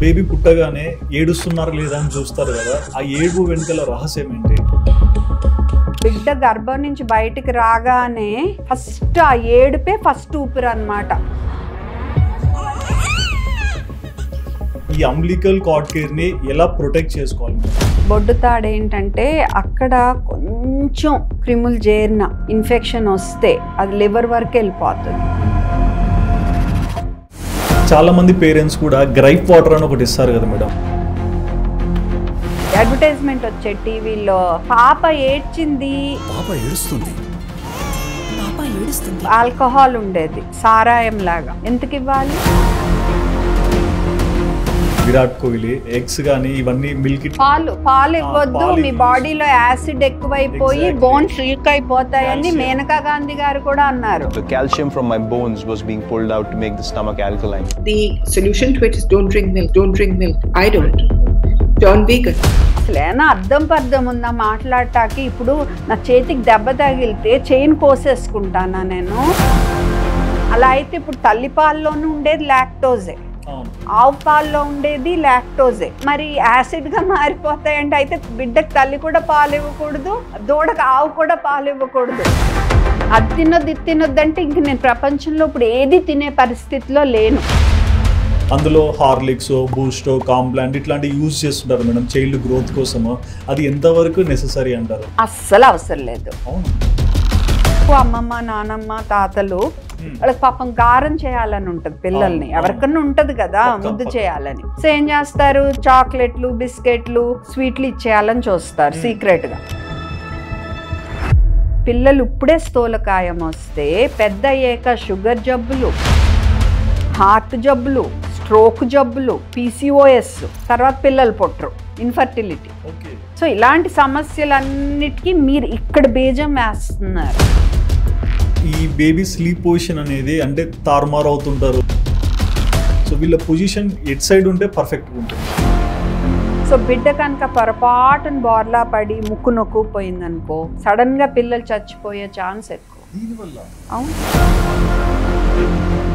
Baby పుట్టగానే ఏడుస్తున్నారు లేదా అని చూస్తారు కదా, ఆ ఏడుపు వెనుకల రహస్యం ఏంటి? బిడ్డ గర్భం నుంచి బయటికి రాగానే ఫస్ట్ ఆ ఏడుపే ఫస్ట్ ఊపిరి అన్నమాట. ఈ అంబ్లికల్ కార్డ్ కేర్ ని ఎలా ప్రొటెక్ట్ చేసుకోవాలి? బొడ్డు తాడు ఏంటంటే అక్కడ కొంచెం క్రిములు చేరిన ఇన్ఫెక్షన్ వస్తే అది లివర్ వరకు వెళ్ళిపోతుంది. చాలా మంది పేరెంట్స్ కూడా గ్రైప్ వాటర్ అని ఒకటి ఇస్తారు కదా మేడం. అడ్వర్టైజ్మెంట్ వచ్చే టీవీలో పాప ఏడ్చింది, ఆల్కహాల్ ఉండేది, సారాయం లాగా. ఎందుకు ఇవ్వాలి? విరాట్ కోహ్లీ ఎగ్స్ గానీ ఇవన్నీ మిల్క్ పాలు ఇవ్వద్దు, మీ బాడీలో యాసిడ్ ఎక్కువైపోయి బోన్స్ వీక్ అయిపోతాయని మేనకా గాంధీ గారు కూడా అన్నారు. The calcium from my bones was being pulled out to make the stomach alkaline. The solution to it is don't drink milk. Don't drink milk. I don't. Turn vegan. అసలేనా అర్థం పర్థం ఉందా మాట్లాడటానికి? ఇప్పుడు నా చేతికి దెబ్బ తగిలితే చైన్ కోసేసుకుంటానా నేను? అలా అయితే ఇప్పుడు తల్లి పాల్లోనూ ఉండేది లాక్టోజే, ఆవు పాల్లో ఉండేది లాక్టోజే. మరి యాసిడ్గా మారిపోతాయంటే అయితే బిడ్డకు తల్లి కూడా పాలు ఇవ్వకూడదు, దూడకు ఆవు కూడా పాలు ఇవ్వకూడదు. అది తినొద్దు ఇది తినొద్దంటే ఇంక నేను ప్రపంచంలో ఇప్పుడు ఏది తినే పరిస్థితిలో లేను. అందులో హార్లిక్స్, బూస్ట్, కాంప్లాంట్ ఇట్లాంటివి యూజ్ చేస్తుంటారు మేడం చైల్డ్ గ్రోత్ కోసము. అది ఎంతవరకు నెససరీ అంటారు? అస్సలు అవసరం లేదు. అమ్మమ్మ, నానమ్మ, తాతలు వాళ్ళకి పాపం గారం చేయాలని ఉంటుంది పిల్లల్ని, ఎవరికన్నా ఉంటది కదా ముద్దు చేయాలని. సో ఏం చేస్తారు, చాక్లెట్లు, బిస్కెట్లు, స్వీట్లు ఇచ్చేయాలని చూస్తారు సీక్రెట్ గా. పిల్లలు ఇప్పుడే స్థూలకాయం వస్తే పెద్ద అయ్యాక షుగర్ జబ్బులు, హార్ట్ జబ్బులు, స్ట్రోక్ జబ్బులు, PCOS, తర్వాత పిల్లలు పుట్టరు, ఇన్ఫర్టిలిటీ. సో ఇలాంటి సమస్యలన్నిటికీ మీరు ఇక్కడ బీజం వేస్తున్నారు. ఈ బేబీ స్లీప్ పొజిషన్ అనేది అంటే తారుమారు అవుతుంటారు. సో వీళ్ళ పొజిషన్ ఎట్ సైడ్ ఉంటే పర్ఫెక్ట్గా ఉంటుంది. సో బిడ్డ కనుక పొరపాటున బోర్లా పడి ముక్కు నొక్కుపోయిందనుకో, సడన్ గా పిల్లలు చచ్చిపోయే ఛాన్స్ ఎక్కువ. దీనివల్ల అవును.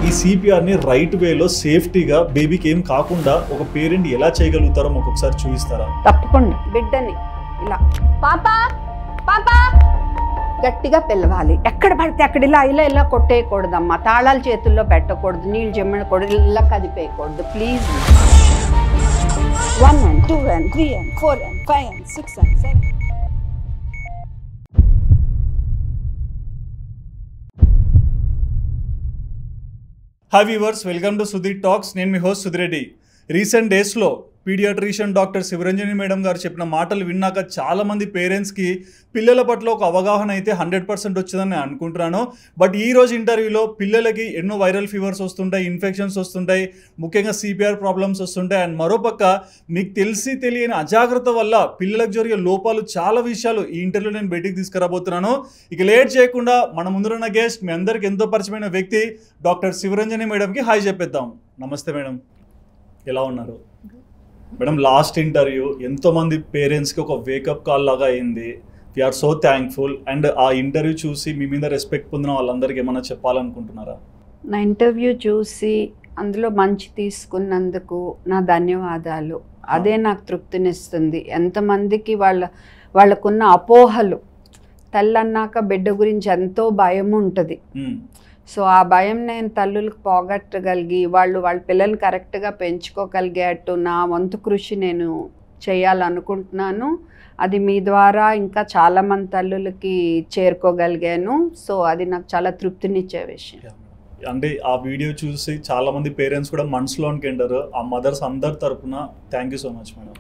ఈ CPRని రైట్ వేలో సేఫ్టీగా బేబీకి ఏం కాకుండా ఒక పేరెంట్ ఎలా చేయగలుగుతారో మాకు ఒకసారి చూపిస్తారా? తప్పకుండా. బిడ్డని ఇలా పాపా పాపా గట్టిగా పిలవాలి. ఎక్కడ పడితే అక్కడ ఇలా ఇలా ఇలా కొట్టేయకూడదమ్మా, తాళాలు చేతుల్లో పెట్టకూడదు, నీళ్ళు జమ్మకూడదు, ఇలా కదిపేయకూడదు please. 1 and 2 and 3 and 4 and 5 and 6 and 7. Hi viewers, welcome to Sudheer talks. నేను మీ హోస్ట్ సుధిరెడ్డి. రీసెంట్ డేస్లో పీడియాట్రిషియన్ డాక్టర్ శివరంజని మేడం గారు చెప్పిన మాటలు విన్నాక చాలామంది పేరెంట్స్కి పిల్లల పట్ల ఒక అవగాహన అయితే 100% వచ్చిందని నేను అనుకుంటున్నాను. బట్ ఈరోజు ఇంటర్వ్యూలో పిల్లలకి ఎన్నో వైరల్ ఫీవర్స్ వస్తుంటాయి, ఇన్ఫెక్షన్స్ వస్తుంటాయి, ముఖ్యంగా CPR ప్రాబ్లమ్స్ వస్తుంటాయి. అండ్ మరోపక్క మీకు తెలియని అజాగ్రత్త వల్ల పిల్లలకు జరిగే లోపాలు, చాలా విషయాలు ఈ ఇంటర్వ్యూలో నేను బయటికి తీసుకురాబోతున్నాను. ఇక లేట్ చేయకుండా మన ముందున్న గెస్ట్, మీ అందరికి ఎంతో పరిచయమైన వ్యక్తి డాక్టర్ శివరంజని మేడంకి హాయ్ చెప్పేద్దాం. నమస్తే మేడం, ఎలా ఉన్నారు? మేడం, లాస్ట్ ఇంటర్వ్యూ ఎంతోమంది పేరెంట్స్కి ఒక వేకప్ కాల్ లాగా అయింది. We are so thankful. అండ్ ఆ ఇంటర్వ్యూ చూసి మీ మీద రెస్పెక్ట్ పొందిన వాళ్ళందరికీ ఏమైనా చెప్పాలనుకుంటున్నారా? నా ఇంటర్వ్యూ చూసి అందులో మంచి తీసుకున్నందుకు నా ధన్యవాదాలు. అదే నాకు తృప్తినిస్తుంది. ఎంతమందికి వాళ్ళకున్న అపోహలు, తల్లన్నాక బిడ్డ గురించి ఎంతో భయం ఉంటుంది. సో ఆ భయం నేను తల్లులకు పోగొట్టగలిగి వాళ్ళ పిల్లల్ని కరెక్ట్గా పెంచుకోగలిగేట్టు నా వంతు కృషి నేను చేయాలనుకుంటున్నాను. అది మీ ద్వారా ఇంకా చాలామంది తల్లులకి చేరుకోగలిగాను. సో అది నాకు చాలా తృప్తినిచ్చే విషయం. అంటే ఆ వీడియో చూసి చాలామంది పేరెంట్స్ కూడా మనసులోనికి ఎంటారు. ఆ మదర్స్ అందరి తరపున thank you so much madam.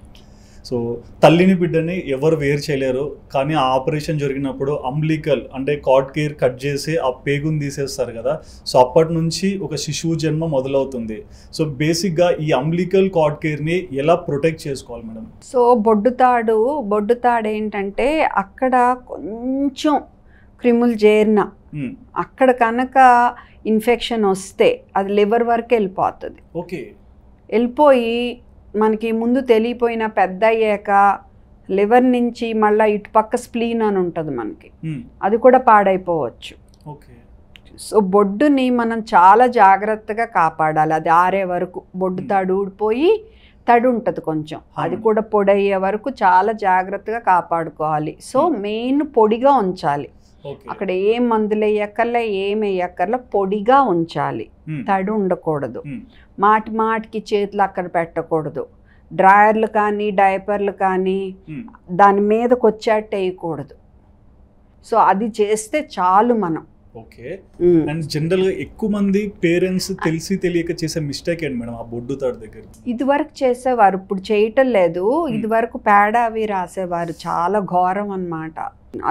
So తల్లిని బిడ్డని ఎవరు వేరు చేయలేరు, కానీ ఆ ఆపరేషన్ జరిగినప్పుడు అంబ్లికల్ అంటే కార్డ్ కేర్ కట్ చేసి ఆ పేగుని తీసేస్తారు కదా. సో అప్పటి నుంచి ఒక శిశువు జన్మ మొదలవుతుంది. సో బేసిక్గా ఈ అంబ్లికల్ కార్డ్ కేర్ని ఎలా ప్రొటెక్ట్ చేసుకోవాలి మేడం? సో బొడ్డు తాడు ఏంటంటే అక్కడ కొంచెం క్రిములు చేరిన అక్కడ కనుక ఇన్ఫెక్షన్ వస్తే అది లివర్ వరకు వెళ్ళిపోతుంది. ఓకే. వెళ్ళిపోయి మనకి ముందు తెలియపోయిన పెద్ద అయ్యాక లివర్ నుంచి మళ్ళీ ఇటుపక్క స్ప్లీన్ అని ఉంటుంది మనకి, అది కూడా పాడైపోవచ్చు. సో బొడ్డుని మనం చాలా జాగ్రత్తగా కాపాడాలి. అది ఆరే వరకు బొడ్డు తాడు ఊడిపోయి తడి ఉంటుంది కొంచెం, అది కూడా పొడి అయ్యే వరకు చాలా జాగ్రత్తగా కాపాడుకోవాలి. సో మెయిన్ పొడిగా ఉంచాలి, అక్కడ ఏం మందులు వేయక్కర్లా ఏం వేయక్కర్లా, పొడిగా ఉంచాలి, తడి ఉండకూడదు. మాటికి చేతులు అక్కడ పెట్టకూడదు, డ్రాయర్లు కానీ డైపర్లు కానీ దాని మీదకి వచ్చేట్టు వేయకూడదు. సో అది చేస్తే చాలు మనం. ఓకే. అండ్ జనరల్గా ఎక్కువ మంది పేరెంట్స్ తెలిసి తెలియక చేసే మిస్టేక్ ఏంటి మేడం ఆ బొడ్డు తాడు దగ్గర? ఇదివరకు చేసేవారు, ఇప్పుడు చేయటం లేదు. ఇదివరకు పేడ అవి రాసేవారు, చాలా ఘోరం అన్నమాట.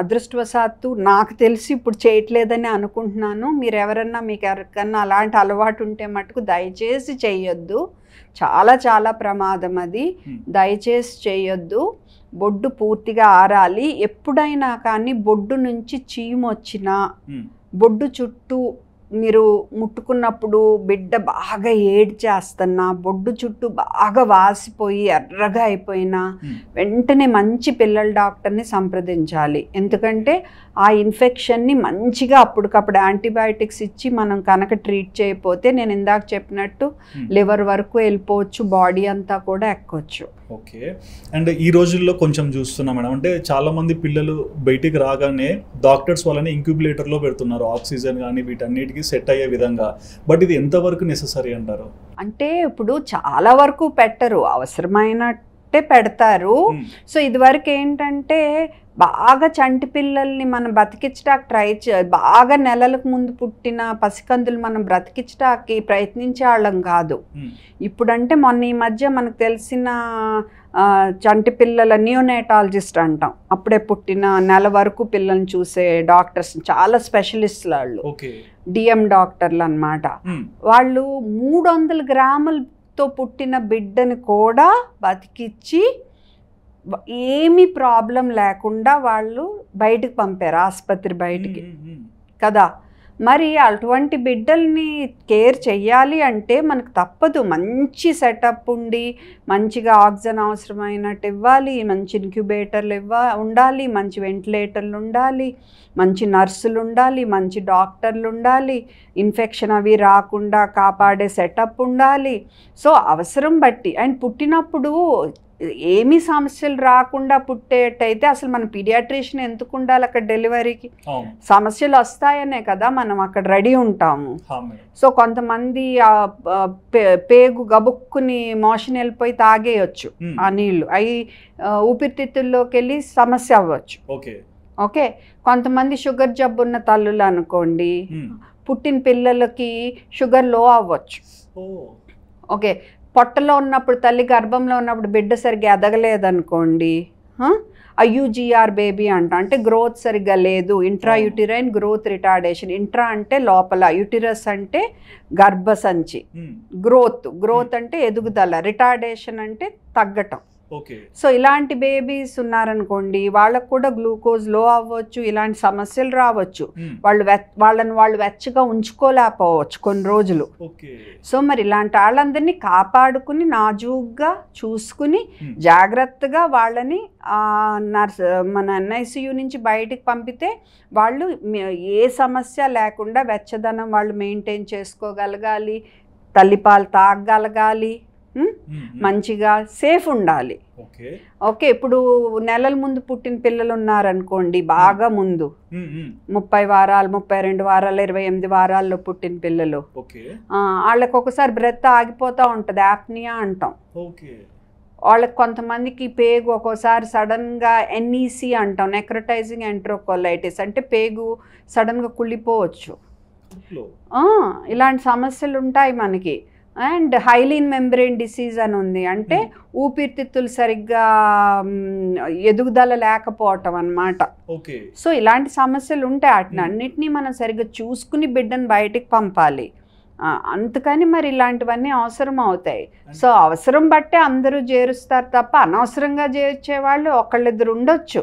అదృష్టవశాత్తు నాకు తెలిసి ఇప్పుడు చేయట్లేదని అనుకుంటున్నాను. మీరు ఎవరన్నా మీకు ఎవరికన్నా అలాంటి అలవాటు ఉంటే మటుకు దయచేసి చేయొద్దు, చాలా చాలా ప్రమాదం అది, దయచేసి చేయొద్దు. బొడ్డు పూర్తిగా ఆరాలి. ఎప్పుడైనా కానీ బొడ్డు నుంచి చీము వచ్చినా, బొడ్డు చుట్టూ మీరు ముట్టుకున్నప్పుడు బిడ్డ బాగా ఏడ్చేస్తున్నా, బొడ్డు చుట్టూ బాగా వాసిపోయి ఎర్రగా అయిపోయినా వెంటనే మంచి పిల్లల డాక్టర్ని సంప్రదించాలి. ఎందుకంటే ఆ ఇన్ఫెక్షన్ని మంచిగా అప్పటికప్పుడు యాంటీబయాటిక్స్ ఇచ్చి మనం కనుక ట్రీట్ చేయకపోతే నేను ఇందాక చెప్పినట్టు లివర్ వరకు వెళ్ళిపోవచ్చు, బాడీ అంతా కూడా ఎక్కొచ్చు. ఓకే. అండ్ ఈ రోజుల్లో కొంచెం చూస్తున్నాం మేడం, అంటే చాలామంది పిల్లలు బయటికి రాగానే డాక్టర్స్ వాళ్ళని ఇంక్యుబులేటర్లో పెడుతున్నారు, ఆక్సిజన్ కానీ వీటన్నిటికీ సెట్ అయ్యే విధంగా. బట్ ఇది ఎంతవరకు నెససరీ అంటారు? అంటే ఇప్పుడు చాలా వరకు పెట్టరు, అవసరమైనట్టే పెడతారు. సో ఇదివరకు ఏంటంటే బాగా చంటి పిల్లల్ని మనం బ్రతికించడానికి బాగా నెలలకు ముందు పుట్టిన పసికందులు మనం బ్రతికించడానికి ప్రయత్నించే వాళ్ళం కాదు. ఇప్పుడంటే మొన్న ఈ మధ్య మనకు తెలిసిన చంటి పిల్లల నియోనేటాలజిస్ట్ అంటాం, అప్పుడే పుట్టిన నెల వరకు పిల్లల్ని చూసే డాక్టర్స్, చాలా స్పెషలిస్టులు వాళ్ళు, డిఎం డాక్టర్లు అన్నమాట. వాళ్ళు 300 గ్రాములతో పుట్టిన బిడ్డని కూడా బతికిచ్చి ఏమీ ప్రాబ్లం లేకుండా వాళ్ళు బయటికి పంపారు, ఆసుపత్రి బయటికి కదా. మరి అటువంటి బిడ్డల్ని కేర్ చెయ్యాలి అంటే మనకు తప్పదు, మంచి సెటప్ ఉండి మంచిగా ఆక్సిజన్ అవసరమైనట్టు ఇవ్వాలి, మంచి ఇంక్యుబేటర్లు ఉండాలి, మంచి వెంటిలేటర్లు ఉండాలి, మంచి నర్సులు ఉండాలి, మంచి డాక్టర్లు ఉండాలి, ఇన్ఫెక్షన్ అవి రాకుండా కాపాడే సెటప్ ఉండాలి. సో అవసరం బట్టి అండ్ పుట్టినప్పుడు ఏమీ సమస్యలు రాకుండా పుట్టేటైతే అసలు మన పీడియాట్రిషియన్ ఎందుకు ఉండాలి అక్కడ డెలివరీకి? సమస్యలు వస్తాయనే కదా మనం అక్కడ రెడీ ఉంటాము. సో కొంతమంది పేగు గబుక్కుని మోషన్ వెళ్ళిపోయి తాగేయచ్చు ఆ నీళ్లు, అవి ఊపిరితిత్తుల్లోకి వెళ్ళి సమస్య అవ్వచ్చు. ఓకే. కొంతమంది షుగర్ జబ్బు ఉన్న తల్లులు అనుకోండి, పుట్టిన పిల్లలకి షుగర్ లో అవ్వచ్చు. ఓకే. పొట్టలో ఉన్నప్పుడు, తల్లి గర్భంలో ఉన్నప్పుడు బిడ్డ సరిగ్గా ఎదగలేదనుకోండి, ఐయుజిఆర్ బేబీ అంటే గ్రోత్ సరిగ్గా లేదు, intra uterine growth retardation. Intra అంటే లోపల, యూటిరస్ అంటే గర్భసంచి. గ్రోత్ అంటే ఎదుగుదల, రిటార్డేషన్ అంటే తగ్గటం. సో ఇలాంటి బేబీస్ ఉన్నారనుకోండి, వాళ్ళకు కూడా గ్లూకోజ్ లో అవ్వచ్చు, ఇలాంటి సమస్యలు రావచ్చు. వాళ్ళని వెచ్చగా ఉంచుకోలేకపోవచ్చు కొన్ని రోజులు. సో మరి ఇలాంటి వాళ్ళందరినీ కాపాడుకుని నాజూగ్గా చూసుకుని జాగ్రత్తగా వాళ్ళని మన NICU నుంచి బయటికి పంపితే వాళ్ళు ఏ సమస్య లేకుండా వెచ్చదనం వాళ్ళు మెయింటైన్ చేసుకోగలగాలి, తల్లిపాలు తాగగలగాలి, మంచిగా సేఫ్ ఉండాలి. ఓకే. ఇప్పుడు నెలల ముందు పుట్టిన పిల్లలు ఉన్నారనుకోండి, బాగా ముందు 30 వారాలు 32 వారాలు 28 వారాల్లో పుట్టిన పిల్లలు, వాళ్ళకి ఒకసారి బ్రెత్ ఆగిపోతూ ఉంటుంది, యాప్నియా అంటాం. వాళ్ళకి కొంతమందికి పేగు ఒక్కోసారి సడన్గా NEC అంటాం, నెక్రోటైజింగ్ ఎంట్రోకోలైటిస్, అంటే పేగు సడన్గా కుళ్ళిపోవచ్చు. ఇలాంటి సమస్యలు ఉంటాయి మనకి. అండ్ హైలీన్ మెంబ్రెయిన్ డిసీజ్ అని ఉంది, అంటే ఊపిరితిత్తులు సరిగ్గా ఎదుగుదల లేకపోవటం అన్నమాట. సో ఇలాంటి సమస్యలు ఉంటాయి, వాటిని అన్నిటినీ మనం సరిగ్గా చూసుకుని బిడ్డను బయటికి పంపాలి. అందుకని మరి ఇలాంటివన్నీ అవసరం అవుతాయి. సో అవసరం బట్టే అందరూ చేరుస్తారు తప్ప అనవసరంగా చేర్చే వాళ్ళు ఒకళ్ళిద్దరు ఉండొచ్చు.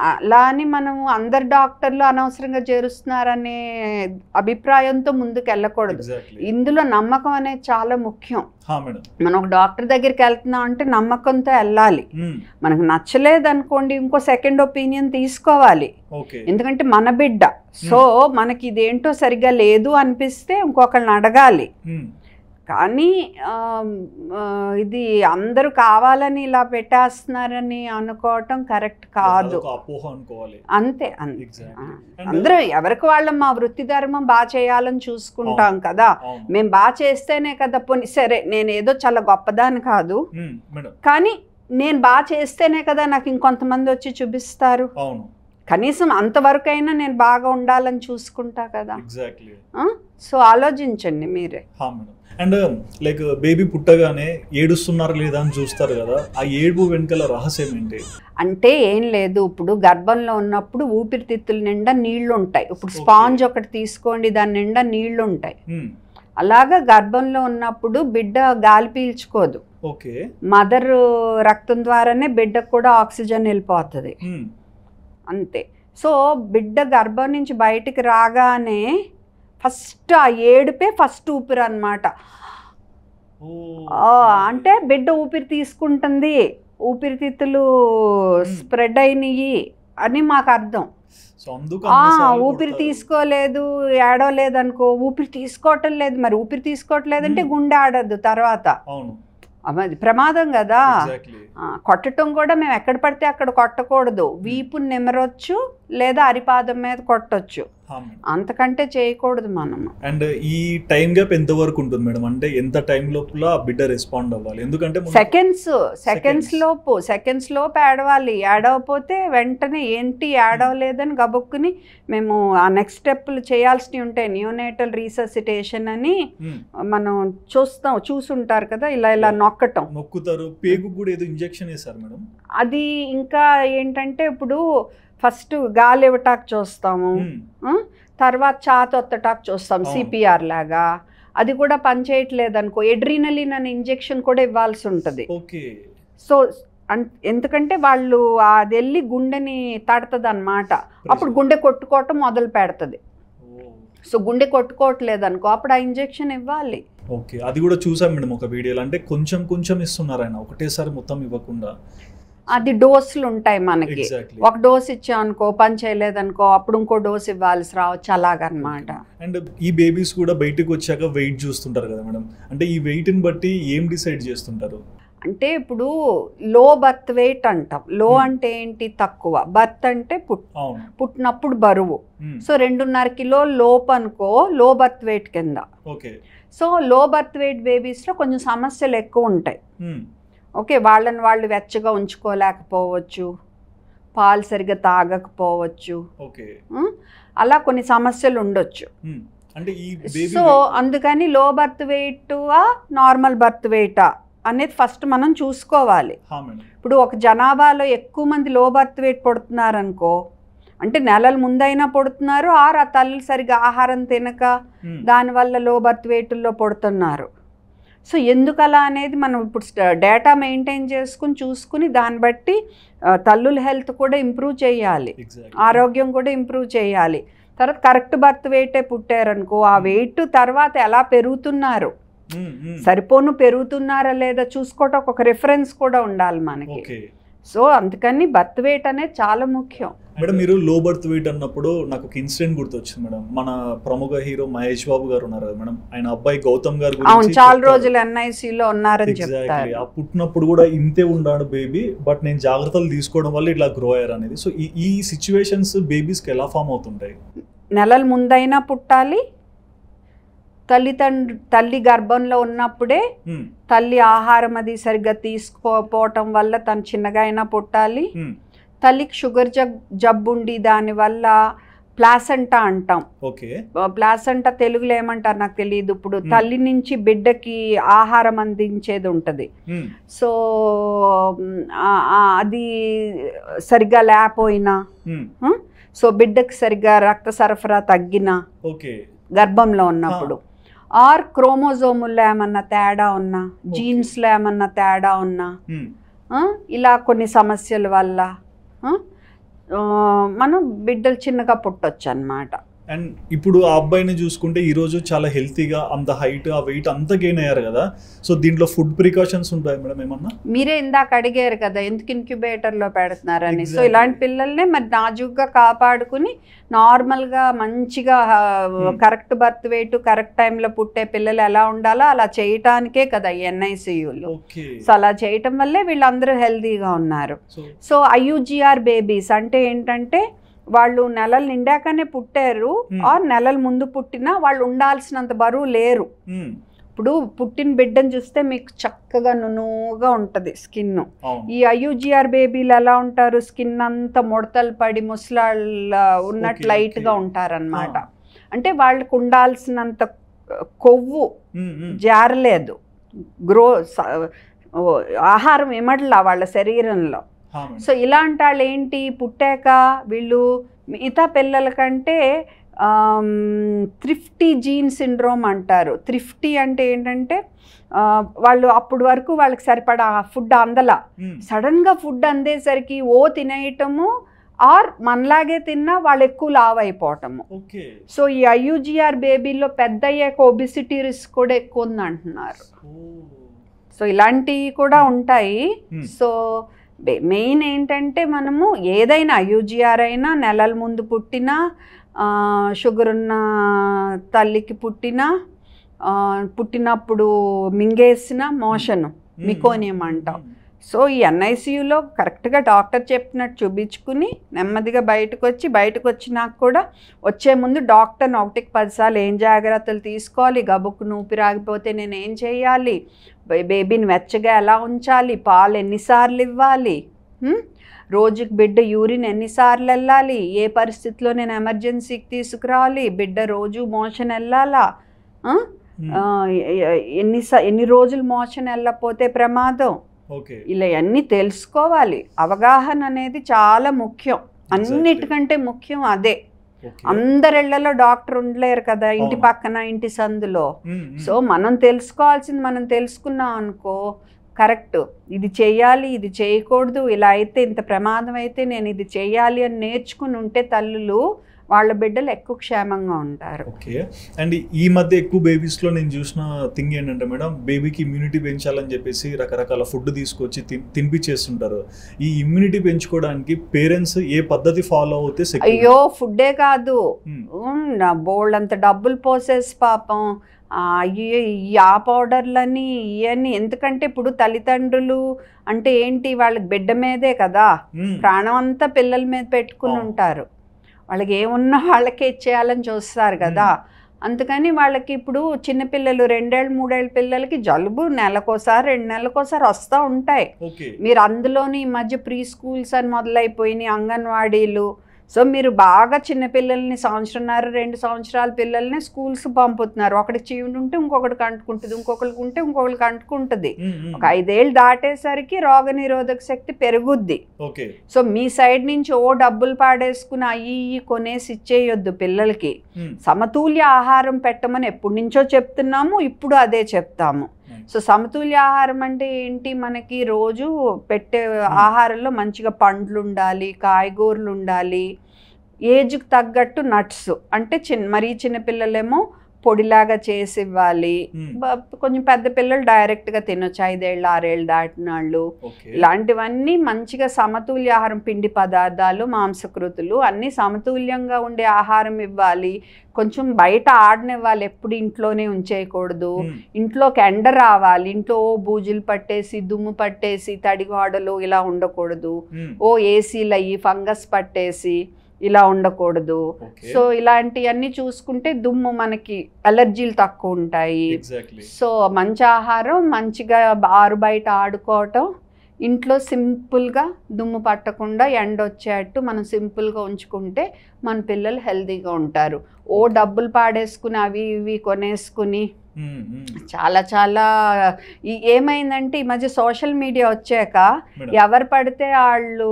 అలా అని మనము అందరు డాక్టర్లు అనవసరంగా చేరుస్తున్నారనే అభిప్రాయంతో ముందుకు వెళ్ళకూడదు. ఇందులో నమ్మకం అనేది చాలా ముఖ్యం. మనం ఒక డాక్టర్ దగ్గరికి వెళ్తున్నాం అంటే నమ్మకంతో వెళ్ళాలి. మనకు నచ్చలేదు అనుకోండి, ఇంకో సెకండ్ ఒపీనియన్ తీసుకోవాలి, ఎందుకంటే మన బిడ్డ. సో మనకి ఇదేంటో సరిగ్గా లేదు అనిపిస్తే ఇంకొకళ్ళని అడగాలి. కానీ ఇది అందరూ కావాలని ఇలా పెట్టేస్తున్నారని అనుకోవటం కరెక్ట్ కాదు. అపోహ అనుకోవాలి. అంతే అంతే. అందరూ ఎవరికి వాళ్ళ మా వృత్తి ధర్మం బాగా చేయాలని చూసుకుంటాం కదా. మేము బాగా చేస్తేనే కదా పోనీ సరే నేను ఏదో చాలా గొప్పదాన్ని కాదు కానీ నేను బాగా చేస్తేనే కదా నాకు ఇంకొంతమంది వచ్చి చూపిస్తారు. కనీసం అంతవరకైనా నేను బాగా ఉండాలని చూసుకుంటా కదా. సో ఆలోచించండి మీరే. అండ్ లైక్ బేబీ పుట్టగానే ఏడుస్తున్నారు లేదా అని చూస్తారు కదా, ఆ ఏడుపు వెనుకల రహస్యం ఏంటి? అంటే ఏం లేదు, ఇప్పుడు గర్భంలో ఉన్నప్పుడు ఊపిరితిత్తుల నిండా నీళ్లు ఉంటాయి. ఇప్పుడు స్పాంజ్ ఒకటి తీసుకోండి, దాని నిండా నీళ్లు ఉంటాయి. అలాగా గర్భంలో ఉన్నప్పుడు బిడ్డ గాలి పీల్చుకోదు. మదర్ రక్తం ద్వారానే బిడ్డకు కూడా ఆక్సిజన్ వెళ్ళిపోతుంది అంతే. సో బిడ్డ గర్భం నుంచి బయటికి రాగానే ఫస్ట్ ఆ ఏడుపే ఫస్ట్ ఊపిరి అన్నమాట. అంటే బిడ్డ ఊపిరి తీసుకుంటుంది, ఊపిరితిత్తులు స్ప్రెడ్ అయినాయి అని మాకు అర్థం. ఊపిరి తీసుకోలేదు ఏడవలేదు అనుకో, ఊపిరి తీసుకోవటం లేదు, మరి ఊపిరి తీసుకోవట్లేదంటే గుండె ఆడద్దు తర్వాత, అది ప్రమాదం కదా. కొట్టడం కూడా మేము ఎక్కడ పడితే అక్కడ కొట్టకూడదు, వీపు నిమరొచ్చు లేదా అరిపాదం మీద కొట్టొచ్చు, అంతకంటే చేయకూడదు మనం. అండ్ ఈ టైం గ్యాప్ ఎంత వరకు ఉంటుంది మేడం? అంటే ఎంత టైం లోపల బిడ్డ రెస్పాండ్ అవ్వాలి? ఎందుకంటే సెకండ్స్ లోపు ఏడవాలి. ఏడవపోతే వెంటనే ఏంటి ఏడవలేదని గబుక్కుని మేము ఆ నెక్స్ట్ స్టెప్లు చేయాల్సినవి ఉంటాయి. న్యూనేటల్ రీససిటేషన్ అని మనం చూసుంటారు కదా, ఇలా నొక్కుతారు. పేగు కూడా ఏదో ఇంజెక్షన్ చేస్తారు మేడం. అది ఇంకా ఏంటంటే ఇప్పుడు ఫస్ట్ గాలి ఇవ్వటానికి చూస్తాము, తర్వాత ఛాతొత్తటానికి చూస్తాం సిపిఆర్ లాగా. అది కూడా పనిచేయట్లేదు అనుకో, ఎడ్రినలిన్ అనే ఇంజెక్షన్ కూడా ఇవ్వాల్సి ఉంటుంది. సో ఎందుకంటే వాళ్ళు అది వెళ్ళి గుండెని తడుతుంది అన్నమాట, అప్పుడు గుండె కొట్టుకోవటం మొదలు పెడుతుంది. సో గుండె కొట్టుకోవట్లేదు అనుకో, అప్పుడు ఆ ఇంజెక్షన్ ఇవ్వాలి. ఓకే, అది కూడా చూసాం మేడం ఒక వీడియోలో. అంటే కొంచెం కొంచెం ఇస్తున్నారు ఆయన, ఒకటేసారి మొత్తం ఇవ్వకుండా. అది డోసులు ఉంటాయి మనకి, ఒక డోస్ ఇచ్చామనుకో పని చేయలేదనుకో అప్పుడు ఇంకో డోస్ ఇవ్వాల్సి రావచ్చు, అలాగనమాట. అండ్ ఈ బేబీస్ కూడా బయటకు వచ్చాక వెయిట్ చూస్తుంటారు కదా మేడం, అంటే ఈ వెయిట్ని బట్టి ఏం డిసైడ్ చేస్తుంటారు? అంటే ఇప్పుడు లో బర్త్ వెయిట్ అంటాం. లో అంటే ఏంటి? తక్కువ. బర్త్ అంటే పుట్టినప్పుడు బరువు. సో 2.5 కిలోల లోపు అనుకో లో బర్త్ వెయిట్ కింద. సో లో బర్త్ వెయిట్ బేబీస్లో కొంచెం సమస్యలు ఎక్కువ ఉంటాయి. ఓకే, వాళ్ళని వాళ్ళు వెచ్చగా ఉంచుకోలేకపోవచ్చు, పాలు సరిగ్గా తాగకపోవచ్చు, అలా కొన్ని సమస్యలు ఉండొచ్చు. సో అందుకని low birth weight normal birth వెయిటా అనేది ఫస్ట్ మనం చూసుకోవాలి. ఇప్పుడు ఒక జనాభాలో ఎక్కువ మంది లో బర్త్ వెయిట్ పుడుతున్నారనుకో, అంటే నెలల ముందైనా పుడుతున్నారు, ఆ తల్లి సరిగ్గా ఆహారం తినక దానివల్ల లో బర్త్ వెయిట్లో పుడుతున్నారు. సో ఎందుకు అలా అనేది మనం ఇప్పుడు డేటా మెయింటైన్ చేసుకుని చూసుకుని దాన్ని బట్టి తల్లుల హెల్త్ కూడా ఇంప్రూవ్ చేయాలి, ఆరోగ్యం కూడా ఇంప్రూవ్ చేయాలి. తర్వాత కరెక్ట్ బర్త్ వెయిటే పుట్టారనుకో, ఆ వెయిట్ తర్వాత ఎలా పెరుగుతున్నారు, సరిపోను పెరుగుతున్నారా లేదా చూసుకోవటం ఒక రిఫరెన్స్ కూడా ఉండాలి మనకి. సో అందుకని బర్త్ వెయిట్ అనేది చాలా ముఖ్యం. మేడం మీరు లో బర్త్ వెయిట్ అన్నప్పుడు నాకు ఒక ఇన్సిడెంట్ గుర్తొచ్చింది మేడం. మన ప్రముఖ హీరో మహేష్ బాబు గారు ఉన్నారు కదా మేడం, ఆయన అబ్బాయి గౌతమ్ గారు గురించి చాలా రోజులు NICలో ఉన్నారని చెప్తారు. ఆ పుట్టినప్పుడు కూడా ఇంతే ఉన్నాడు బేబీ, బట్ నేను జాగ్రత్తలు తీసుకోవడం వల్ల ఇట్లా గ్రో అయ్యారు అనేది. సో ఈ సిచ్యువేషన్స్ బేబీస్కి ఎలా ఫామ్ అవుతుంటాయి? నెలల ముందైనా పుట్టాలి, తల్లి గర్భంలో ఉన్నప్పుడే తల్లి ఆహారం అది సరిగ్గా తీసుకోపోవటం వల్ల తను చిన్నగా అయినా పుట్టాలి. తల్లికి షుగర్ జబ్బుండి దానివల్ల ప్లాసెంటా అంటాం. ప్లాసెంటా తెలుగులో ఏమంటారు నాకు తెలియదు. ఇప్పుడు తల్లి నుంచి బిడ్డకి ఆహారం అందించేది ఉంటుంది. సో అది సరిగ్గా లేకపోయినా, సో బిడ్డకి సరిగ్గా రక్త సరఫరా తగ్గినా గర్భంలో ఉన్నప్పుడు, ఆర్ క్రోమోజోముల్లో ఏమన్నా తేడా ఉన్నా, జీన్స్లో ఏమన్నా తేడా ఉన్నా, ఇలా కొన్ని సమస్యల వల్ల మనం బిడ్డలు చిన్నగా పుట్టొచ్చు అన్నమాట. అండ్ ఇప్పుడు ఆ అబ్బాయిని చూసుకుంటే ఈరోజు చాలా హెల్తీగా అంత హైట్ ఆ వెయిట్ అంతా గెయిన్ అయ్యారు కదా, సో దీంట్లో ఫుడ్ ప్రికాషన్స్ ఉంటాయి మేడం ఏమన్నా? మీరే ఇందాక అడిగారు కదా ఎందుకు ఇంక్యుబేటర్లో పెడుతున్నారని. So Exactly. ఇలాంటి పిల్లల్నే మరి నాజుగ్గా కాపాడుకుని నార్మల్గా మంచిగా కరెక్ట్ బర్త్ వెయిట్ కరెక్ట్ టైంలో పుట్టే పిల్లలు ఎలా ఉండాలో అలా చేయటానికే కదా ఈ NICUలు. ఓకే. సో అలా చేయటం వల్లే వీళ్ళందరూ హెల్తీగా ఉన్నారు. సో IUGR బేబీస్ అంటే ఏంటంటే వాళ్ళు నెలలు నిండాకనే పుట్టారు ఆర్ నెలల ముందు పుట్టినా వాళ్ళు ఉండాల్సినంత బరువు లేరు. ఇప్పుడు పుట్టిన బిడ్డను చూస్తే మీకు చక్కగా నునుగా ఉంటుంది స్కిన్. ఈ IUGR బేబీలు ఎలా ఉంటారు, స్కిన్ అంతా ముడతలు పడి ముసలాళ్ళ ఉన్నట్టు లైట్గా ఉంటారనమాట. అంటే వాళ్ళకు ఉండాల్సినంత కొవ్వు జారలేదు, ఆహారం ఇమడలా వాళ్ళ శరీరంలో. సో ఇలాంటి వాళ్ళు ఏంటి పుట్టాక వీళ్ళు మిగతా పిల్లల కంటే థ్రిఫ్టీ జీన్ సిండ్రోమ్ అంటారు. థ్రిఫ్టీ అంటే ఏంటంటే వాళ్ళు అప్పటి వరకు వాళ్ళకి సరిపడా ఫుడ్ అందలా, సడన్గా ఫుడ్ అందేసరికి తినేయటము ఆర్ మనలాగే తిన్నా వాళ్ళు ఎక్కువ లావ్ అయిపోవటము. సో ఈ IUGR బేబీలో పెద్ద అయ్యాక ఒబిసిటీ రిస్క్ కూడా ఎక్కువ ఉంది అంటున్నారు. సో ఇలాంటివి కూడా ఉంటాయి. సో మెయిన్ ఏంటంటే మనము ఏదైనా IUGR అయినా నెలల ముందు పుట్టినా షుగర్ ఉన్న తల్లికి పుట్టినప్పుడు మింగేసిన మోషను మికోనియం అంటాం. సో ఈ NICUలో కరెక్ట్గా డాక్టర్ చెప్పినట్టు చూపించుకుని నెమ్మదిగా బయటకు వచ్చినాక కూడా వచ్చే ముందు డాక్టర్ని 1కి 10 సార్లు ఏం జాగ్రత్తలు తీసుకోవాలి, గబుక్కును ఊపిరాగిపోతే నేను ఏం చేయాలి, బేబీని వెచ్చగా ఎలా ఉంచాలి, పాలు ఎన్నిసార్లు ఇవ్వాలి, రోజుకి బిడ్డ యూరిన్ ఎన్నిసార్లు వెళ్ళాలి, ఏ పరిస్థితిలో నేను ఎమర్జెన్సీకి తీసుకురావాలి, బిడ్డ రోజు మోషన్ వెళ్ళాలా, ఎన్ని రోజులు మోషన్ వెళ్ళకపోతే ప్రమాదం, ఇలా అన్నీ తెలుసుకోవాలి. అవగాహన అనేది చాలా ముఖ్యం, అన్నిటికంటే ముఖ్యం అదే. అందరిళ్లలో డాక్టర్ ఉండలేరు కదా, ఇంటి పక్కన ఇంటి సందులో. సో మనం తెలుసుకోవాల్సింది మనం తెలుసుకున్నాం అనుకో, కరెక్ట్ ఇది చేయాలి ఇది చేయకూడదు, ఇలా అయితే ఇంత ప్రమాదం అయితే నేను ఇది చేయాలి అని నేర్చుకుని ఉంటే తల్లులు వాళ్ళ బిడ్డలు ఎక్కువ క్షేమంగా ఉంటారు. ఓకే. అండ్ ఈ మధ్య ఎక్కువ బేబీస్లో నేను చూసిన థింగ్ ఏంటంటే మేడం, బేబీకి ఇమ్యూనిటీ పెంచాలని చెప్పేసి రకరకాల ఫుడ్ తీసుకొచ్చి తినిపించేస్తుంటారు. ఈ ఇమ్యూనిటీ పెంచుకోవడానికి పేరెంట్స్ ఏ పద్ధతి ఫాలో అవుతే? అయ్యో ఫుడ్డే కాదు, బోల్డ్ అంత డబ్బులు పోసేసి పాపం ఆ పౌడర్లని ఇవన్నీ. ఎందుకంటే ఇప్పుడు తల్లిదండ్రులు అంటే ఏంటి, వాళ్ళకి బిడ్డ మీదే కదా ప్రాణం అంతా పిల్లల మీద పెట్టుకుని ఉంటారు. వాళ్ళకి ఏమున్నా వాళ్ళకే ఇచ్చేయాలని చూస్తారు కదా. అందుకని వాళ్ళకి ఇప్పుడు చిన్నపిల్లలు 2 ఏళ్ళ 3 ఏళ్ళ పిల్లలకి జలుబు నెలకోసారి 2 నెలలకోసారి వస్తూ ఉంటాయి. మీరు అందులోని ఈ మధ్య ప్రీ స్కూల్స్ అని మొదలైపోయినాయి, అంగన్వాడీలు. సో మీరు బాగా చిన్నపిల్లల్ని 1.5-2 సంవత్సరాల పిల్లల్ని స్కూల్స్ పంపుతున్నారు. ఒకటి చీవుడు ఉంటే ఇంకొకటికి అంటుకుంటుంది, ఇంకొకరికి ఉంటే ఇంకొకరికి అంటుకుంటుంది. ఒక 5 ఏళ్ళు దాటేసరికి రోగ నిరోధక శక్తి పెరుగుద్ది. సో మీ సైడ్ నుంచి డబ్బులు పాడేసుకుని అయ్యి కొనేసి ఇచ్చేయొద్దు పిల్లలకి. సమతుల్య ఆహారం పెట్టమని ఎప్పటి నుంచో చెప్తున్నాము, ఇప్పుడు అదే చెప్తాము. సో సమతుల్య ఆహారం అంటే ఏంటి, మనకి రోజు పెట్టే ఆహారంలో మంచిగా పండ్లు ఉండాలి, కాయగూరలు ఉండాలి, ఏజ్కి తగ్గట్టు నట్స్ అంటే మరీ చిన్నపిల్లలేమో పొడిలాగా చేసి ఇవ్వాలి, కొంచెం పెద్ద పిల్లలు డైరెక్ట్గా తినొచ్చు, 5 ఏళ్ళు 6 ఏళ్ళు దాటిన వాళ్ళు. ఇలాంటివన్నీ మంచిగా సమతుల్య ఆహారం, పిండి పదార్థాలు మాంసకృతులు అన్నీ సమతుల్యంగా ఉండే ఆహారం ఇవ్వాలి. కొంచెం బయట ఆడనివ్వాలి, ఎప్పుడు ఇంట్లోనే ఉంచేయకూడదు. ఇంట్లోకి ఎండ రావాలి, ఇంట్లో బూజులు పట్టేసి దుమ్ము పట్టేసి తడిగోడలు ఇలా ఉండకూడదు. ఏసీలు అయ్యి ఫంగస్ పట్టేసి ఇలా ఉండకూడదు. సో ఇలాంటివన్నీ చూసుకుంటే దుమ్ము మనకి అలర్జీలు తక్కువ ఉంటాయి. సో మంచి ఆహారం, మంచిగా ఆరు బయట ఆడుకోవటం, ఇంట్లో సింపుల్గా దుమ్ము పట్టకుండా ఎండ వచ్చేటట్టు మనం సింపుల్గా ఉంచుకుంటే మన పిల్లలు హెల్తీగా ఉంటారు. డబ్బులు పాడేసుకుని అవి ఇవి కొనేసుకుని చాలా చాలా ఏమైందంటే ఈ మధ్య సోషల్ మీడియా వచ్చాక ఎవరు పడితే వాళ్ళు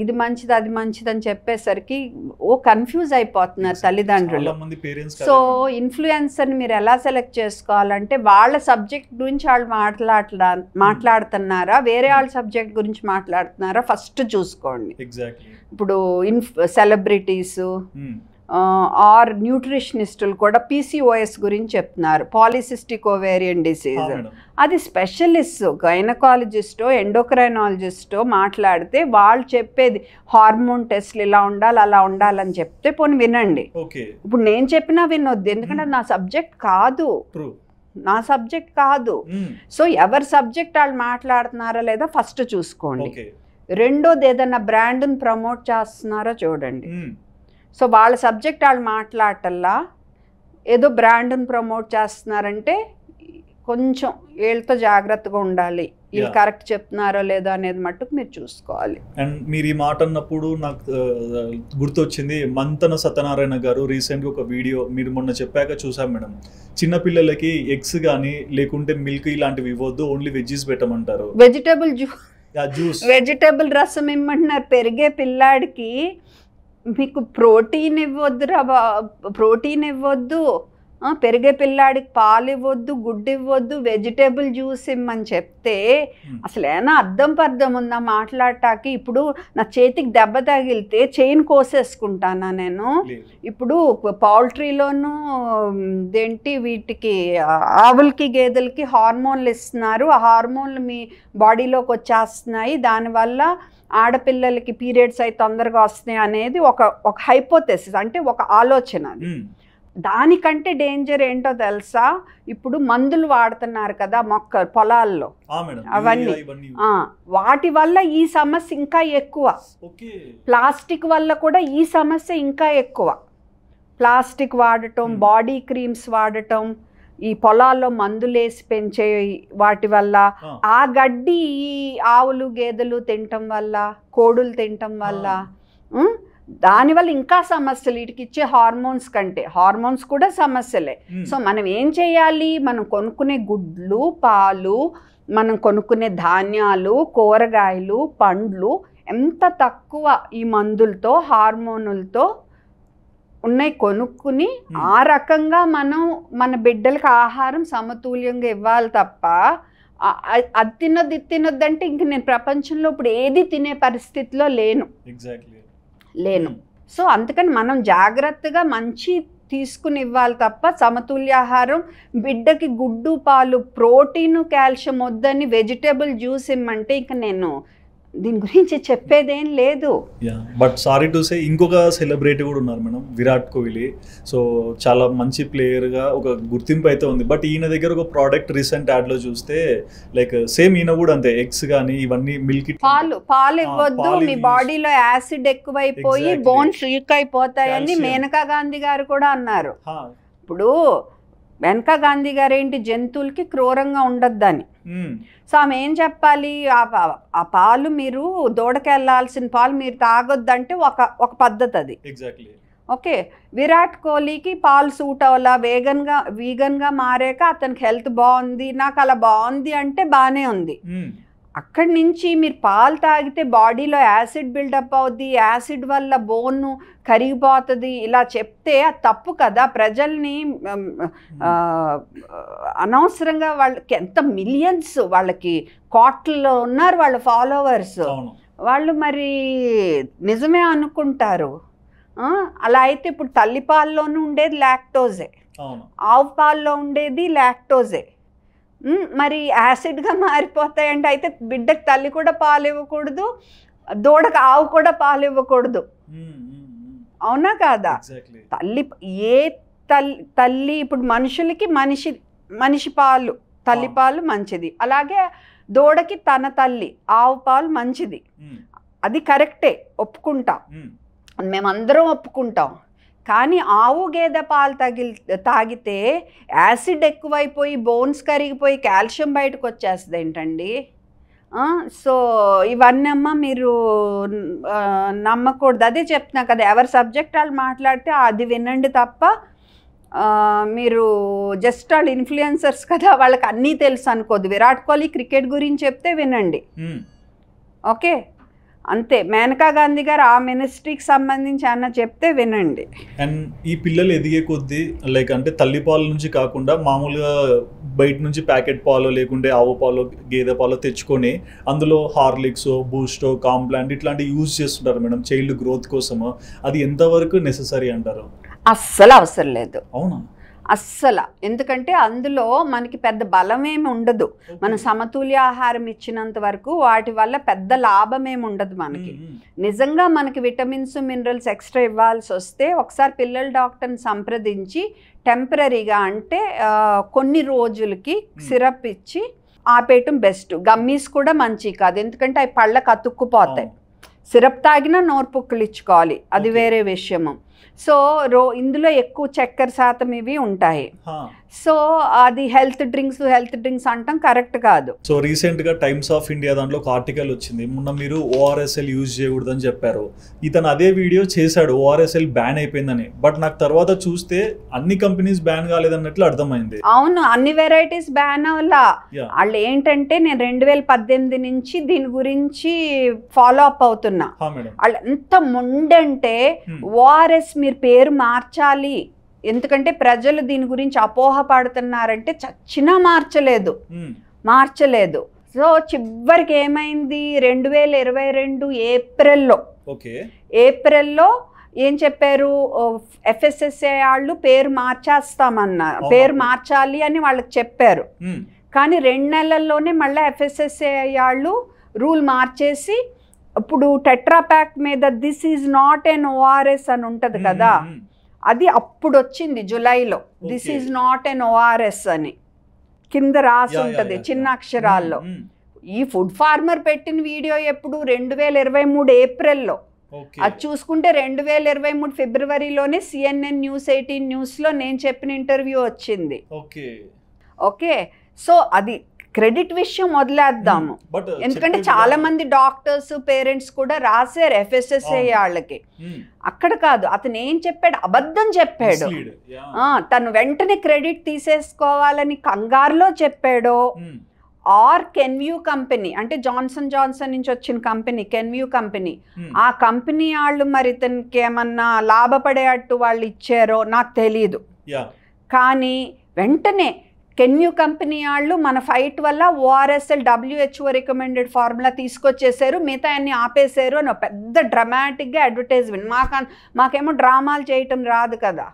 ఇది మంచిది అది మంచిది అని చెప్పేసరికి కన్ఫ్యూజ్ అయిపోతున్నారు తల్లిదండ్రులు. సో ఇన్ఫ్లుయెన్సర్ని మీరు ఎలా సెలెక్ట్ చేసుకోవాలంటే వాళ్ళ సబ్జెక్ట్ గురించి వాళ్ళు మాట్లాడుతున్నారా, వేరే వాళ్ళ సబ్జెక్ట్ గురించి మాట్లాడుతున్నారా ఫస్ట్ చూసుకోండి. ఇప్పుడు సెలబ్రిటీస్ ఆర్ న్యూట్రిషనిస్టులు కూడా పీసీఓఎస్ గురించి చెప్తున్నారు, పాలిసిస్టిక్ ఓవేరియన్ డిసీజ్. అది స్పెషలిస్ట్ గైనకాలజిస్టో ఎండోక్రైనాలజిస్టో మాట్లాడితే వాళ్ళు చెప్పేది హార్మోన్ టెస్ట్లు ఇలా ఉండాలి అలా ఉండాలని చెప్తే పోనీ వినండి. ఇప్పుడు నేను చెప్పినా వినొద్దు, ఎందుకంటే నా సబ్జెక్ట్ కాదు, నా సబ్జెక్ట్ కాదు. సో ఎవరి సబ్జెక్ట్ వాళ్ళు మాట్లాడుతున్నారా లేదా ఫస్ట్ చూసుకోండి. రెండోది ఏదైనా బ్రాండ్ని ప్రమోట్ చేస్తున్నారో చూడండి. సో వాళ్ళ సబ్జెక్ట్ వాళ్ళు మాట్లాడటల్లా ఏదో బ్రాండ్ని ప్రమోట్ చేస్తున్నారంటే కొంచెం వీళ్ళతో జాగ్రత్తగా ఉండాలి, వీళ్ళు కరెక్ట్ చెప్తున్నారో లేదో అనేది మట్టుకు మీరు చూసుకోవాలి. అండ్ మీరు ఈ మాట అన్నప్పుడు నాకు గుర్తొచ్చింది, మంతన సత్యనారాయణ గారు రీసెంట్గా ఒక వీడియో మీరు మొన్న చెప్పాక చూసాం మేడం. చిన్నపిల్లలకి ఎగ్స్ కానీ లేకుంటే మిల్క్ ఇలాంటివి ఇవ్వద్దు, ఓన్లీ వెజ్జీస్ పెట్టమంటారు. వెజిటబుల్ జ్యూస్, వెజిటబుల్ రసం ఇమ్మంటున్నారు. పెరిగే పిల్లాడికి మీకు ప్రోటీన్ ఇవ్వద్దురా, ప్రోటీన్ ఇవ్వద్దు, పెరిగే పిల్లాడికి పాలు ఇవ్వద్దు, గుడ్డు ఇవ్వద్దు, వెజిటేబుల్ జ్యూస్ ఇమ్మని చెప్తే అసలు ఏమైనా అర్థం పర్థం ఉందా మాట్లాడటానికి? ఇప్పుడు నా చేతికి దెబ్బ తగిలితే చైన్ కోసేసుకుంటానా నేను? ఇప్పుడు పౌల్ట్రీలోనూ దేంటి వీటికి ఆవులకి గేదెలకి హార్మోన్లు ఇస్తున్నారు, ఆ హార్మోన్లు మీ బాడీలోకి వచ్చేస్తున్నాయి, దానివల్ల ఆడపిల్లలకి పీరియడ్స్ అయి తొందరగా వస్తున్నాయి అనేది ఒక హైపోథెసిస్, అంటే ఒక ఆలోచన. దానికంటే డేంజర్ ఏంటో తెలుసా? ఇప్పుడు మందులు వాడుతున్నారు కదా మొక్క పొలాల్లో, అవన్నీ వాటి వల్ల ఈ సమస్య ఇంకా ఎక్కువ. ప్లాస్టిక్ వల్ల కూడా ఈ సమస్య ఇంకా ఎక్కువ. ప్లాస్టిక్ వాడటం, బాడీ క్రీమ్స్ వాడటం, ఈ పొలాల్లో మందులేసి పెంచే వాటి వల్ల, ఆ గడ్డి ఈ ఆవులు గేదెలు తినటం వల్ల, కోడులు తినటం వల్ల, దానివల్ల ఇంకా సమస్యలు. వీటికి ఇచ్చే హార్మోన్స్ కంటే హార్మోన్స్ కూడా సమస్యలే. సో మనం ఏం చేయాలి? మనం కొనుక్కునే గుడ్లు, పాలు, మనం కొనుక్కునే ధాన్యాలు, కూరగాయలు, పండ్లు ఎంత తక్కువ ఈ మందులతో హార్మోనులతో ఉన్నాయి కొనుక్కుని ఆ రకంగా మనం మన బిడ్డలకి ఆహారం సమతుల్యంగా ఇవ్వాలి తప్ప అది తినొద్దు ఇది తినొద్దంటే ఇంక నేను ప్రపంచంలో ఇప్పుడు ఏది తినే పరిస్థితిలో లేను. సో అందుకని మనం జాగ్రత్తగా మంచి తీసుకుని ఇవ్వాలి తప్ప సమతుల్యాహారం, బిడ్డకి గుడ్డు పాలు ప్రోటీను కాల్షియం వద్దని వెజిటేబుల్ జ్యూస్ ఇమ్మంటే ఇంక నేను దీని గురించి చెప్పేదేం లేదు. బట్ సారీ టు సే ఇంకొక సెలబ్రిటీ కూడా ఉన్నారు మేడం, విరాట్ కోహ్లీ. సో చాలా మంచి ప్లేయర్గా ఒక గుర్తింపు అయితే ఉంది. బట్ ఈయన దగ్గర ఒక ప్రోడక్ట్ రీసెంట్ యాడ్లో చూస్తే లైక్ సేమ్ ఈయన కూడా అంతే, ఎగ్స్ కానీ ఇవన్నీ మిల్క్, పాలు ఇవ్వద్దు, మీ బాడీలో యాసిడ్ ఎక్కువైపోయి బోన్స్ వీక్ అయిపోతాయని మేనకా గాంధీ గారు కూడా అన్నారు. ఇప్పుడు మేనకా గాంధీ గారు ఏంటి, జంతువులకి క్రూరంగా ఉండొద్దని. సో ఆమె ఏం చెప్పాలి, ఆ పాలు మీరు దూడకెళ్ళాల్సిన పాలు మీరు తాగొద్దంటే ఒక పద్ధతి అది. ఓకే, విరాట్ కోహ్లీకి పాలు సూట్ అవ్వాలా, వీగన్గా మారాక అతనికి హెల్త్ బాగుంది, నాకు అలా బాగుంది అంటే బాగానే ఉంది. అక్కడి నుంచి మీరు పాలు తాగితే బాడీలో యాసిడ్ బిల్డప్ అవుద్ది, యాసిడ్ వల్ల బోన్ కరిగిపోతుంది, ఇలా చెప్తే అది తప్పు కదా. ప్రజల్ని అనవసరంగా వాళ్ళకి ఎంత మిలియన్స్, వాళ్ళకి కోట్లలో ఉన్నారు వాళ్ళ ఫాలోవర్స్, వాళ్ళు మరి నిజమే అనుకుంటారు. అలా అయితే ఇప్పుడు తల్లిపాల్లోనూ ఉండేది లాక్టోజే, ఆవు పాల్లో ఉండేది లాక్టోజే, మరి యాసిడ్గా మారిపోతాయంటే అయితే బిడ్డకి తల్లి కూడా పాలు ఇవ్వకూడదు, దూడకు ఆవు కూడా పాలు ఇవ్వకూడదు. అవునా కాదా? తల్లి ఇప్పుడు మనుషులకి మనిషి పాలు, తల్లి పాలు మంచిది, అలాగే దూడకి తన తల్లి ఆవు పాలు మంచిది. అది కరెక్టే, ఒప్పుకుంటాం, మేమందరం ఒప్పుకుంటాం. కానీ ఆవు గేదె పాలు తాగితే యాసిడ్ ఎక్కువైపోయి బోన్స్ కరిగిపోయి కాల్షియం బయటకు వచ్చేస్తుంది ఏంటండి? సో ఇవన్నీ అమ్మ మీరు నమ్మకూడదు. అదే చెప్తున్నా కదా, ఎవరి సబ్జెక్ట్ వాళ్ళు మాట్లాడితే అది వినండి తప్ప మీరు జస్ట్ వాళ్ళు ఇన్ఫ్లుయెన్సర్స్ కదా, వాళ్ళకి అన్నీ తెలుసు అనుకోద్దు. విరాట్ కోహ్లీ క్రికెట్ గురించి చెప్తే వినండి, ఓకే. అంతే. మేనకా గాంధీ గారు ఆ మినిస్ట్రీకి సంబంధించి అన్న చెప్తే వినండి. అండ్ ఈ పిల్లలు ఎదిగే కొద్దీ లైక్ అంటే తల్లిపాల నుంచి కాకుండా మామూలుగా బయట నుంచి ప్యాకెట్ పాలు లేకుంటే ఆవు పాలు గేదె పాలు తెచ్చుకొని అందులో హార్లిక్స్ బూస్టో కాంప్లాంట్ ఇట్లాంటివి యూజ్ చేస్తుంటారు మేడం చైల్డ్ గ్రోత్ కోసము. అది ఎంతవరకు నెససరీ అంటారు? అస్సలు అవసరం లేదు. అవునా? అస్సలు. ఎందుకంటే అందులో మనకి పెద్ద బలం ఏమి ఉండదు. మనం సమతుల్య ఆహారం ఇచ్చినంత వరకు వాటి వల్ల పెద్ద లాభం ఏమి ఉండదు మనకి. నిజంగా మనకి విటమిన్స్ మినరల్స్ ఎక్స్ట్రా ఇవ్వాల్సి వస్తే ఒకసారి పిల్లల డాక్టర్ని సంప్రదించి టెంపరీగా అంటే కొన్ని రోజులకి సిరప్ ఇచ్చి ఆపేయటం బెస్ట్. గమ్మీస్ కూడా మంచివి కాదు, ఎందుకంటే అవి పళ్ళకు అతుక్కుపోతాయి. సిరప్ తాగినా నోరు పుక్కులు ఇచ్చుకోవాలి, అది వేరే విషయము. సో ఇందులో ఎక్కువ చక్కెర శాతం ఇవి ఉంటాయి. సో అది హెల్త్ డ్రింక్స్ అంటాం, కరెక్ట్ కాదు. సో రీసెంట్గా టైమ్స్ ఆఫ్ ఇండియా దాంట్లో ఒక ఆర్టికల్ వచ్చింది, మొన్న మీరు ORSL యూజ్ చేయకూడదని చెప్పారు. ఇతను అదే వీడియో చేశాడు ORSL బ్యాన్ అయిపోయిందని. బట్ నాకు తర్వాత చూస్తే అన్ని కంపెనీస్ బ్యాన్ కాలేదన్నట్లు అర్థమైంది. అవును, అన్ని వెరైటీస్ బ్యాన్ అవ్వాలా. వాళ్ళు ఏంటంటే నేను 2018 నుంచి దీని గురించి ఫాలో అప్ అవుతున్నా. వాళ్ళు ఎంత ముండంటే ORS మీరు పేరు మార్చాలి, ఎందుకంటే ప్రజలు దీని గురించి అపోహ పడుతున్నారంటే చచ్చినా మార్చలేదు. సో చివరికి ఏమైంది, 2022 ఏప్రిల్లో ఏం చెప్పారు, FSSAI వాళ్ళు పేరు పేరు మార్చాలి అని వాళ్ళకి చెప్పారు. కానీ 2 నెలల్లోనే మళ్ళీ FSSAI వాళ్ళు రూల్ మార్చేసి ఇప్పుడు టెట్రాప్యాక్ మీద this is not an ORS అని ఉంటుంది కదా, అది అప్పుడు వచ్చింది జూలైలో. This is not an ORS అని కింద రాసి ఉంటుంది చిన్న అక్షరాల్లో. ఈ ఫుడ్ ఫార్మర్ పెట్టిన వీడియో ఎప్పుడు 2023 ఏప్రిల్లో. అది చూసుకుంటే 2023 ఫిబ్రవరిలోనే CNN News 18 న్యూస్లో నేను చెప్పిన ఇంటర్వ్యూ వచ్చింది. ఓకే, సో అది క్రెడిట్ విషయం వదిలేద్దాము, ఎందుకంటే చాలా మంది డాక్టర్స్ పేరెంట్స్ కూడా రాశారు FSSAI వాళ్ళకి. అక్కడ కాదు, అతను ఏం చెప్పాడు, అబద్ధం చెప్పాడు. తను వెంటనే క్రెడిట్ తీసేసుకోవాలని కంగారులో చెప్పాడో, ఆర్ కెన్వ్యూ కంపెనీ అంటే జాన్సన్ నుంచి వచ్చిన కంపెనీ కెన్వ్యూ కంపెనీ, ఆ కంపెనీ వాళ్ళు మరి ఇతనికి ఏమన్నా లాభపడేటట్టు వాళ్ళు ఇచ్చారో నాకు తెలీదు. కానీ వెంటనే కెన్యూ కంపెనీ వాళ్ళు మన ఫైట్ వల్ల ORSL WHO రికమెండెడ్ ఫార్ములా తీసుకొచ్చేసారు, మిగతా అన్ని ఆపేశారు అని పెద్ద డ్రామాటిక్గా అడ్వర్టైజ్మెంట్. మాకేమో డ్రామాలు చేయటం రాదు కదా.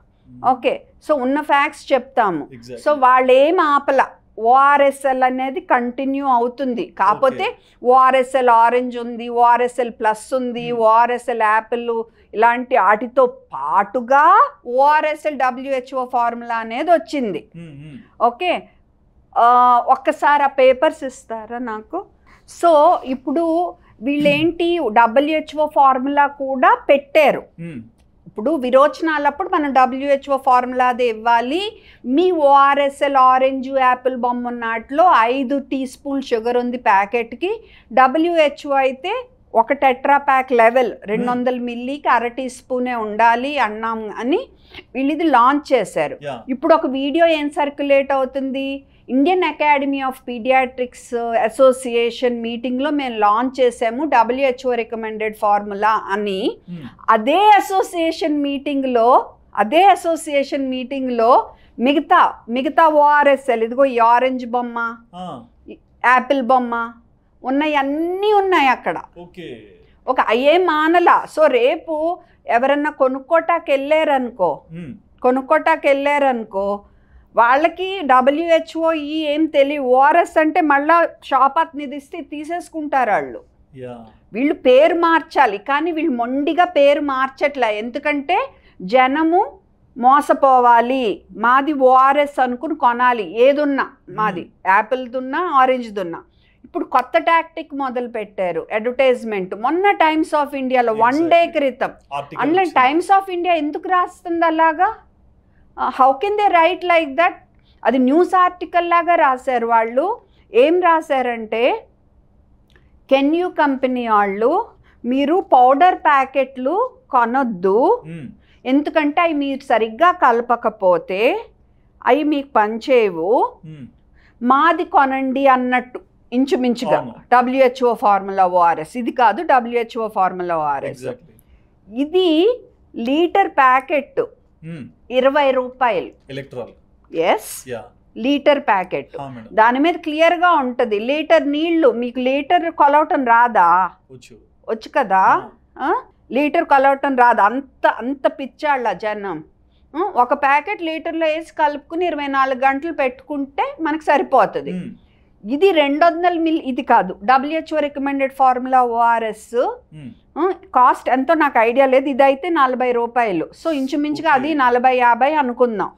ఓకే, సో ఉన్న ఫ్యాక్ట్స్ చెప్తాము. సో వాళ్ళు ఏం ఆపల, ORSL అనేది కంటిన్యూ అవుతుంది. కాకపోతే ORSL ఆరెంజ్ ఉంది, ORSL ప్లస్ ఉంది, ORSL యాపిల్ ఇలాంటి వాటితో పాటుగా ORSL WHO ఫార్ములా అనేది వచ్చింది. ఓకే, ఒక్కసారి ఆ పేపర్స్ ఇస్తారా నాకు? సో ఇప్పుడు వీళ్ళేంటి WHO ఫార్ములా కూడా పెట్టారు. ఇప్పుడు విరోచనాలప్పుడు మనం WHO ఫార్ములా అది ఇవ్వాలి. మీ ORSL ఆరెంజ్ యాపిల్ బొమ్మ ఉన్నట్లో 5 టీ స్పూన్ షుగర్ ఉంది ప్యాకెట్కి. WHO అయితే ఒక టెట్రాప్యాక్ లెవెల్ 200 మిల్లీకి 1/2 టీ స్పూనే ఉండాలి అన్నాం అని వీళ్ళు ఇది లాంచ్ చేశారు. ఇప్పుడు ఒక వీడియో ఏం సర్క్యులేట్ అవుతుంది, Indian academy of paediatrics association మీటింగ్లో మేము లాంచ్ చేసాము WHO రికమెండెడ్ ఫార్ములా అని. అదే అసోసియేషన్ మీటింగ్లో మిగతా ORSL ఇదిగో ఈ ఆరెంజ్ బొమ్మ, యాపిల్ బొమ్మ అన్నీ ఉన్నాయి అక్కడ. ఒక అయ్యే మానలా. సో రేపు ఎవరన్నా కొనుక్కోటాకి వెళ్ళారనుకో వాళ్ళకి WHO ఏం తెలియ, ORS అంటే మళ్ళా షాపాత్ నిధిస్తే తీసేసుకుంటారు వాళ్ళు. వీళ్ళు పేరు మార్చాలి, కానీ వీళ్ళు మొండిగా పేరు మార్చట్లే. ఎందుకంటే జనము మోసపోవాలి, మాది ORS అనుకుని కొనాలి. ఏదున్నా మాది, యాపిల్దున్నా ఆరెంజ్దున్నా. ఇప్పుడు కొత్త టాక్టిక్ మొదలు పెట్టారు, అడ్వర్టైజ్మెంట్. మొన్న టైమ్స్ ఆఫ్ ఇండియాలో 1 డే క్రితం అందులో టైమ్స్ ఆఫ్ ఇండియా ఎందుకు రాస్తుంది అలాగా? How can they right like that? అది న్యూస్ ఆర్టికల్ లాగా రాశారు వాళ్ళు. ఏం రాశారంటే, కెన్యూ కంపెనీ వాళ్ళు మీరు పౌడర్ ప్యాకెట్లు కొనొద్దు, ఎందుకంటే అవి మీరు సరిగ్గా కలపకపోతే అవి మీకు పనిచేయవు, మాది కొనండి అన్నట్టు. ఇంచుమించుగా WHO ఫార్ములా ORS, ఇది కాదు WHO ఫార్ములా ORS. ఇది లీటర్ ప్యాకెట్ 20 రూపాయలు. ఎలక్ట్రాల్. Yes, litre packet. దాని మీద క్లియర్గా ఉంటుంది. లీటర్ నీళ్లు, మీకు లీటర్ కొలవటం రాదా? వచ్చు కదా, లీటర్ కొలవటం రాదు. అంత పిచ్చాళ్ళ జనం. ఒక ప్యాకెట్ లీటర్లో వేసి కలుపుకుని 24 గంటలు పెట్టుకుంటే మనకు సరిపోతుంది. ఇది 200 ml, ఇది కాదు. WHO recommended formula ORS cost ఎంతో నాకు ఐడియా లేదు. ఇదైతే 40 రూపాయలు. సో ఇంచుమించుగా అది 40-50 అనుకుందాం.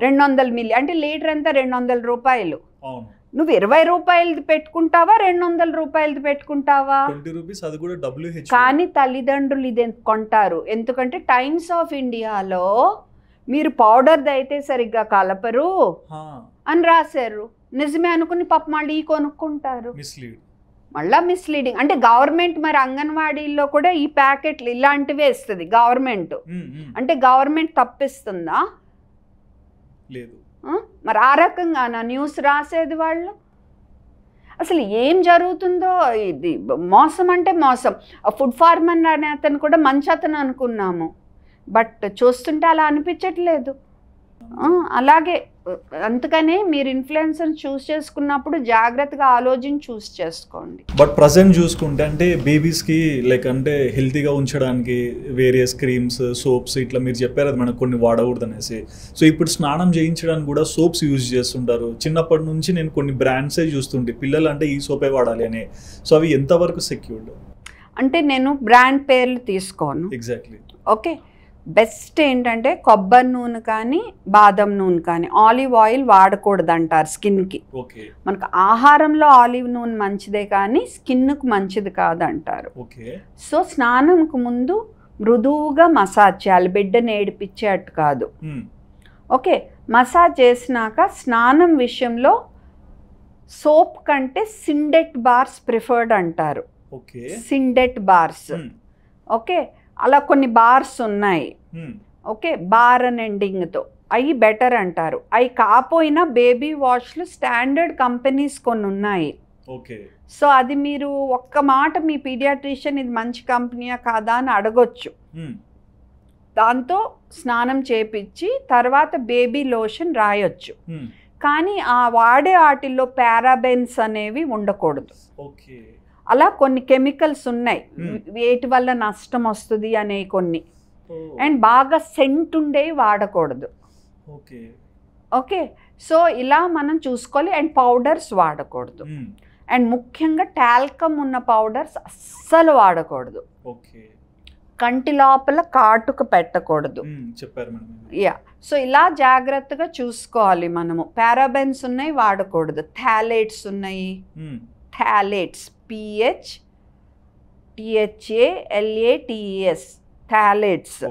200 ml అంటే లీటర్ ఎంత? 200 రూపాయలు. నువ్వు 20 రూపాయలది పెట్టుకుంటావా, 200 రూపాయలది పెట్టుకుంటావా? కానీ తల్లిదండ్రులు ఇది కొంటారు. ఎందుకంటే టైమ్స్ ఆఫ్ ఇండియాలో మీరు పౌడర్ది అయితే సరిగ్గా కలపరు అని రాశారు. నిజమే అనుకుని పాప మళ్ళీ కొనుక్కుంటారు. మళ్ళా మిస్లీడింగ్. అంటే గవర్నమెంట్ మరి అంగన్వాడీల్లో కూడా ఈ ప్యాకెట్లు ఇలాంటివే ఇస్తుంది గవర్నమెంట్. అంటే గవర్నమెంట్ తప్పిస్తుందా? లేదు. మరి ఆ రకంగా నా న్యూస్ రాసేది వాళ్ళు. అసలు ఏం జరుగుతుందో ఇది మోసం అంటే మోసం. ఫుడ్ ఫార్మర్ అనే అతను కూడా మంచి అతను అనుకున్నాము, బట్ చూస్తుంటే అలా అనిపించట్లేదు. అలాగే అందుకనే మీరు ఇన్ఫ్లుయెన్సర్ చూస్ చేసుకున్నప్పుడు జాగ్రత్తగా ఆలోచించి చూస్ చేసుకోండి. బట్ ప్రజెంట్ చూసుకుంటే అంటే బేబీస్కి లైక్ అంటే హెల్తీగా ఉంచడానికి వేరియస్ క్రీమ్స్, సోప్స్ ఇట్లా మీరు చెప్పారు అది మనకు కొన్ని వాడకూడదు అనేసి. సో ఇప్పుడు స్నానం చేయించడానికి కూడా సోప్స్ యూజ్ చేస్తుంటారు. చిన్నప్పటి నుంచి నేను కొన్ని బ్రాండ్సే చూస్తుంటే పిల్లలు అంటే ఈ సోపే వాడాలి అని. సో అవి ఎంతవరకు సెక్యూర్డ్? అంటే నేను బ్రాండ్ పేర్లు తీసుకోను. ఎగ్జాక్ట్లీ. ఓకే, బెస్ట్ ఏంటంటే కొబ్బరి నూనె కానీ బాదం నూనె కానీ ఆలివ్ ఆయిల్ వాడకూడదు అంటారు స్కిన్కి. మనకు ఆహారంలో ఆలివ్ నూనె మంచిదే కానీ స్కిన్కు మంచిది కాదంటారు. సో స్నానంకు ముందు మృదువుగా మసాజ్ చేయాలి, బిడ్డను ఏడిపించేట్టు కాదు. ఓకే, మసాజ్ చేసినాక స్నానం విషయంలో సోప్ కంటే సిండెట్ బార్స్ ప్రిఫర్డ్ అంటారు. సిండెట్ బార్స్. ఓకే, అలా కొన్ని బార్స్ ఉన్నాయి. ఓకే, బార్ అండ్ ఎండింగ్తో అవి బెటర్ అంటారు. అవి కాపోయినా బేబీ వాష్లు స్టాండర్డ్ కంపెనీస్ కొన్ని ఉన్నాయి. సో అది మీరు ఒక్క మాట మీ పీడియాట్రిషియన్ ఇది మంచి కంపెనీయా కాదా అని అడగొచ్చు. దాంతో స్నానం చేపించి తర్వాత బేబీ లోషన్ రాయొచ్చు. కానీ ఆ వాడే వాటిల్లో పారాబెన్స్ అనేవి ఉండకూడదు. అలా కొన్ని కెమికల్స్ ఉన్నాయి వేటి వల్ల నష్టం వస్తుంది అనే కొన్ని. అండ్ బాగా సెంట్ ఉండేవి వాడకూడదు. ఓకే, సో ఇలా మనం చూసుకోవాలి. అండ్ పౌడర్స్ వాడకూడదు. అండ్ ముఖ్యంగా టాల్కమ్ ఉన్న పౌడర్స్ అస్సలు వాడకూడదు. కంటి లోపల కాటుక పెట్టకూడదు. యా, సో ఇలా జాగ్రత్తగా చూసుకోవాలి మనము. పారాబెన్స్ ఉన్నాయి వాడకూడదు. థాలేట్స్ ఉన్నాయి. Phthalates PHALATES phthalates.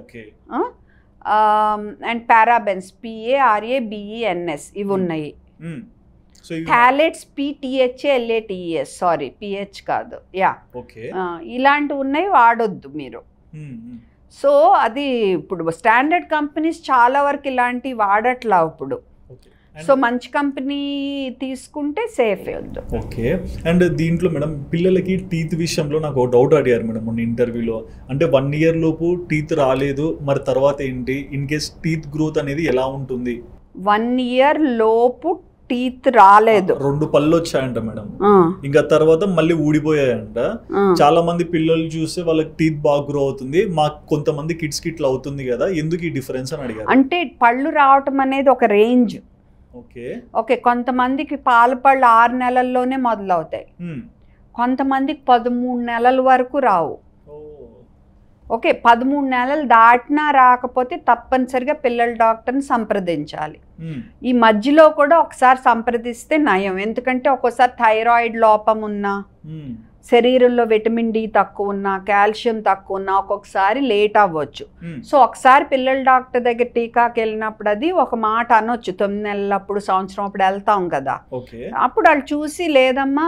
And parabens PARABENS ఇవి ఉన్నాయి. థాలేట్స్ PTHALATES, సారీ PH కాదు. యా, ఇలాంటివి ఉన్నాయి వాడొద్దు మీరు. సో అది ఇప్పుడు స్టాండర్డ్ కంపెనీస్ చాలా వరకు ఇలాంటివి వాడట్లా ఇప్పుడు. సో మంచి కంపెనీ తీసుకుంటే సేఫ్ వద్దు. ఓకే, అండ్ దీంట్లో మేడం పిల్లలకి టీత్ విషయంలో నాకు ఒక డౌట్ అడిగారు మేడం మొన్న ఇంటర్వ్యూలో. అంటే 1 year లోపు టీత్ రాలేదు, మరి తర్వాత ఏంటి? ఇన్ కేస్ టీత్ గ్రోత్ అనేది ఎలా ఉంటుంది? 1 year లోపు టీత్ రాలేదు, 2 పళ్ళు వచ్చాయంట మేడం. ఇంకా తర్వాత మళ్ళీ ఊడిపోయాయంట. చాలా మంది పిల్లలు చూస్తే వాళ్ళకి టీత్ బాగా గ్రో అవుతుంది, మాకు కొంతమంది కిడ్స్ కి ఇట్లా అవుతుంది కదా, ఎందుకు ఈ డిఫరెన్స్ అని అడిగారు. అంటే పళ్ళు రావటం అనేది ఒక రేంజ్. ఓకే, కొంతమందికి పాల పళ్ళు 6 నెలల్లోనే మొదలవుతాయి, కొంతమందికి 13 నెలల వరకు రావు. ఓకే, 13 నెలలు దాటినా రాకపోతే తప్పనిసరిగా పిల్లల డాక్టర్ని సంప్రదించాలి. ఈ మధ్యలో కూడా ఒకసారి సంప్రదిస్తే నయం. ఎందుకంటే ఒక్కోసారి థైరాయిడ్ లోపం ఉన్నా, శరీరంలో విటమిన్ డి తక్కువ ఉన్నా, కాల్షియం తక్కువ ఉన్నా ఒక్కొక్కసారి లేట్ అవ్వచ్చు. సో ఒకసారి పిల్లల డాక్టర్ దగ్గర టీకాకి వెళ్ళినప్పుడు అది ఒక మాట అనొచ్చు. 9 నెలలప్పుడు, సంవత్సరం అప్పుడు వెళ్తాం కదా, అప్పుడు వాళ్ళు చూసి లేదమ్మా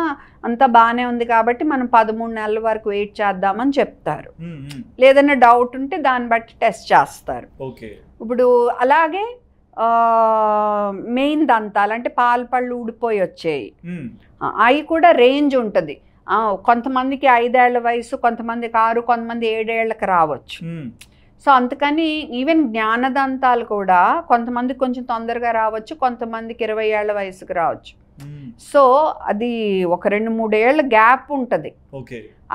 అంతా బాగానే ఉంది కాబట్టి మనం 13 నెలల వరకు వెయిట్ చేద్దామని చెప్తారు. లేదన్నా డౌట్ ఉంటే దాన్ని బట్టి టెస్ట్ చేస్తారు. ఇప్పుడు అలాగే మెయిన్ దంతాలు అంటే పాలు పళ్ళు ఊడిపోయి వచ్చాయి, అవి కూడా రేంజ్ ఉంటుంది. కొంతమందికి 5 ఏళ్ల వయసు, కొంతమందికి 6, కొంతమంది 7 ఏళ్ళకి రావచ్చు. సో అందుకని ఈవెన్ జ్ఞానదంతాలు కూడా కొంతమందికి కొంచెం తొందరగా రావచ్చు, కొంతమందికి 20 ఏళ్ల వయసుకు రావచ్చు. సో అది ఒక 2-3 ఏళ్ళ గ్యాప్ ఉంటుంది.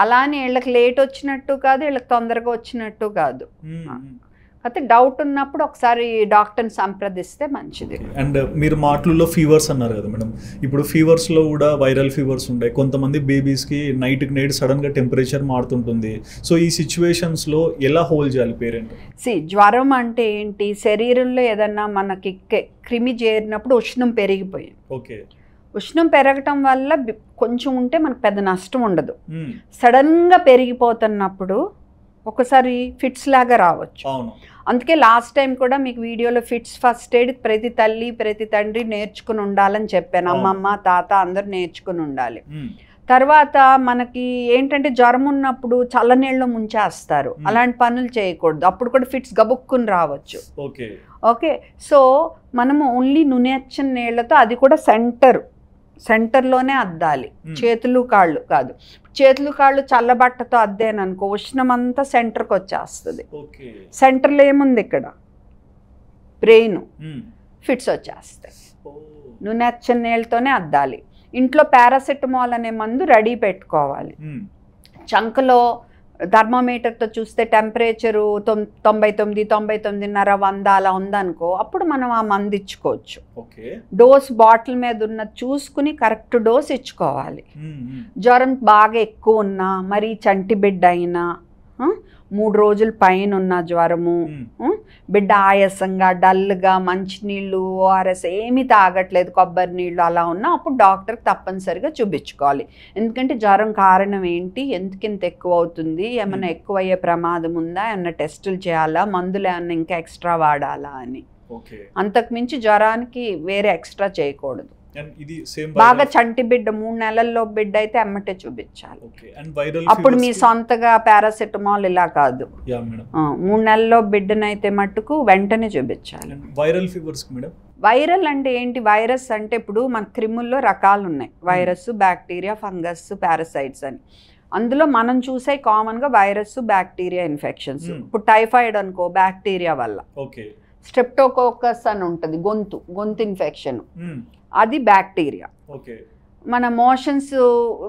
అలానే వీళ్ళకి లేట్ వచ్చినట్టు కాదు, వీళ్ళకి తొందరగా వచ్చినట్టు కాదు. అయితే డౌట్ ఉన్నప్పుడు ఒకసారి డాక్టర్ని సంప్రదిస్తే మంచిది. అండ్ మీరు మాటల్లో ఫీవర్స్ అన్నారు కదా మేడం, ఇప్పుడు ఫీవర్స్లో కూడా వైరల్ ఫీవర్స్ ఉంటాయి. కొంతమంది బేబీస్కి నైట్కి నైట్ సడన్గా టెంపరేచర్ మారుతుంటుంది. సో ఈ సిచ్యువేషన్స్లో ఎలా హోల్డ్ చేయాలి పేరెంట్? జ్వరం అంటే ఏంటి, శరీరంలో ఏదన్నా మనకి క్రిమి చేరినప్పుడు ఉష్ణం పెరిగిపోయింది. ఓకే, ఉష్ణం పెరగటం వల్ల కొంచెం ఉంటే మనకు పెద్ద నష్టం ఉండదు. సడన్గా పెరిగిపోతున్నప్పుడు ఒకసారి ఫిట్స్ లాగా రావచ్చు. అందుకే లాస్ట్ టైం కూడా మీకు వీడియోలో ఫిట్స్ ఫస్ట్ ఎయిడ్ ప్రతి తల్లి ప్రతి తండ్రి నేర్చుకుని ఉండాలని చెప్పాను. అమ్మమ్మ తాత అందరూ నేర్చుకుని ఉండాలి. తర్వాత మనకి ఏంటంటే జ్వరం ఉన్నప్పుడు చల్లనీళ్ళు ముంచేస్తారు, అలాంటి పనులు చేయకూడదు. అప్పుడు కూడా ఫిట్స్ గబుక్కుని రావచ్చు. ఓకే, సో మనము ఓన్లీ నునెచ్చని నీళ్లతో, అది కూడా సెంటర్లోనే అద్దాలి, చేతులు కాళ్ళు కాదు. చేతులు కాళ్ళు చల్లబట్టతో అద్దేననుకో ఉష్ణం అంతా సెంటర్కి వచ్చేస్తుంది. సెంటర్లో ఏముంది, ఇక్కడ బ్రెయిన్, ఫిట్స్ వచ్చేస్తాయి. నునెచ్చని నీళ్ళతోనే అద్దాలి. ఇంట్లో పారాసెటమాల్ అనే మందు రెడీ పెట్టుకోవాలి. చంకలో థర్మోమీటర్తో చూస్తే టెంపరేచరు 99, 99.5, 100 అలా ఉందనుకో, అప్పుడు మనం ఆ మందు ఇచ్చుకోవచ్చు. డోస్ బాటిల్ మీద ఉన్న చూసుకుని కరెక్ట్ డోస్ ఇచ్చుకోవాలి. జ్వరం బాగా ఎక్కువ ఉన్నా, మరీ చంటి బిడ్డ అయినా, 3 రోజుల పైన ఉన్న జ్వరము, బిడ్డ ఆయాసంగా డల్గా మంచినీళ్ళు ఓఆర్ఎస్ ఏమీ తాగట్లేదు, కొబ్బరి నీళ్ళు అలా ఉన్నా, అప్పుడు డాక్టర్కి తప్పనిసరిగా చూపించుకోవాలి. ఎందుకంటే జ్వరం కారణం ఏంటి, ఎందుకింత ఎక్కువ అవుతుంది, ఏమైనా ఎక్కువ అయ్యే ప్రమాదం ఉందా, ఏమన్నా టెస్టులు చేయాలా, మందులు ఏమన్నా ఇంకా ఎక్స్ట్రా వాడాలా అని. అంతకుమించి జ్వరానికి వేరే ఎక్స్ట్రా చేయకూడదు. బాగా చంటి బిడ్డ 3 నెలల్లో బిడ్డ అయితే అమ్మటే చూపించాలి. అప్పుడు మీ సొంతగా పారాసెటమాల్ ఇలా కాదు, 3 నెలల్లో బిడ్డనైతే మట్టుకు వెంటనే చూపించాలి. వైరల్ అంటే ఏంటి, వైరస్ అంటే ఇప్పుడు మన క్రిముల్లో రకాలు ఉన్నాయి, వైరస్, బ్యాక్టీరియా, ఫంగస్, పారాసైట్స్ అని. అందులో మనం చూసే కామన్గా వైరస్, బ్యాక్టీరియా ఇన్ఫెక్షన్స్. ఇప్పుడు టైఫాయిడ్ అనుకో బ్యాక్టీరియా వల్ల, స్ట్రెప్టోకోకస్ అని ఉంటుంది గొంతు ఇన్ఫెక్షన్, అది బ్యాక్టీరియా. మన మోషన్స్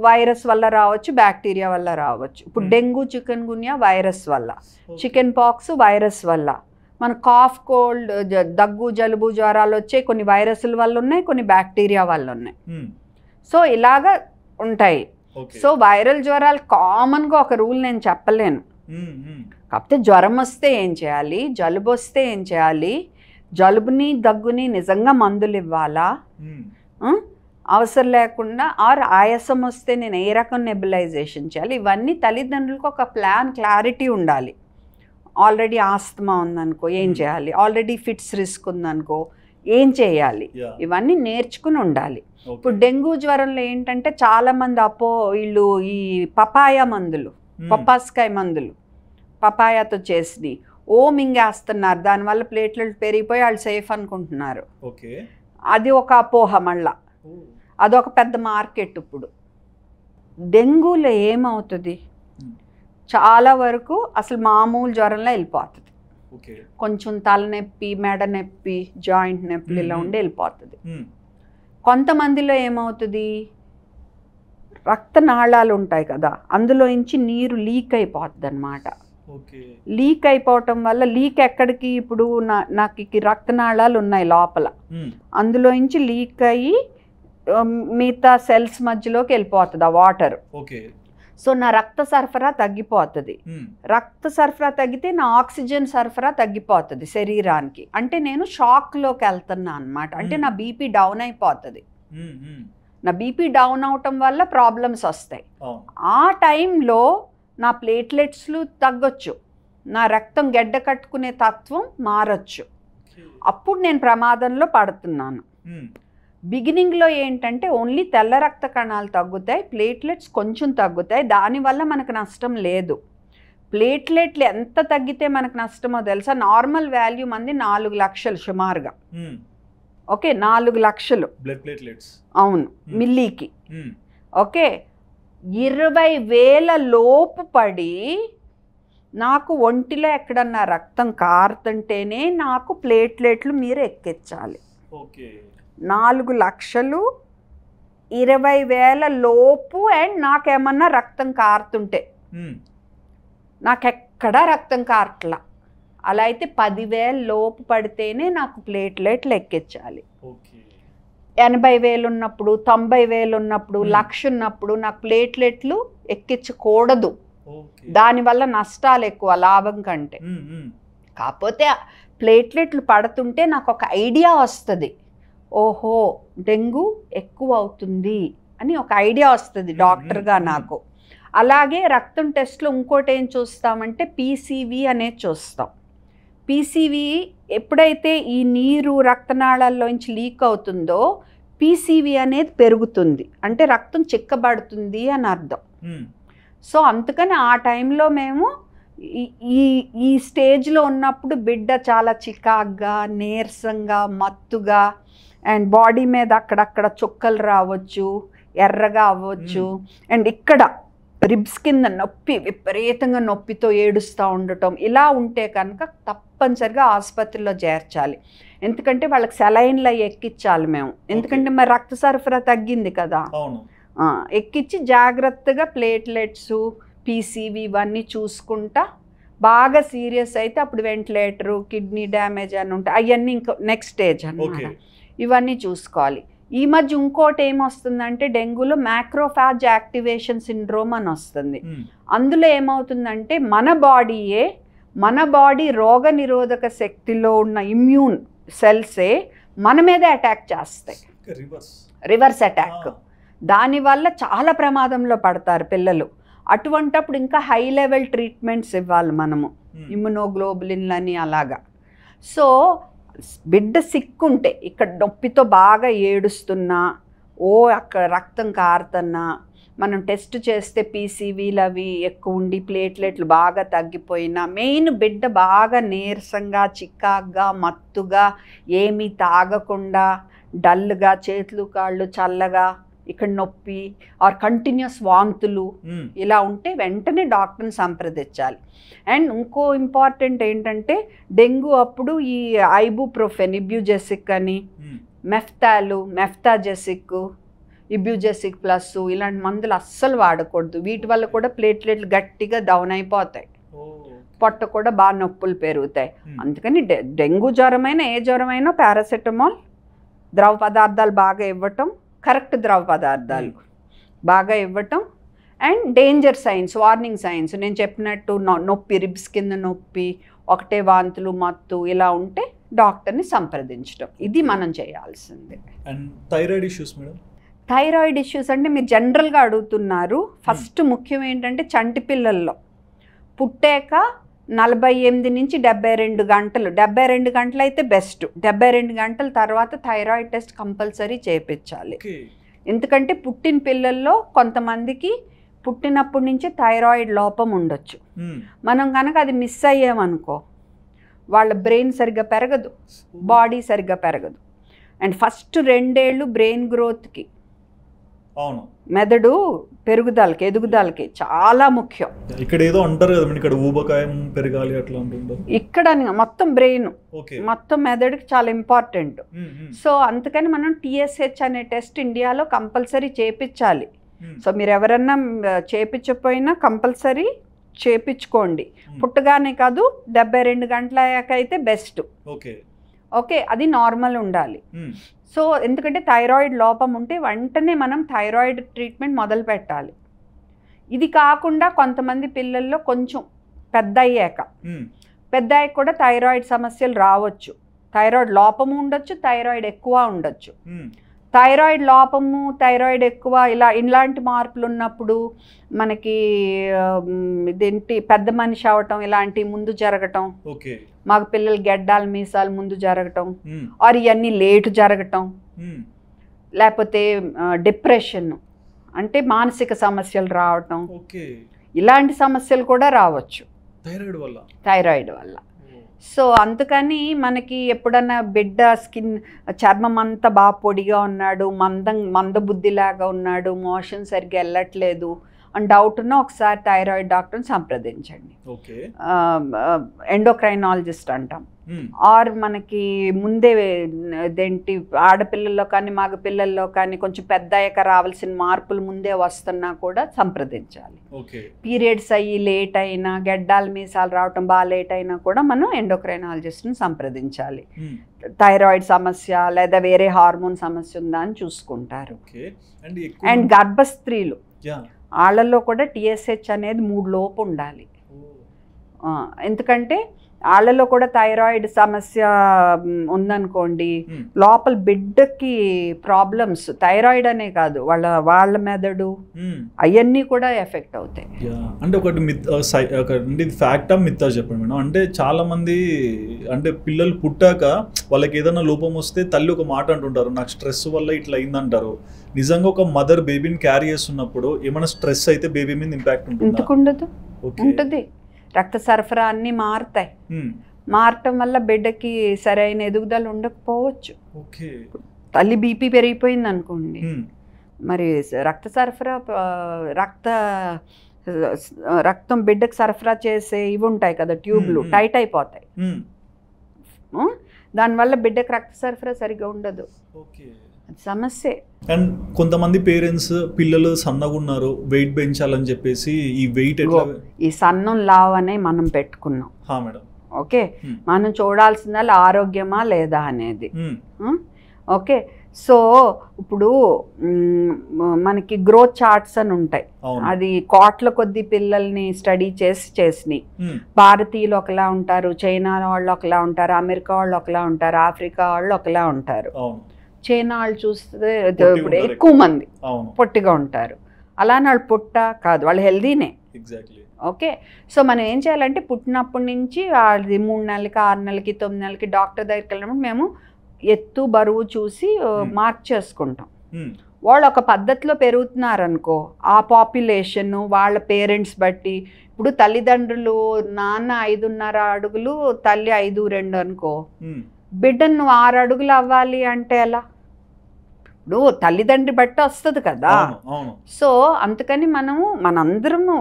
వైరస్ వల్ల రావచ్చు, బ్యాక్టీరియా వల్ల రావచ్చు. ఇప్పుడు డెంగ్యూ, చికెన్ గున్యా వైరస్ వల్ల, చికెన్ పాక్స్ వైరస్ వల్ల, మన కాఫ్, కోల్డ్, దగ్గు, జలుబు, జ్వరాలు వచ్చే కొన్ని వైరస్ల వల్ల ఉన్నాయి, కొన్ని బ్యాక్టీరియా వల్ల ఉన్నాయి. సో ఇలాగా ఉంటాయి. సో వైరల్ జ్వరాలు కామన్గా ఒక రూల్ నేను చెప్పలేను. కాకపోతే జ్వరం వస్తే ఏం చేయాలి, జలుబు వస్తే ఏం చేయాలి, జలుబుని దగ్గుని నిజంగా మందులు ఇవ్వాలా, అవసరం లేకుండా, ఆర్ ఆయాసం వస్తే నేను ఏ రకం నెబులైజేషన్ చేయాలి, ఇవన్నీ తల్లిదండ్రులకు ఒక ప్లాన్, క్లారిటీ ఉండాలి. ఆల్రెడీ ఆస్తమా ఉందనుకో ఏం చేయాలి, ఆల్రెడీ ఫిట్స్ రిస్క్ ఉందనుకో ఏం చేయాలి, ఇవన్నీ నేర్చుకుని ఉండాలి. ఇప్పుడు డెంగ్యూ జ్వరంలో ఏంటంటే చాలామంది వీళ్ళు ఈ పపాయ మందులు, పప్పాస్కాయ మందులు, పపాయాతో చేసి మింగేస్తున్నారు, దానివల్ల ప్లేట్లెట్ పెరిగిపోయి వాళ్ళు సేఫ్ అనుకుంటున్నారు. అది ఒక అపోహ, మళ్ళా అదొక పెద్ద మార్కెట్. ఇప్పుడు డెంగ్యూలో ఏమవుతుంది, చాలా వరకు అసలు మామూలు జ్వరంలో వెళ్ళిపోతుంది. కొంచెం తలనొప్పి, మెడ నొప్పి, జాయింట్ నొప్పి ఇలా ఉండి వెళ్ళిపోతుంది. కొంతమందిలో ఏమవుతుంది, రక్తనాళాలు ఉంటాయి కదా, అందులోంచి నీరు లీక్ అయిపోతుంది అన్నమాట. లీక్ అయిపోవటం వల్ల, లీక్ ఎక్కడికి, ఇప్పుడు నాకు రక్తనాళాలు ఉన్నాయి లోపల, అందులోంచి లీక్ అయ్యి మిగతా సెల్స్ మధ్యలోకి వెళ్ళిపోతుంది ఆ వాటర్. సో నా రక్త సరఫరా తగ్గిపోతుంది. రక్త సరఫరా తగ్గితే నా ఆక్సిజన్ సరఫరా తగ్గిపోతుంది శరీరానికి. అంటే నేను షాక్లోకి వెళ్తున్నా అనమాట. అంటే నా బీపీ డౌన్ అయిపోతుంది. నా బీపీ డౌన్ అవటం వల్ల ప్రాబ్లమ్స్ వస్తాయి. ఆ టైంలో నా ప్లేట్లెట్స్లు తగ్గొచ్చు, నా రక్తం గెడ్డ కట్టుకునే తత్వం మారచ్చు. అప్పుడు నేను ప్రమాదంలో పడుతున్నాను. బిగినింగ్లో ఏంటంటే ఓన్లీ తెల్ల రక్త కణాలు తగ్గుతాయి, ప్లేట్లెట్స్ కొంచెం తగ్గుతాయి, దానివల్ల మనకు నష్టం లేదు. ప్లేట్లెట్లు ఎంత తగ్గితే మనకు నష్టమో తెలుసా? నార్మల్ వాల్యూ మంది 4 లక్షలు సుమారుగా. ఓకే, 4 లక్షలు బ్లడ్ ప్లేట్లెట్స్. అవును, మిల్లీకి. ఓకే, 20,000 లోపు పడి నాకు ఒంటిలో ఎక్కడన్నా రక్తం కారుతుంటేనే నాకు ప్లేట్లెట్లు మీరు ఎక్కించాలి. 4 లక్షలు 20,000 లోపు అండ్ నాకేమన్నా రక్తం కారుతుంటే, నాకెక్కడా రక్తం కారట్లా, అలా అయితే 10,000 లోపు పడితేనే నాకు ప్లేట్లెట్లు ఎక్కించాలి. 80,000 ఉన్నప్పుడు, 90,000 ఉన్నప్పుడు, 1,00,000 ఉన్నప్పుడు నాకు ప్లేట్లెట్లు ఎక్కించకూడదు. దానివల్ల నష్టాలు ఎక్కువ లాభం కంటే. కాకపోతే ప్లేట్లెట్లు పడుతుంటే నాకు ఒక ఐడియా వస్తుంది, ఓహో డెంగ్యూ ఎక్కువ అవుతుంది అని ఒక ఐడియా వస్తుంది డాక్టర్గా నాకు. అలాగే రక్తం టెస్ట్లో ఇంకోటి ఏం చూస్తామంటే పీసీవీ అనేది చూస్తాం. పీసీవీ ఎప్పుడైతే ఈ నీరు రక్తనాళాల్లోంచి లీక్ అవుతుందో పీసీవీ అనేది పెరుగుతుంది, అంటే రక్తం చిక్కబడుతుంది అని అర్థం. సో అందుకని ఆ టైంలో మేము ఈ స్టేజ్లో ఉన్నప్పుడు బిడ్డ చాలా చికాగ్గా, నీరసంగా, మత్తుగా అండ్ బాడీ మీద అక్కడక్కడ చుక్కలు రావచ్చు, ఎర్రగా అవ్వచ్చు, అండ్ ఇక్కడ రిబ్స్ కింద నొప్పి, విపరీతంగా నొప్పితో ఏడుస్తూ ఉండటం, ఇలా ఉంటే కనుక తప్పనిసరిగా ఆసుపత్రిలో చేర్చాలి. ఎందుకంటే వాళ్ళకి సెలైన్లు అవి ఎక్కించాలి మేము, ఎందుకంటే మరి రక్త సరఫరా తగ్గింది కదా. ఎక్కించి జాగ్రత్తగా ప్లేట్లెట్స్, పీసీవీ ఇవన్నీ చూసుకుంటా, బాగా సీరియస్ అయితే అప్పుడు వెంటిలేటరు, కిడ్నీ డ్యామేజ్ అని ఉంటాయి, అవన్నీ ఇంకో నెక్స్ట్ స్టేజ్ అన్నమాట. ఇవన్నీ చూసుకోవాలి. ఈ మధ్య ఇంకోటి ఏమొస్తుందంటే డెంగ్యూలో మ్యాక్రోఫాజ్ యాక్టివేషన్ సిండ్రోమ్ అని వస్తుంది. అందులో ఏమవుతుందంటే మన బాడీ రోగ నిరోధక శక్తిలో ఉన్న ఇమ్యూన్ సెల్సే మన మీద అటాక్ చేస్తాయి, రివర్స్ అటాక్. దానివల్ల చాలా ప్రమాదంలో పడతారు పిల్లలు. అటువంటప్పుడు ఇంకా హై లెవెల్ ట్రీట్మెంట్స్ ఇవ్వాలి మనము, ఇమ్యునోగ్లోబులిన్లని అలాగా. సో బిడ్డ సిక్కుంటే, ఇక్కడ నొప్పితో బాగా ఏడుస్తున్నా, అక్కడ రక్తం కారుతున్నా, మనం టెస్ట్ చేస్తే పీసీవీలు అవి ఎక్కువ ఉండి ప్లేట్లెట్లు బాగా తగ్గిపోయినా, మెయిన్ బిడ్డ బాగా నీరసంగా, చికాగ్గా, మత్తుగా, ఏమీ తాగకుండా, డల్గా, చేతులు కాళ్ళు చల్లగా, ఇక్కడ నొప్పి ఆర్ కంటిన్యూస్ వాంతులు ఇలా ఉంటే వెంటనే డాక్టర్ని సంప్రదించాలి. అండ్ ఇంకో ఇంపార్టెంట్ ఏంటంటే డెంగ్యూ అప్పుడు ఈ ఐబుప్రోఫెన్, ఇబ్యూజెసిక్ అని, మెఫ్తాజెసిక్, ఇబ్యూజెసిక్ ప్లస్ ఇలాంటి మందులు అస్సలు వాడకూడదు. వీటి వల్ల కూడా ప్లేట్లెట్లు గట్టిగా డౌన్ అయిపోతాయి, పొట్ట కూడా బాగా నొప్పులు పెరుగుతాయి. అందుకని డెంగ్యూ జ్వరమైనా ఏ జ్వరమైనా పారాసెటమాల్, ద్రవ పదార్థాలు బాగా ఇవ్వటం, కరెక్ట్ ద్రవ పదార్థాలు బాగా ఇవ్వటం, and danger science, warning signs నేను చెప్పినట్టు నొప్పి, రిబ్స్ కింద నొప్పి, ఒకటే వాంతులు, మత్తు ఇలా ఉంటే డాక్టర్ని సంప్రదించడం, ఇది మనం చేయాల్సిందే. And thyroid issues madam? Thyroid issues అంటే మీరు జనరల్గా అడుగుతున్నారు. ఫస్ట్ ముఖ్యం ఏంటంటే చంటి పిల్లల్లో పుట్టాక 48 నుంచి 72 గంటలు, 72 గంటలు అయితే బెస్ట్, 72 గంటల తర్వాత థైరాయిడ్ టెస్ట్ కంపల్సరీ చేయించాలి. ఎందుకంటే పుట్టిన పిల్లల్లో కొంతమందికి పుట్టినప్పటి నుంచి థైరాయిడ్ లోపం ఉండొచ్చు. మనం కనుక అది మిస్ అయ్యామనుకో వాళ్ళ బ్రెయిన్ సరిగ్గా పెరగదు, బాడీ సరిగ్గా పెరగదు. అండ్ ఫస్ట్ 2 ఏళ్ళు బ్రెయిన్ గ్రోత్కి, మెదడు పెరుగుదలకి, ఎదుగుదలకి చాలా ముఖ్యం. ఇక్కడ ఏదో అంటారు కదా, ఇక్కడ ఊబకాయం పెరగాలి అట్లా అంటుంటారు. ఇక్కడ మొత్తం బ్రెయిన్, మొత్తం మెదడుకి చాలా ఇంపార్టెంట్. సో అందుకని మనం టీఎస్హెచ్ అనే టెస్ట్ ఇండియాలో కంపల్సరీ చేయించాలి. సో మీరు ఎవరన్నా చేయించకపోయినా కంపల్సరీ చేయించుకోండి. పుట్టగానే కాదు, 72 గంటల అయ్యాక అయితే బెస్ట్. ఓకే, అది నార్మల్ ఉండాలి. సో ఎందుకంటే థైరాయిడ్ లోపం ఉంటే వెంటనే మనం థైరాయిడ్ ట్రీట్మెంట్ మొదలు పెట్టాలి. ఇది కాకుండా కొంతమంది పిల్లల్లో కొంచెం పెద్ద అయ్యాక కూడా థైరాయిడ్ సమస్యలు రావచ్చు. థైరాయిడ్ లోపము ఉండొచ్చు, థైరాయిడ్ ఎక్కువ ఉండొచ్చు. థైరాయిడ్ లోపము, థైరాయిడ్ ఎక్కువ ఇలాంటి మార్పులు ఉన్నప్పుడు మనకి ఇదేంటి పెద్ద మనిషి అవటం ఇలాంటి ముందు జరగటం, మాకు పిల్లలు గెడ్డాలు మీసాలు ముందు జరగటం, ఆర్ ఇవన్నీ లేటు జరగటం, లేకపోతే డిప్రెషన్ అంటే మానసిక సమస్యలు రావటం, ఇలాంటి సమస్యలు కూడా రావచ్చు. థైరాయిడ్ వల్ల. సో అందుకని మనకి ఎప్పుడన్నా బిడ్డ స్కిన్ చర్మం అంతా బాగా పొడిగా ఉన్నాడు, మందబుద్ధిలాగా ఉన్నాడు, మోషన్ సరిగ్గా వెళ్ళట్లేదు అని డౌట్ ఉన్నా ఒకసారి థైరాయిడ్ డాక్టర్ని సంప్రదించండి. ఎండోక్రైనాలజిస్ట్ అంటాం. ఆర్ మనకి ముందే ఇదేంటి ఆడపిల్లల్లో కానీ మగ పిల్లల్లో కానీ కొంచెం పెద్ద అయ్యాక రావాల్సిన మార్పులు ముందే వస్తున్నా కూడా సంప్రదించాలి. పీరియడ్స్ అయ్యి లేట్ అయినా, గెడ్డాల మీసాలు రావటం బాగా లేట్ అయినా కూడా మనం ఎండోక్రైనాలజిస్ట్ని సంప్రదించాలి. థైరాయిడ్ సమస్య లేదా వేరే హార్మోన్ సమస్య ఉందా అని చూసుకుంటారు. అండ్ గర్భస్త్రీలు వాళ్ళల్లో కూడా TSH అనేది 3 లోపు ఉండాలి. ఎందుకంటే వాళ్ళలో కూడా థైరాయిడ్ సమస్య ఉందనుకోండి, లోపల బిడ్డకి ప్రాబ్లమ్స్ థైరాయిడ్ అనే కాదు, వాళ్ళ మెదడు అవన్నీ కూడా ఎఫెక్ట్ అవుతాయి. అంటే ఒకటి ఫ్యాక్టా మిత్తా చెప్పండి మేడం. అంటే చాలా మంది అంటే పిల్లలు పుట్టాక వాళ్ళకి ఏదైనా లోపం వస్తే తల్లి ఒక మాట అంటుంటారు, నాకు స్ట్రెస్ వల్ల ఇట్లా అయిందంటారు. నిజంగా ఒక మదర్ బేబీని క్యారీ చేస్తున్నప్పుడు ఏమైనా స్ట్రెస్ అయితే బేబీ మీద ఇంపాక్ట్ ఉంటుంది? ఎందుకు ఉండదు, ఉంటుంది. రక్త సరఫరా అన్నీ మారుతాయి. మారటం వల్ల బిడ్డకి సరైన ఎదుగుదల ఉండకపోవచ్చు. తల్లి బీపీ పెరిగిపోయింది అనుకోండి, మరి రక్త సరఫరా రక్తం బిడ్డకు సరఫరా చేసే ఇవి ఉంటాయి కదా, ట్యూబ్లు టైట్ అయిపోతాయి. దానివల్ల బిడ్డకు రక్త సరఫరా సరిగా ఉండదు, సమస్య. అండ్ కొంతమంది పేరెంట్స్ పిల్లలు సన్నగా ఉన్నారు, వెయిట్ పెంచాలని చెప్పేసి ఈ వెయిట్ ఈ సన్నం లావ్ అనే మనం పెట్టుకున్నాం మేడం. ఓకే, మనం చూడాల్సిందా ఆరోగ్యమా లేదా అనేది. ఓకే, సో ఇప్పుడు మనకి గ్రోత్ చార్ట్స్ అని ఉంటాయి, అది కోట్ల కొద్ది పిల్లల్ని స్టడీ చేసినాయి. భారతీయులు ఒకలా ఉంటారు, చైనా వాళ్ళు ఒకలా ఉంటారు, అమెరికా వాళ్ళు ఒకలా ఉంటారు, ఆఫ్రికా వాళ్ళు ఒకలా ఉంటారు. చైనా వాళ్ళు చూస్తే ఇప్పుడు ఎక్కువ మంది పొట్టిగా ఉంటారు, అలానే వాళ్ళు పొట్ట కాదు, వాళ్ళు హెల్దీనే. ఓకే, సో మనం ఏం చేయాలంటే పుట్టినప్పటి నుంచి అది 3 నెలలకి 6 నెలలకి 9 నెలలకి డాక్టర్ దగ్గరికి వెళ్ళినప్పుడు మేము ఎత్తు బరువు చూసి మార్క్ చేసుకుంటాం. వాళ్ళు ఒక పద్ధతిలో పెరుగుతున్నారు అనుకో, ఆ పాపులేషన్ వాళ్ళ పేరెంట్స్ బట్టి, ఇప్పుడు తల్లిదండ్రులు నాన్న 5.5 అడుగులు తల్లి 5'2" అనుకో, బిడ్డను నువ్వు 6 అడుగులు అవ్వాలి అంటే ఎలా? ఇప్పుడు తల్లిదండ్రి బట్టి వస్తుంది కదా. సో అందుకని మనందరము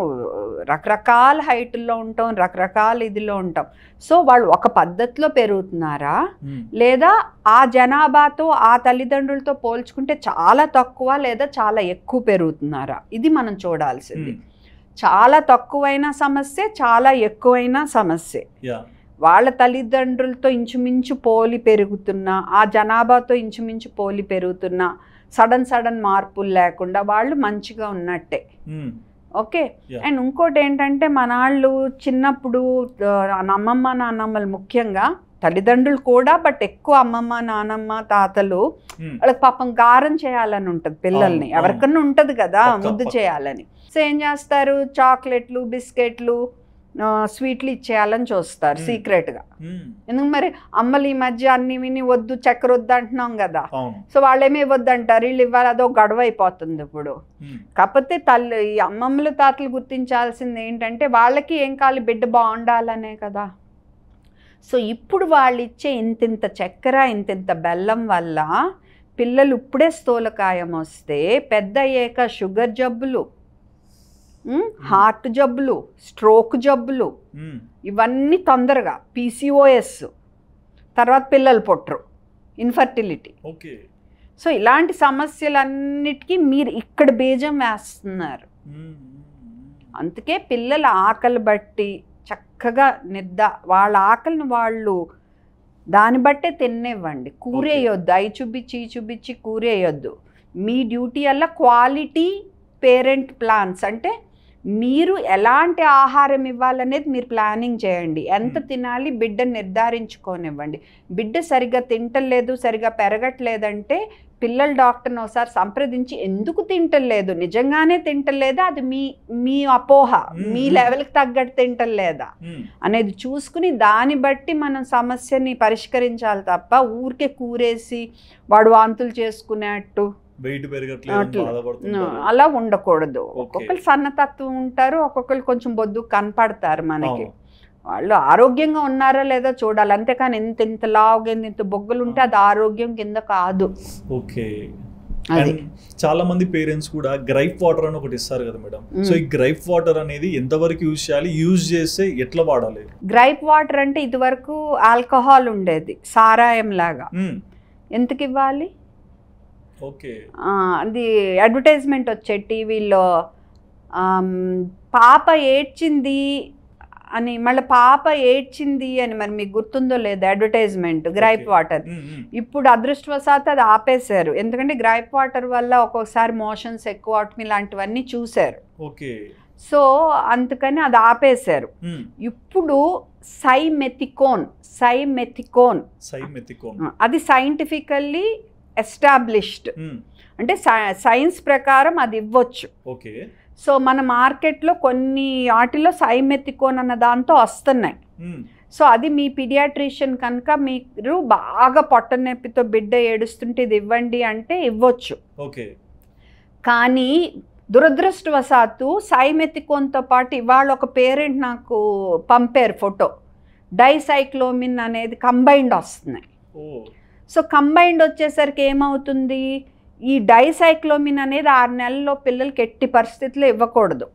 రకరకాల హైట్లో ఉంటాం, రకరకాల ఇదిలో ఉంటాం. సో వాళ్ళు ఒక పద్ధతిలో పెరుగుతున్నారా లేదా ఆ జనాభాతో ఆ తల్లిదండ్రులతో పోల్చుకుంటే చాలా తక్కువ లేదా చాలా ఎక్కువ పెరుగుతున్నారా, ఇది మనం చూడాల్సింది. చాలా తక్కువైన సమస్య, చాలా ఎక్కువైన సమస్య. వాళ్ళ తల్లిదండ్రులతో ఇంచుమించు పోలి పెరుగుతున్నా, ఆ జనాభాతో ఇంచుమించు పోలి పెరుగుతున్నా, సడన్ మార్పులు లేకుండా వాళ్ళు మంచిగా ఉన్నట్టే. ఓకే, అండ్ ఇంకోటి ఏంటంటే మన వాళ్ళు చిన్నప్పుడు అమ్మమ్మ నాన్నమ్మలు ముఖ్యంగా, తల్లిదండ్రులు కూడా బట్ ఎక్కువ అమ్మమ్మ నానమ్మ తాతలు వాళ్ళకి పాపం గారం చేయాలని ఉంటుంది పిల్లల్ని, ఎవరికన్నా ఉంటుంది కదా ముద్దు చేయాలని. సో ఏం చేస్తారు, చాక్లెట్లు బిస్కెట్లు స్వీట్లు ఇచ్చేయాలని చూస్తారు సీక్రెట్గా. ఎందుకు మరి అమ్మలు ఈ మధ్య అన్ని విని వద్దు చక్కెర వద్దు అంటున్నాం కదా, సో వాళ్ళేమీ వద్దు అంటారు, వీళ్ళు ఇవ్వాలి, అదో గొడవ అయిపోతుంది ఇప్పుడు. కాకపోతే ఈ అమ్మమ్మలు తాతలు గుర్తించాల్సింది ఏంటంటే వాళ్ళకి ఏం కావాలి, బిడ్డ బాగుండాలనే కదా. సో ఇప్పుడు వాళ్ళు ఇచ్చే ఇంతింత చక్కెర ఇంతింత బెల్లం వల్ల పిల్లలు ఇప్పుడే స్థూలకాయం వస్తే పెద్ద అయ్యాక షుగర్ జబ్బులు, హార్ట్ జబ్బులు, స్ట్రోక్ జబ్బులు, ఇవన్నీ తొందరగా, PCOS, తర్వాత పిల్లలు పుట్టరు, ఇన్ఫర్టిలిటీ. సో ఇలాంటి సమస్యలన్నిటికీ మీరు ఇక్కడ బీజం వేస్తున్నారు. అందుకే పిల్లల ఆకలి బట్టి చక్కగా వాళ్ళ ఆకలిని వాళ్ళు దాన్ని బట్టే తినేవ్వండి, కూరేయొద్దు, అయి చూపించి కూరేయొద్దు. మీ డ్యూటీ వల్ల క్వాలిటీ పేరెంట్ ప్లాన్స్, అంటే మీరు ఎలాంటి ఆహారం ఇవ్వాలనేది మీరు ప్లానింగ్ చేయండి, ఎంత తినాలి బిడ్డను నిర్ధారించుకోనివ్వండి. బిడ్డ సరిగ్గా తింటలేదు, సరిగ్గా పెరగట్లేదంటే పిల్లల డాక్టర్ని ఒకసారి సంప్రదించి ఎందుకు తింటలేదు, నిజంగానే తింటలేదా, అది మీ అపోహ, మీ లెవెల్కి తగ్గట్టు తింటలేదా అనేది చూసుకుని దాన్ని బట్టి మనం సమస్యని పరిష్కరించాలి తప్ప ఊరికే కూరేసి వాడు వాంతులు చేసుకునేట్టు అలా ఉండకూడదు. ఒక్కొక్కరు సన్నతత్వం ఉంటారు, ఒక్కొక్కరు కొంచెం బొద్దు కనపడతారు మనకి. వాళ్ళు ఆరోగ్యంగా ఉన్నారా లేదా చూడాలి, అంతేకాని ఇంత లావుగా ఇంత బొగ్గలు ఉంటే అది ఆరోగ్యం కింద కాదు. ఓకే. చాలా మంది పేరెంట్స్ కూడా గ్రైప్ వాటర్ అని ఒకటి ఇస్తారు కదా మేడం. సో ఈ గ్రైప్ వాటర్ అనేది ఎంతవరకు యూజ్ చేయాలి, యూజ్ చేస్తే ఎట్లా వాడాలి? గ్రైప్ వాటర్ అంటే ఇదివరకు ఆల్కహాల్ ఉండేది, సారాయం లాగా. ఎందుకు ఇవ్వాలి? ఓకే. అది అడ్వర్టైజ్మెంట్ వచ్చే టీవీలో, పాప ఏడ్చింది అని, మళ్ళీ పాప ఏడ్చింది అని, మరి మీకు గుర్తుందో లేదు అడ్వర్టైజ్మెంట్ గ్రైప్ వాటర్. ఇప్పుడు అదృష్టవశాత్తు అది ఆపేశారు, ఎందుకంటే గ్రైప్ వాటర్ వల్ల ఒక్కొక్కసారి మోషన్స్ ఎక్కువ అవటం ఇలాంటివన్నీ చూశారు. ఓకే. సో అందుకని అది ఆపేశారు. ఇప్పుడు సైమెథికోన్ అది సైంటిఫికల్లీ ఎస్టాబ్లిష్డ్, అంటే సైన్స్ ప్రకారం అది ఇవ్వచ్చు. ఓకే. సో మన మార్కెట్లో కొన్ని వాటిలో సైమెథికోన్ అన్న దాంతో వస్తున్నాయి. సో అది మీ పీడియాట్రిషియన్ కనుక మీరు బాగా పొట్ట నొప్పితో బిడ్డ ఏడుస్తుంటే ఇది ఇవ్వండి అంటే ఇవ్వచ్చు. ఓకే. కానీ దురదృష్టవశాత్తు సైమెథికోన్తో పాటు ఇవాళ ఒక పేరెంట్ నాకు పంపారు ఫోటో, డైసైక్లోమిన్ అనేది కంబైన్డ్ వస్తున్నాయి. సో కంబైన్డ్ వచ్చేసరికి ఏమవుతుంది, ఈ డైసైక్లోమిన్ అనేది 6 నెలల్లో పిల్లలకి ఎట్టి పరిస్థితుల్లో ఇవ్వకూడదు.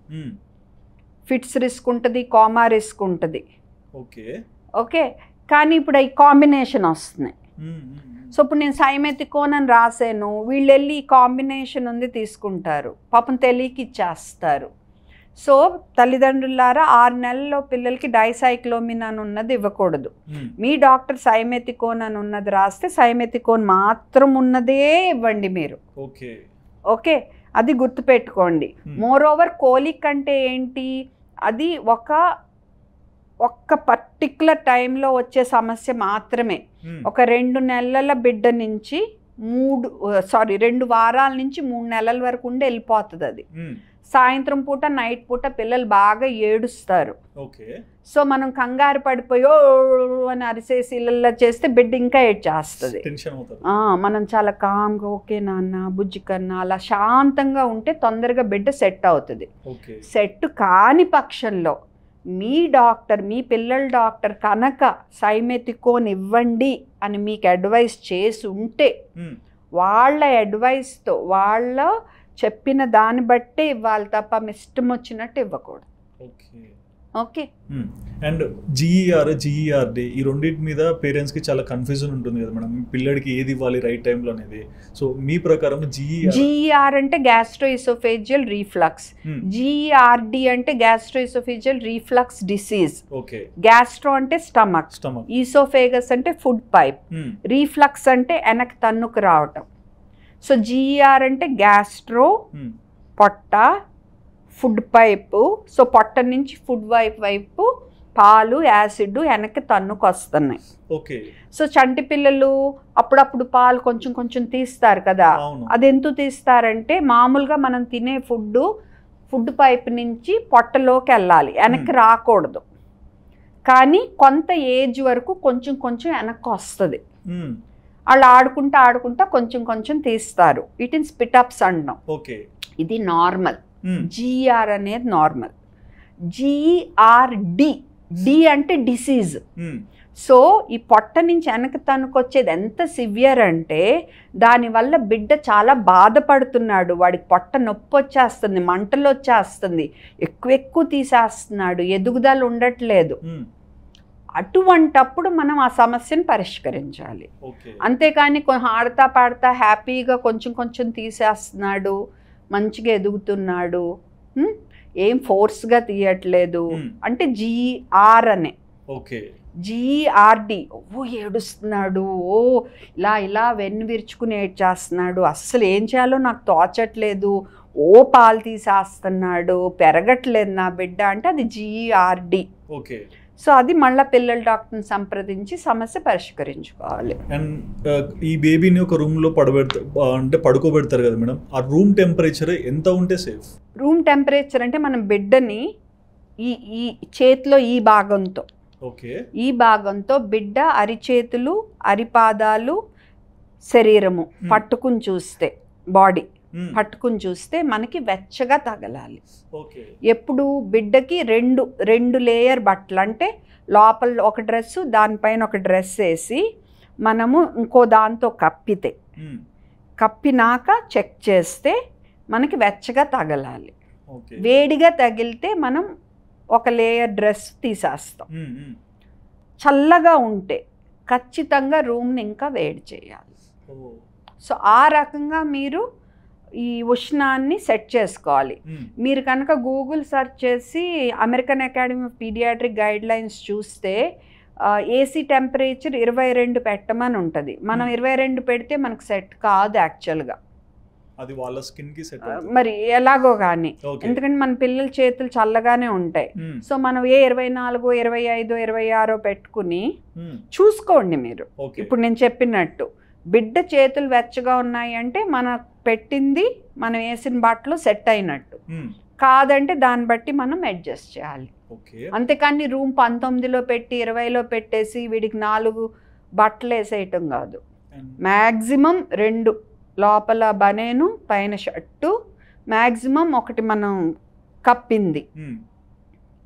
ఫిట్స్ రిస్క్ ఉంటుంది, కోమా రిస్క్ ఉంటుంది. ఓకే. కానీ ఇప్పుడు ఈ కాంబినేషన్ వస్తున్నాయి. సో ఇప్పుడు నేను సైమెథికోన్ అని రాసాను, వీళ్ళు వెళ్ళి ఈ కాంబినేషన్ ఉంది తీసుకుంటారు, పాపం తెలియకి ఇచ్చేస్తారు. సో తల్లిదండ్రులారా 6 నెలల్లో పిల్లలకి డైసైక్లోమిన్ అని ఉన్నది ఇవ్వకూడదు. మీ డాక్టర్ సైమెథికోన్ అని ఉన్నది రాస్తే సైమెథికోన్ మాత్రం ఉన్నదే ఇవ్వండి మీరు. ఓకే, అది గుర్తుపెట్టుకోండి. మోర్ ఓవర్ కోలిక్ అంటే ఏంటి, అది ఒక్క పర్టిక్యులర్ టైంలో వచ్చే సమస్య మాత్రమే. ఒక 2 నెలల బిడ్డ నుంచి 2 వారాల నుంచి 3 నెలల వరకు ఉండి వెళ్ళిపోతుంది అది. సాయంత్రం పూట నైట్ పూట పిల్లలు బాగా ఏడుస్తారు. సో మనం కంగారు పడిపోయో అని అరిసేసి ఇళ్ళల్లో చేస్తే బిడ్డ ఇంకా ఏడ్చేస్తుంది. మనం చాలా కామ్గా ఓకే నాన్న బుజ్జి కన్నా అలా శాంతంగా ఉంటే తొందరగా బిడ్డ సెట్ అవుతుంది. సెట్ కాని పక్షంలో మీ డాక్టర్, మీ పిల్లల డాక్టర్ కనుక సైమెథికోన్ ఇవ్వండి అని మీకు అడ్వైస్ చేసి ఉంటే వాళ్ళ అడ్వైస్తో వాళ్ళ చెప్పిన దాన్ని బట్టే ఇవ్వాలి తప్ప మీ ఇష్టం వచ్చినట్టు ఇవ్వకూడదు. ఓకే. అండ్ GERD ఈ రెండింటి మీద పేరెంట్స్కి చాలా కన్ఫ్యూజన్ ఉంటుంది కదా మేడం, పిల్లడికి ఏది ఇవ్వాలి రైట్ టైంలో అనేది. సో మీ ప్రకారం GER అంటే గ్యాస్ట్రోఇసోఫేజియల్ రీఫ్లక్స్, GERD అంటే gastro-oesophageal reflux disease. Okay. Gastro అంటే స్టమక్, ఈసోఫేగస్ అంటే ఫుడ్ పైప్, రీఫ్లక్స్ అంటే వెనక్కి తన్నుకు రావటం. సో GER అంటే గ్యాస్ట్రో, పొట్ట, ఫుడ్ పైపు. సో పొట్ట నుంచి ఫుడ్ వైపు పాలు యాసిడ్ వెనక్కి తన్నుకు వస్తున్నాయి. ఓకే. సో చంటి పిల్లలు అప్పుడప్పుడు పాలు కొంచెం కొంచెం తీస్తారు కదా, అది ఎందుకు తీస్తారంటే మామూలుగా మనం తినే ఫుడ్ పైప్ నుంచి పొట్టలోకి వెళ్ళాలి, వెనక్కి రాకూడదు. కానీ కొంత ఏజ్ వరకు కొంచెం కొంచెం వెనక్కి వస్తుంది. వాళ్ళు ఆడుకుంటా కొంచెం కొంచెం తీస్తారు, వీటిని స్పిటప్స్ అంటాం. ఇది నార్మల్. GER అనేది నార్మల్. GERD అంటే డిసీజ్. సో ఈ పొట్ట నుంచి వెనక్కి తనుకొచ్చేది ఎంత సివియర్ అంటే దానివల్ల బిడ్డ చాలా బాధపడుతున్నాడు, వాడికి పొట్ట నొప్పి వచ్చేస్తుంది, మంటలు వచ్చేస్తుంది, ఎక్కువ తీసేస్తున్నాడు, ఎదుగుదల ఉండట్లేదు. అటువంటప్పుడు మనం ఆ సమస్యను పరిష్కరించాలి. అంతేకాని ఆడతా పాడతా హ్యాపీగా కొంచెం కొంచెం తీసేస్తున్నాడు, మంచిగా ఎదుగుతున్నాడు, ఏం ఫోర్స్గా తీయట్లేదు అంటే GER అనే. GERD ఏడుస్తున్నాడు, ఇలా వెన్ను విరుచుకుని ఏడ్చేస్తున్నాడు, అస్సలు ఏం చేయాలో నాకు తోచట్లేదు, పాలు తీసేస్తున్నాడు, పెరగట్లేదు నా బిడ్డ అంటే అది GERD. సో అది మళ్ళీ పిల్లల డాక్టర్ని సంప్రదించి సమస్య పరిష్కరించుకోవాలి. అండ్ ఈ బేబీని ఒక రూమ్లో పడుకోబెడతారు కదా మేడం, ఆ రూమ్ టెంపరేచర్ ఎంత ఉంటే సేఫ్? రూమ్ టెంపరేచర్ అంటే మనం బిడ్డని ఈ చేతిలో ఈ భాగంతో బిడ్డ అరిచేతులు, అరిపాదాలు, శరీరము పట్టుకుని చూస్తే బాడీ పట్టుకుని చూస్తే మనకి వెచ్చగా తగలాలి. ఓకే. ఎప్పుడు బిడ్డకి రెండు లేయర్ బట్టలు, అంటే లోపల ఒక డ్రెస్సు దానిపైన ఒక డ్రెస్ వేసి మనము ఇంకో దాంతో కప్పినాక చెక్ చేస్తే మనకి వెచ్చగా తగలాలి. వేడిగా తగిలితే మనం ఒక లేయర్ డ్రెస్ తీసేస్తాం. చల్లగా ఉంటే ఖచ్చితంగా రూమ్ని ఇంకా వేడి చేయాలి. సో ఆ రకంగా మీరు ఈ ఉష్ణాన్ని సెట్ చేసుకోవాలి. మీరు కనుక గూగుల్ సెర్చ్ చేసి American academy of paediatric guidelines చూస్తే ఏసీ టెంపరేచర్ 22 పెట్టమని ఉంటుంది. మనం 22 పెడితే మనకు సెట్ కాదు యాక్చువల్గా. అది వాళ్ళ స్కిన్ కి సెట్ మరి ఎలాగో కానీ, ఎందుకంటే మన పిల్లల చేతులు చల్లగానే ఉంటాయి. సో మనం 24, 25, 26 పెట్టుకుని చూసుకోండి మీరు. ఇప్పుడు నేను చెప్పినట్టు బిడ్డ చేతులు వెచ్చగా ఉన్నాయి అంటే మన పెట్టింది మనం వేసిన బట్టలు సెట్ అయినట్టు, కాదంటే దాన్ని బట్టి మనం అడ్జస్ట్ చేయాలి. అంతేకాని రూమ్ 19లో పెట్టి 20లో పెట్టేసి వీడికి 4 బట్టలు వేసేయటం కాదు. మ్యాక్సిమం 2 లోపల బనేను పైన షర్టు, మ్యాక్సిమం ఒకటి మనం కప్పింది.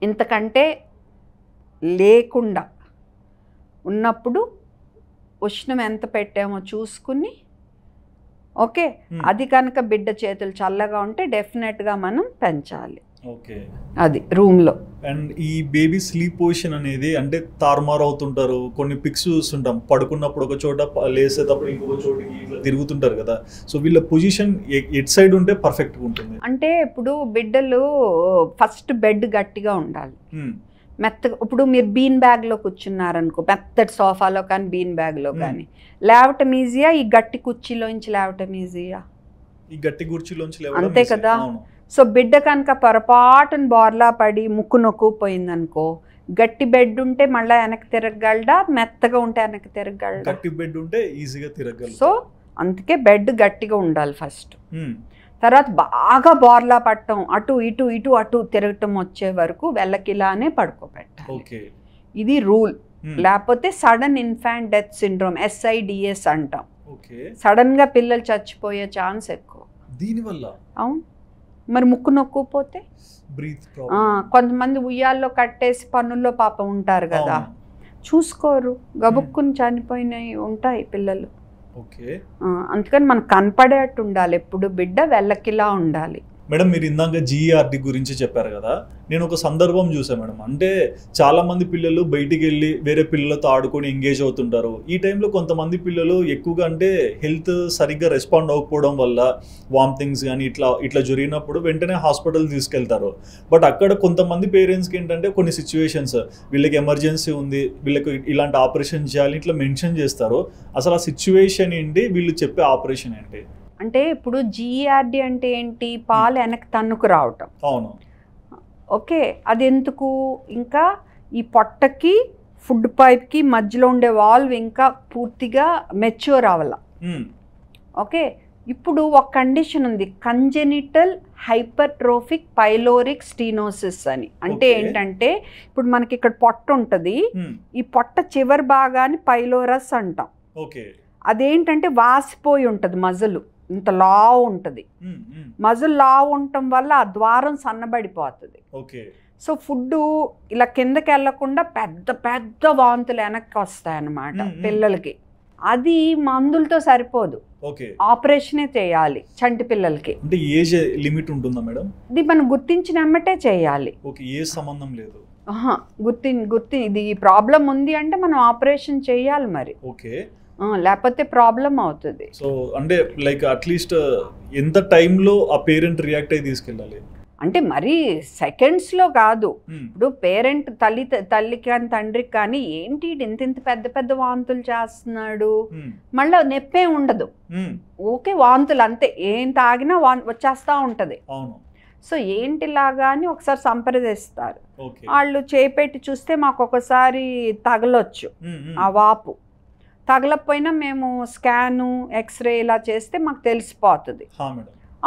ఇంతకంటే లేకుండా ఉన్నప్పుడు ఉష్ణం ఎంత పెట్టామో చూసుకుని, ఓకే, అది కనుక బిడ్డ చేతులు చల్లగా ఉంటే డెఫినెట్గా మనం పెంచాలి. ఓకే, అది రూమ్లో. అండ్ ఈ బేబీ స్లీప్ పొజిషన్ అనేది అంటే తారుమారు అవుతుంటారు. కొన్ని పిక్స్ చూస్తుంటాం, పడుకున్నప్పుడు ఒక చోట లేసేటప్పుడు ఇంకొక చోటికి ఇట్లా తిరుగుతుంటారు కదా. సో వీళ్ళ పొజిషన్ ఎట్ సైడ్ ఉంటే పర్ఫెక్ట్గా ఉంటుంది? అంటే ఇప్పుడు బిడ్డలు ఫస్ట్ బెడ్ గట్టిగా ఉండాలి, మెత్తగా. ఇప్పుడు మీరు బీన్ బ్యాగ్లో కూర్చున్నారనుకో, మెత్తటి సోఫాలో కానీ బీన్ బ్యాగ్లో కానీ, లేవటం ఈజీయా ఈ గట్టి కుర్చీలోంచి లేవటం ఈజీయా? ఈ గట్టి కుర్చీలోంచి లేవడం అంతే కదా. సో బిడ్డ కనుక పొరపాటున బోర్లా పడి ముక్కు నొక్కుపోయిందనుకో, గట్టి బెడ్ ఉంటే మళ్ళీ వెనక్కి తిరగలడా, మెత్తగా ఉంటే వెనక్కి తిరగలడా? గట్టి బెడ్ ఉంటే ఈజీగా తిరగలదు. సో అందుకే బెడ్ గట్టిగా ఉండాలి ఫస్ట్. తర్వాత బాగా బోర్లా పట్టడం, అటు ఇటు ఇటు అటు తిరగటం వచ్చే వరకు వెళ్ళకిలానే పడుకోబెట్టాలి. ఇది రూల్. లేకపోతే sudden infant death syndrome, SIDS అంటాం. సడన్ గా పిల్లలు చచ్చిపోయే ఛాన్స్ ఎక్కువ దీనివల్ల. అవును, మరి ముక్కు నొక్కుపోతే, కొంతమంది ఉయ్యాల్లో కట్టేసి పన్నుల్లో పాపం ఉంటారు కదా, చూసుకోరు, గబుక్కుని చనిపోయినవి ఉంటాయి పిల్లలు. అందుకని మనకు కనపడేట్టు ఉండాలి, ఎప్పుడు బిడ్డ వెళ్ళకిలా ఉండాలి. మేడం, మీరు ఇందాక GERD గురించి చెప్పారు కదా, నేను ఒక సందర్భం చూసాను మేడం. అంటే చాలా మంది పిల్లలు బయటికి వెళ్ళి వేరే పిల్లలతో ఆడుకొని ఎంగేజ్ అవుతుంటారు. ఈ టైంలో కొంతమంది పిల్లలు ఎక్కువగా అంటే హెల్త్ సరిగ్గా రెస్పాండ్ అవ్వకపోవడం వల్ల వామిటింగ్స్ కానీ ఇట్లా జరిగినప్పుడు వెంటనే హాస్పిటల్ తీసుకెళ్తారు. బట్ అక్కడ కొంతమంది పేరెంట్స్కి ఏంటంటే కొన్ని సిచ్యువేషన్స్, వీళ్ళకి ఎమర్జెన్సీ ఉంది, వీళ్ళకి ఇలాంటి ఆపరేషన్ చేయాలి ఇట్లా మెన్షన్ చేస్తారు. అసలు ఆ సిచ్యువేషన్ ఏంటి, వీళ్ళు చెప్పే ఆపరేషన్ ఏంటి? అంటే ఇప్పుడు GERD అంటే ఏంటి, పాలు వెనక్కి తన్నుకు రావటం. అవును, ఓకే. అది ఎందుకు, ఇంకా ఈ పొట్టకి ఫుడ్ పైప్కి మధ్యలో ఉండే వాల్వ్ ఇంకా పూర్తిగా మెచ్యూర్ అవ్వాల. ఓకే, ఇప్పుడు ఒక కండిషన్ ఉంది, కంజెనిటల్ హైపర్ట్రోఫిక్ పైలోరిక్ స్టీనోసిస్ అని. అంటే ఏంటంటే ఇప్పుడు మనకి ఇక్కడ పొట్ట ఉంటుంది, ఈ పొట్ట చివరి భాగాన్ని పైలోరస్ అంటాం. అదేంటంటే వాసిపోయి ఉంటుంది, మజలు ఇంత లావు ఉంటుంది. మజలు లావు ఉండటం వల్ల ఆ ద్వారం సన్నబడిపోతుంది. సో ఫుడ్ ఇలా కిందకి వెళ్ళకుండా పెద్ద పెద్ద వాంతులు వెనక్కి వస్తాయన్నమాట పిల్లలకి. అది మందులతో సరిపోదు, ఆపరేషనే చేయాలి చంటి పిల్లలకి. అంటే ఏజ్ లిమిట్ ఉంటుందా మేడం? ఇది మనం గుర్తించినమ్మటే చేయాలి, ఏజ్ సంబంధం లేదు. గుర్తి ఇది ప్రాబ్లం ఉంది అంటే మనం ఆపరేషన్ చేయాలి మరి, లేకపోతే ప్రాబ్లం అవుతుంది. సో అంటే లైక్ అట్లీస్ట్ ఎంత టైంలో ఆ పేరెంట్ రియాక్ట్ అయ్యి తీసుకెళ్ళాలి? అంటే మరి సెకండ్స్లో కాదు. ఇప్పుడు పేరెంట్ తల్లికి కానీ తండ్రికి కానీ ఏంటి ఇంత పెద్ద పెద్ద వాంతులు చేస్తున్నాడు, మళ్ళీ నొప్పే ఉండదు, ఓకే వాంతులు అంతే, ఏం తాగినా వచ్చేస్తూ ఉంటుంది. సో ఏంటిలాగా అని ఒకసారి సంప్రదిస్తారు. వాళ్ళు చేపెట్టి చూస్తే మాకు ఒకసారి తగలొచ్చు ఆ వాపు, తగలకపోయినా మేము స్కాను ఎక్స్రే ఇలా చేస్తే మాకు తెలిసిపోతుంది.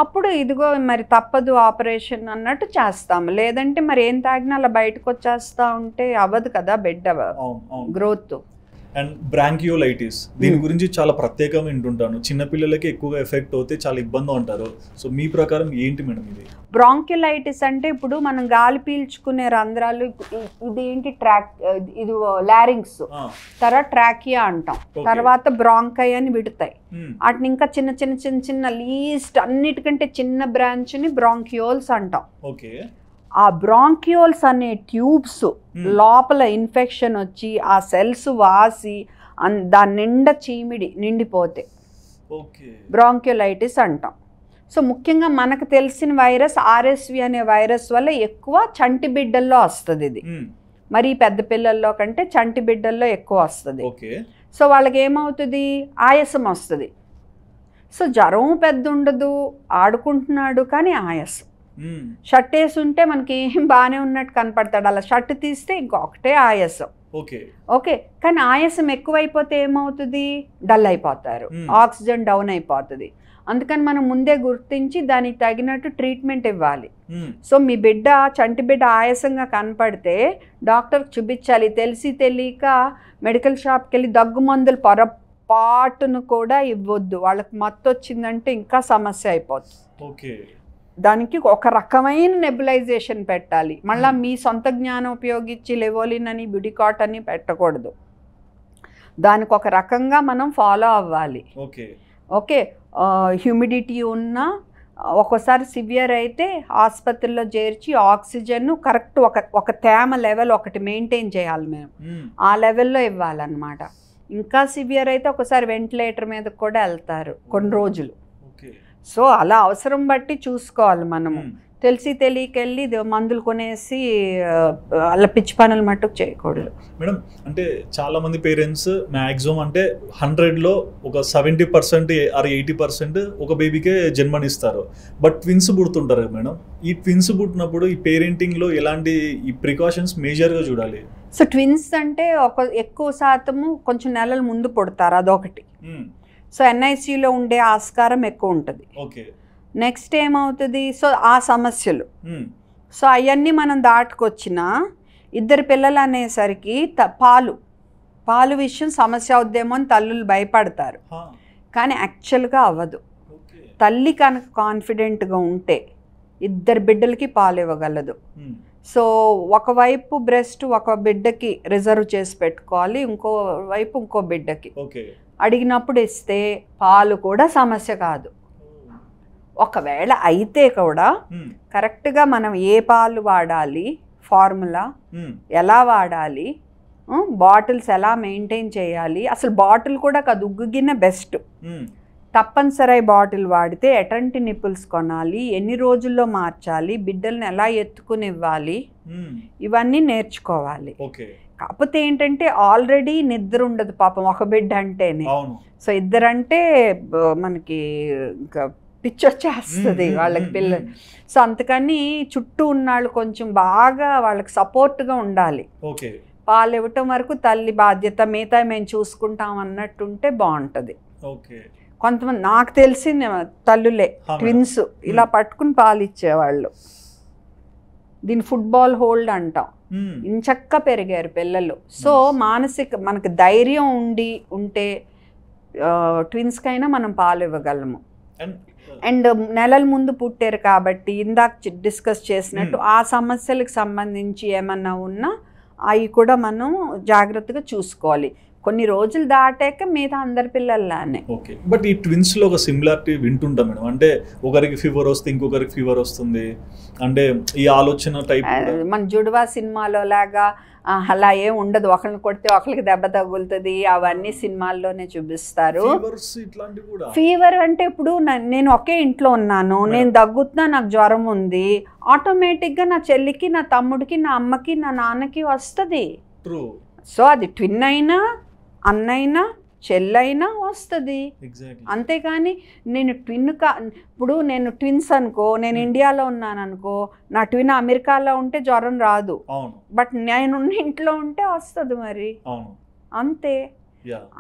అప్పుడు ఇదిగో మరి తప్పదు ఆపరేషన్ అన్నట్టు చేస్తాము. లేదంటే మరి ఏం తాగినా అలా బయటకు వచ్చేస్తూ ఉంటే అవ్వదు కదా బిడ్డ గ్రోత్. అండ్ బ్రాంకియోలైటిస్ దీని గురించి చాలా ప్రత్యేకంగా వింటుంటాను. చిన్నపిల్లలకి ఎక్కువగా ఎఫెక్ట్ అవుతే చాలా ఇబ్బంది అంటారు. సో మీ ప్రకారం ఏంటి మేడం ఇది? బ్రాంకియోలైటిస్ అంటే ఇప్పుడు మనం గాలి పీల్చుకునే రంధ్రాలు, ఇదేంటి ఇది లారింగ్స్, తర్వాత ట్రాకియా అంటాం, తర్వాత బ్రాంకై అని విడతాయి. వాటిని ఇంకా చిన్న చిన్న చిన్న చిన్న లీస్ట్ అన్నిటికంటే చిన్న బ్రాంచ్ ని బ్రాంకియోల్స్ అంటాం. ఓకే. ఆ బ్రాంకియోల్స్ అనే ట్యూబ్స్ లోపల ఇన్ఫెక్షన్ వచ్చి ఆ సెల్స్ వాసి దాని నిండా చీమిడి నిండిపోతే బ్రాంకియోలైటిస్ అంటాం. సో ముఖ్యంగా మనకు తెలిసిన వైరస్ RSV అనే వైరస్ వల్ల ఎక్కువ చంటి బిడ్డల్లో వస్తుంది. ఇది మరి పెద్ద పిల్లల్లో కంటే చంటి బిడ్డల్లో ఎక్కువ వస్తుంది. సో వాళ్ళకి ఏమవుతుంది, ఆయాసం వస్తుంది. సో జ్వరం పెద్ద ఉండదు, ఆడుకుంటున్నాడు కానీ ఆయాసం. షర్ట్ వేసి ఉంటే మనకి ఏం బాగానే ఉన్నట్టు కనపడతాడు, అలా షర్ట్ తీస్తే ఇంకొకటే ఆయాసం. ఓకే, కానీ ఆయాసం ఎక్కువైపోతే ఏమవుతుంది, డల్ అయిపోతారు, ఆక్సిజన్ డౌన్ అయిపోతుంది. అందుకని మనం ముందే గుర్తించి దానికి తగినట్టు ట్రీట్మెంట్ ఇవ్వాలి. సో మీ బిడ్డ చంటి బిడ్డ ఆయాసంగా కనపడితే డాక్టర్కి చూపించాలి. తెలిసి తెలియక మెడికల్ షాప్కి వెళ్ళి దగ్గు మందులు పొరపాటును కూడా ఇవ్వద్దు. వాళ్ళకి మత్తు వచ్చిందంటే ఇంకా సమస్య అయిపోతుంది. దానికి ఒక రకమైన నెబులైజేషన్ పెట్టాలి. మళ్ళీ మీ సొంత జ్ఞానం ఉపయోగించి లెవోలిన్ అని బ్యూడికాట్ అని పెట్టకూడదు. దానికి ఒక రకంగా మనం ఫాలో అవ్వాలి. ఓకే, హ్యూమిడిటీ ఉన్న ఒక్కోసారి సివియర్ అయితే ఆసుపత్రిలో చేర్చి ఆక్సిజన్ కరెక్ట్ ఒక తేమ లెవెల్ ఒకటి మెయింటైన్ చేయాలి మేము, ఆ లెవెల్లో ఇవ్వాలన్నమాట. ఇంకా సివియర్ అయితే ఒకసారి వెంటిలేటర్ మీద కూడా వెళ్తారు కొన్ని రోజులు. సో అలా అవసరం బట్టి చూసుకోవాలి మనము. తెలిసి తెలియకెళ్ళి మందులు కొనేసి అలా పిచ్చి పనులు మట్టుకు చేయకూడదు మేడం. అంటే చాలా మంది పేరెంట్స్ మ్యాక్సిమం అంటే 100లో ఒక 70% ఆర్ 80% ఒక బేబీకే జన్మనిస్తారు. బట్ ట్విన్స్ పుడుతుంటారు మేడం. ఈ ట్విన్స్ పుట్టినప్పుడు ఈ పేరెంటింగ్లో ఎలాంటి ఈ ప్రికాషన్స్ మేజర్గా చూడాలి? సో ట్విన్స్ అంటే ఎక్కువ శాతము కొంచెం నెలల ముందు పుడతారు, అదొకటి. సో NICUలో ఉండే ఆస్కారం ఎక్కువ ఉంటుంది. నెక్స్ట్ ఏమవుతుంది, సో ఆ సమస్యలు, సో అవన్నీ మనం దాటుకొచ్చినా ఇద్దరు పిల్లలు అనేసరికి పాలు విషయం సమస్య అవుద్దేమో అని తల్లులు భయపడతారు, కానీ యాక్చువల్గా అవ్వదు. తల్లి కనుక కాన్ఫిడెంట్గా ఉంటే ఇద్దరు బిడ్డలకి పాలు ఇవ్వగలదు. సో ఒకవైపు బ్రెస్ట్ ఒక బిడ్డకి రిజర్వ్ చేసి పెట్టుకోవాలి, ఇంకో వైపు ఇంకో బిడ్డకి అడిగినప్పుడు ఇస్తే పాలు కూడా సమస్య కాదు. ఒకవేళ అయితే కూడా కరెక్ట్గా మనం ఏ పాలు వాడాలి, ఫార్ములా ఎలా వాడాలి, బాటిల్స్ ఎలా మెయింటైన్ చేయాలి, అసలు బాటిల్ కూడా కాదు ఉగ్గు గిన్నె బెస్ట్. తప్పనిసరి బాటిల్ వాడితే ఎటువంటి నిప్పుల్స్ కొనాలి, ఎన్ని రోజుల్లో మార్చాలి, బిడ్డల్ని ఎలా ఎత్తుకుని ఇవ్వాలి, ఇవన్నీ నేర్చుకోవాలి. కాకపోతే ఏంటంటే ఆల్రెడీ నిద్ర ఉండదు పాపం ఒక బిడ్డ అంటేనే. సో ఇద్దరంటే మనకి ఇంకా పిచ్చి వచ్చేస్తుంది వాళ్ళకి పిల్లలు. సో అందుకని చుట్టూ ఉన్నాళ్ళు కొంచెం బాగా వాళ్ళకి సపోర్ట్గా ఉండాలి. పాలు ఇవ్వటం వరకు తల్లి బాధ్యత, మిగతా మేము చూసుకుంటాం అన్నట్టుంటే బాగుంటుంది. కొంతమంది నాకు తెలిసిన తల్లులే ట్విన్స్ ఇలా పట్టుకుని పాలు ఇచ్చేవాళ్ళు. దీన్ని ఫుట్బాల్ హోల్డ్ అంటాం. ఇంచక్క పెరిగారు పిల్లలు. సో మానసిక మనకు ధైర్యం ఉంటే ట్విన్స్కైనా మనం పాలు ఇవ్వగలము. అండ్ నెలల ముందు పుట్టారు కాబట్టి ఇందాక డిస్కస్ చేసినట్టు ఆ సమస్యలకు సంబంధించి ఏమన్నా ఉన్నా అవి కూడా మనం జాగ్రత్తగా చూసుకోవాలి. కొన్ని రోజులు దాటాక మిగతా అందరి పిల్లల్లానే. ఓకే, బట్ ఈ ట్విన్స్లో ఒక సిమిలారిటీ వింటుంటాం మేడం. అంటే ఒకరికి ఫీవర్ వస్తే ఇంకొకరికి ఫీవర్ వస్తుంది అంటే ఈ ఆలోచన టైప్. మన జుడవా సినిమాలో లాగా అలా ఏం ఉండదు, ఒకరిని కొడితే ఒకరికి దెబ్బ తగులుతుంది, అవన్నీ సినిమాల్లోనే చూపిస్తారు. ఫీవర్ అంటే ఇప్పుడు నేను ఒకే ఇంట్లో ఉన్నాను, నేను దగ్గుతున్నా, నాకు జ్వరం ఉంది, ఆటోమేటిక్గా నా చెల్లికి, నా తమ్ముడికి, నా అమ్మకి, నా నాన్నకి వస్తుంది. సో అది ట్విన్ అయినా అన్నైనా చెల్లైనా వస్తుంది. అంతేకాని నేను ఇప్పుడు నేను ట్విన్స్ అనుకో, నేను ఇండియాలో ఉన్నాను అనుకో, నా ట్విన్ అమెరికాలో ఉంటే జ్వరం రాదు, బట్ నేను ఇంట్లో ఉంటే వస్తుంది మరి, అంతే.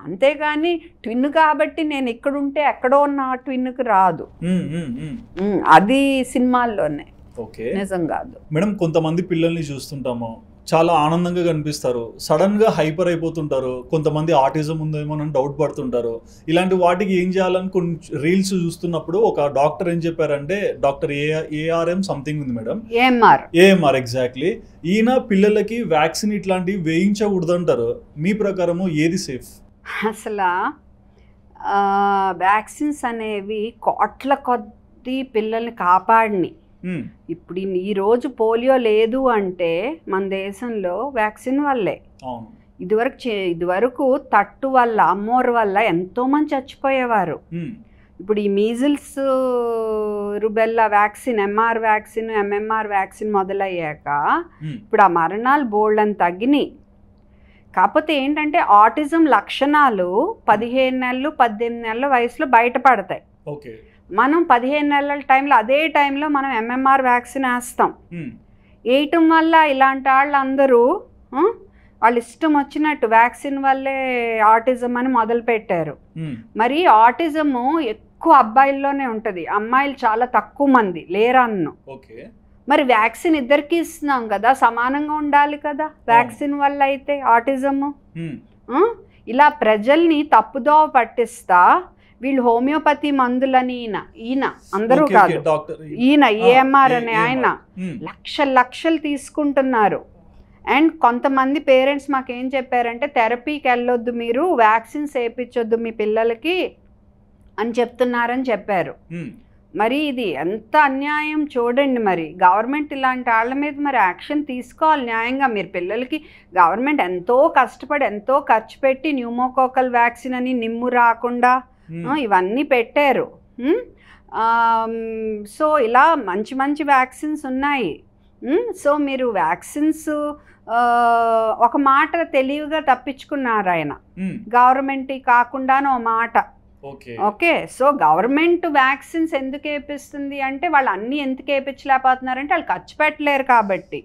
అంతేగాని ట్విన్ కాబట్టి నేను ఇక్కడుంటే ఎక్కడో ఉన్న ట్విన్కి రాదు. అది సినిమాల్లోనే, నిజం కాదు మేడం. కొంతమంది పిల్లల్ని చూస్తుంటాము, చాలా ఆనందంగా కనిపిస్తారు, సడన్గా హైపర్ అయిపోతుంటారు, కొంతమంది ఆటిజం ఉందేమో అని డౌట్ పడుతుంటారు. ఇలాంటి వాటికి ఏం చేయాలని కొన్ని రీల్స్ చూస్తున్నప్పుడు ఒక డాక్టర్ ఏం చెప్పారంటే, డాక్టర్ ఏఆర్ఎం సంథింగ్ ఉంది మేడం, ఏఎంఆర్ ఎగ్జాక్ట్లీ, ఈయన పిల్లలకి వ్యాక్సిన్ ఇట్లాంటివి వేయించకూడదు అంటారు. మీ ప్రకారము ఏది సేఫ్? అసలు వ్యాక్సిన్స్ అనేవి కోట్ల కొద్ది పిల్లల్ని కాపాడిని. ఇప్పుడు ఈరోజు పోలియో లేదు అంటే మన దేశంలో వ్యాక్సిన్ వల్లే. ఇదివరకు తట్టు వల్ల, అమ్మోరు వల్ల ఎంతోమంది చచ్చిపోయేవారు. ఇప్పుడు ఈ measles, rubella vaccine, MR vaccine, MMR vaccine మొదలయ్యాక ఇప్పుడు ఆ మరణాలు బోల్డని తగ్గినాయి. కాకపోతే ఏంటంటే ఆటిజం లక్షణాలు 15 నెలలు 18 నెలల వయసులో బయటపడతాయి. మనం 15 నెలల టైంలో, అదే టైంలో మనం ఎంఎంఆర్ వ్యాక్సిన్ వేస్తాం. వేయటం వల్ల ఇలాంటి వాళ్ళందరూ వాళ్ళు ఇష్టం వచ్చినట్టు వ్యాక్సిన్ వల్లే ఆటిజం అని మొదలుపెట్టారు. మరి ఆటిజము ఎక్కువ అబ్బాయిల్లోనే ఉంటుంది, అమ్మాయిలు చాలా తక్కువ మంది లేరన్ను. మరి వ్యాక్సిన్ ఇద్దరికి ఇస్తున్నాం కదా, సమానంగా ఉండాలి కదా వ్యాక్సిన్ వల్ల అయితే ఆటిజము. ఇలా ప్రజల్ని తప్పుదోవ పట్టిస్తా వీళ్ళు హోమియోపతి మందులని ఈయన అందరూ కాదు, ఈయన ఏఎంఆర్ అనే ఆయన లక్షలు తీసుకుంటున్నారు. అండ్ కొంతమంది పేరెంట్స్ మాకేం చెప్పారంటే, థెరపీకి వెళ్ళొద్దు మీరు, వ్యాక్సిన్స్ వేయించొద్దు మీ పిల్లలకి అని చెప్తున్నారని చెప్పారు. మరి ఇది ఎంత అన్యాయం చూడండి. మరి గవర్నమెంట్ ఇలాంటి వాళ్ళ మీద మరి యాక్షన్ తీసుకోవాలి న్యాయంగా. మీరు పిల్లలకి గవర్నమెంట్ ఎంతో కష్టపడి ఎంతో ఖర్చు పెట్టి న్యూమోకోకల్ వ్యాక్సిన్ అని, నిమ్ము రాకుండా ఇవన్నీ పెట్టారు. సో ఇలా మంచి మంచి వ్యాక్సిన్స్ ఉన్నాయి. సో మీరు వ్యాక్సిన్స్ ఒక మాట తెలివిగా తప్పించుకున్నారు ఆయన, గవర్నమెంట్ కాకుండానో మాట. ఓకే, సో గవర్నమెంట్ వ్యాక్సిన్స్ ఎందుకు వేపిస్తుంది అంటే, వాళ్ళు అన్నీ ఎందుకు వేయించలేకపోతున్నారంటే వాళ్ళు ఖర్చు పెట్టలేరు కాబట్టి.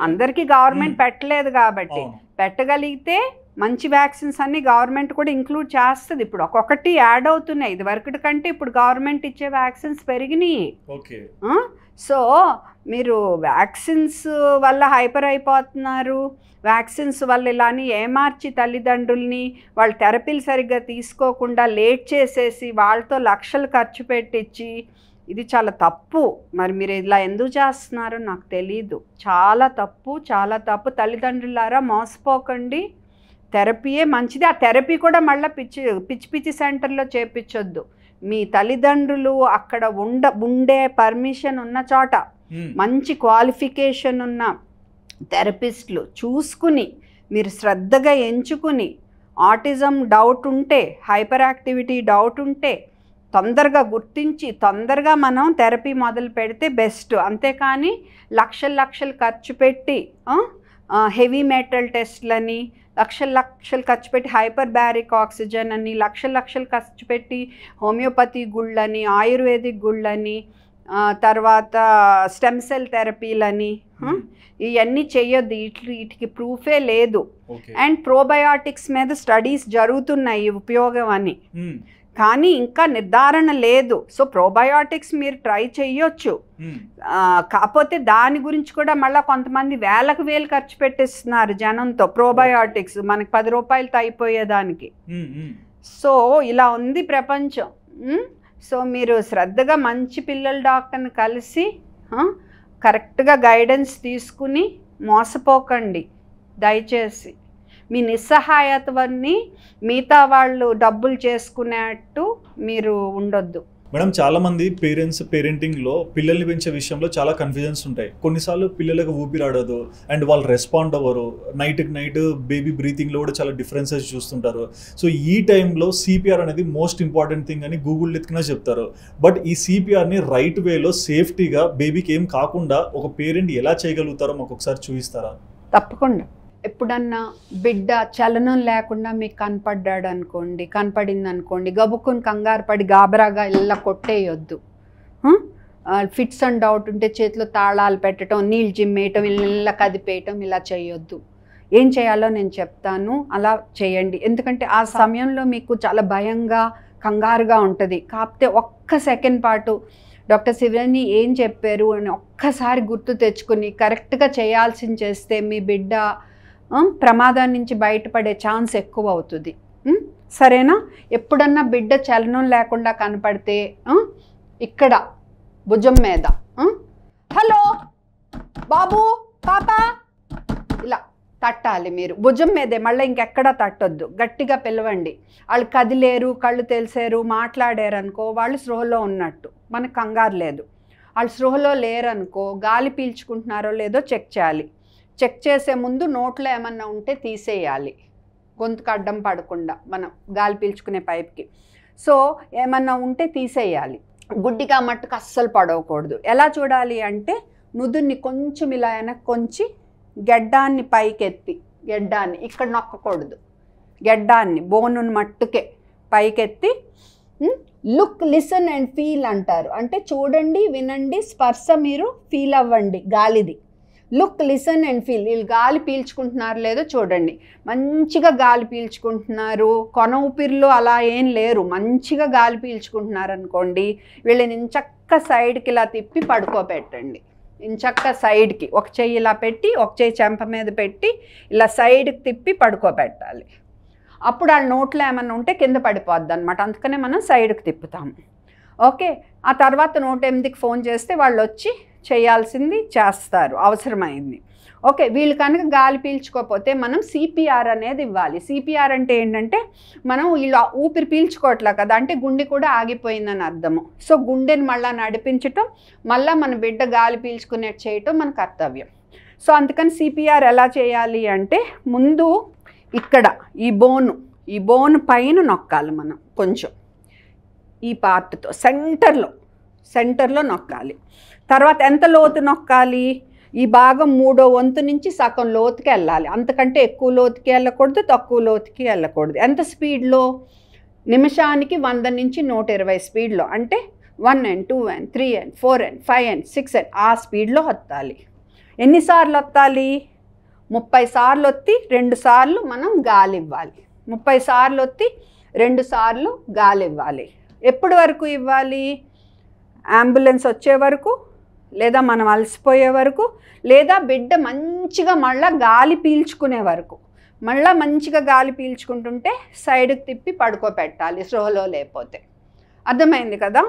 అందరికీ గవర్నమెంట్ పెట్టలేదు కాబట్టి. పెట్టగలిగితే మంచి వ్యాక్సిన్స్ అన్ని గవర్నమెంట్ కూడా ఇంక్లూడ్ చేస్తుంది. ఇప్పుడు ఒక్కొక్కటి యాడ్ అవుతున్నాయి, ఇది వరకటి కంటే ఇప్పుడు గవర్నమెంట్ ఇచ్చే వ్యాక్సిన్స్ పెరిగినాయి. సో మీరు వ్యాక్సిన్స్ వల్ల హైపర్ అయిపోతున్నారు, వ్యాక్సిన్స్ వల్ల ఇలాని ఏమార్చి తల్లిదండ్రుల్ని వాళ్ళు థెరపీలు సరిగ్గా తీసుకోకుండా లేట్ చేసేసి వాళ్ళతో లక్షలు ఖర్చు పెట్టించి, ఇది చాలా తప్పు. మరి మీరు ఇలా ఎందుకు చేస్తున్నారో నాకు తెలీదు. చాలా తప్పు, చాలా తప్పు. తల్లిదండ్రులారా మోసపోకండి, థెరపీయే మంచిది. ఆ థెరపీ కూడా మళ్ళీ పిచ్చి సెంటర్లో చేపించొద్దు. మీ తల్లిదండ్రులు అక్కడ ఉండే పర్మిషన్ ఉన్న చోట, మంచి క్వాలిఫికేషన్ ఉన్న థెరపిస్టులు చూసుకుని, మీరు శ్రద్ధగా ఎంచుకుని, ఆటిజం డౌట్ ఉంటే, హైపర్ యాక్టివిటీ డౌట్ ఉంటే తొందరగా గుర్తించి తొందరగా మనం థెరపీ మొదలు పెడితే బెస్ట్. అంతేకాని లక్షలు ఖర్చు పెట్టి హెవీ మెటల్ టెస్ట్లని, లక్షలు ఖర్చు పెట్టి హైపర్ బ్యారిక్ ఆక్సిజన్ అని, లక్షలు ఖర్చు పెట్టి హోమియోపతి గుళ్ళని, ఆయుర్వేదిక్ గుళ్ళని, తర్వాత స్టెమ్ సెల్ థెరపీలని, ఇవన్నీ చేయొద్దు. వీటికి ప్రూఫే లేదు. అండ్ ప్రోబయాటిక్స్ మీద స్టడీస్ జరుగుతున్నాయి ఉపయోగం అని, కానీ ఇంకా నిర్ధారణ లేదు. సో ప్రోబయాటిక్స్ మీరు ట్రై చేయొచ్చు, కాకపోతే దాని గురించి కూడా మళ్ళీ కొంతమంది వేలకు వేలు ఖర్చు పెట్టిస్తున్నారు జనంతో. ప్రోబయాటిక్స్ మనకి 10 రూపాయలతో అయిపోయేదానికి. సో ఇలా ఉంది ప్రపంచం. సో మీరు శ్రద్ధగా మంచి పిల్లల డాక్టర్ని కలిసి కరెక్ట్గా గైడెన్స్ తీసుకుని మోసపోకండి దయచేసి. మీ నిస్సహాయతవన్నీ మిగతా వాళ్ళు డబ్బులు చేసుకునేట్టు మీరు ఉండొద్దు. మేడం, చాలామంది పేరెంటింగ్లో పిల్లల్ని పెంచే విషయంలో చాలా కన్ఫ్యూజన్స్ ఉంటాయి. కొన్నిసార్లు పిల్లలకు ఊపిరాడదు అండ్ వాళ్ళు రెస్పాండ్ అవ్వరు. నైట్ బేబీ బ్రీతింగ్లో కూడా చాలా డిఫరెన్సెస్ చూస్తుంటారు. సో ఈ టైంలో సిపిఆర్ అనేది మోస్ట్ ఇంపార్టెంట్ థింగ్ అని గూగుల్ ఎత్తుకునే చెప్తారు. బట్ ఈ సిపిఆర్ని రైట్ వేలో సేఫ్టీగా బేబీకి ఏం కాకుండా ఒక పేరెంట్ ఎలా చేయగలుగుతారో మాకు ఒకసారి చూపిస్తారా? తప్పకుండా. ఎప్పుడన్నా బిడ్డ చలనం లేకుండా మీకు కనపడింది అనుకోండి, గబుక్కుని కంగారు పడి గాబరాగా ఇలా కొట్టేయొద్దు. ఫిట్స్ అండ్ డౌట్ ఉంటే చేతిలో తాళాలు పెట్టడం, నీళ్ళు జిమ్మేయటం, ఇలా కదిపేయటం ఇలా చేయొద్దు. ఏం చేయాలో నేను చెప్తాను, అలా చేయండి. ఎందుకంటే ఆ సమయంలో మీకు చాలా భయంగా కంగారుగా ఉంటుంది. కాకపోతే ఒక్క సెకండ్ పాటు డాక్టర్ శివరంజని ఏం చెప్పారు అని ఒక్కసారి గుర్తు తెచ్చుకుని కరెక్ట్గా చేయాల్సింది చేస్తే మీ బిడ్డ ప్రమాదం నుంచి బయటపడే ఛాన్స్ ఎక్కువ అవుతుంది. సరేనా? ఎప్పుడన్నా బిడ్డ చలనం లేకుండా కనపడితే ఇక్కడ భుజం మీద హలో బాబు పాప ఇలా తట్టాలి. మీరు భుజం మీదే, మళ్ళీ ఇంకెక్కడా తట్టొద్దు. గట్టిగా పిలవండి. వాళ్ళు కదిలేరు, కళ్ళు తెలిసారు, మాట్లాడారు అనుకో వాళ్ళు స్పృహలో ఉన్నట్టు, మనకు కంగారు లేదు. వాళ్ళు స్పృహలో లేరనుకో గాలి పీల్చుకుంటున్నారో లేదో చెక్ చేయాలి. చెక్ చేసే ముందు నోట్లో ఏమన్నా ఉంటే తీసేయాలి, గొంతుకు అడ్డం పడకుండా మనం గాలి పీల్చుకునే పైప్కి. సో ఏమన్నా ఉంటే తీసేయాలి. గుడ్డిగా మట్టుకు అస్సలు పడవకూడదు. ఎలా చూడాలి అంటే నుదుర్ని కొంచెం ఇలా వెనక్కి కొంచి గెడ్డాన్ని పైకెత్తి, గెడ్డాన్ని ఇక్కడ నొక్కకూడదు, గెడ్డాన్ని బోనుని మట్టుకే పైకెత్తి లుక్ లిసన్ అండ్ ఫీల్ అంటారు. అంటే చూడండి, వినండి, స్పర్శ మీరు ఫీల్ అవ్వండి గాలిది. Look listen and feel. వీళ్ళు గాలి పీల్చుకుంటున్నారు లేదో చూడండి. మంచిగా గాలి పీల్చుకుంటున్నారు, కొన ఊపిరిలో అలా ఏం లేరు, మంచిగా గాలి పీల్చుకుంటున్నారు అనుకోండి, వీళ్ళని ఇంచక్క సైడ్కి ఇలా తిప్పి పడుకోబెట్టండి. ఇంచక్క సైడ్కి ఒక చెయ్యి ఇలా పెట్టి ఒక చెయ్యి చెంప మీద పెట్టి ఇలా సైడ్కి తిప్పి పడుకోబెట్టాలి. అప్పుడు వాళ్ళ నోట్లో ఏమన్నా ఉంటే కింద పడిపోద్ది అనమాట, అందుకనే మనం సైడ్కి తిప్పుతాము. ఓకే, ఆ తర్వాత 108కి ఫోన్ చేస్తే వాళ్ళు వచ్చి చేయాల్సింది చేస్తారు అవసరమైంది. ఓకే, వీళ్ళు కనుక గాలి పీల్చుకోకపోతే మనం సిపిఆర్ అనేది ఇవ్వాలి. సిపిఆర్ అంటే ఏంటంటే మనం వీళ్ళు ఊపిరి పీల్చుకోవట్లే కదా, అంటే గుండె కూడా ఆగిపోయిందని అర్థము. సో గుండెని మళ్ళీ నడిపించటం, మళ్ళీ మన బిడ్డ గాలి పీల్చుకునేట్టు చేయటం మన కర్తవ్యం. సో అందుకని సిపిఆర్ ఎలా చేయాలి అంటే ముందు ఇక్కడ ఈ బోను పైన నొక్కాలి మనం, కొంచెం ఈ పార్ట్తో సెంటర్లో నొక్కాలి. తర్వాత ఎంత లోతు నొక్కాలి? ఈ భాగం 3వ వంతు నుంచి సగం లోతుకి వెళ్ళాలి. అంతకంటే ఎక్కువ లోతుకి వెళ్ళకూడదు, తక్కువ లోతుకి వెళ్ళకూడదు. ఎంత స్పీడ్లో? నిమిషానికి 100 నుంచి 120 స్పీడ్లో. అంటే 1N 2N 3N 4N 5N 6N ఆ స్పీడ్లో వత్తాలి. ఎన్నిసార్లు వత్తాలి? 30 సార్లు వత్తి 2 సార్లు మనం గాలి ఇవ్వాలి. 30 సార్లు వత్తి 2 సార్లు గాలి ఇవ్వాలి. ఎప్పటి వరకు ఇవ్వాలి? అంబులెన్స్ వచ్చే వరకు, లేదా మనం అలసిపోయే వరకు, లేదా బిడ్డ మంచిగా మళ్ళీ గాలి పీల్చుకునే వరకు. మళ్ళీ మంచిగా గాలి పీల్చుకుంటుంటే సైడ్కి తిప్పి పడుకోబెట్టాలి స్పృహలో లేకపోతే. అర్థమైంది కదా?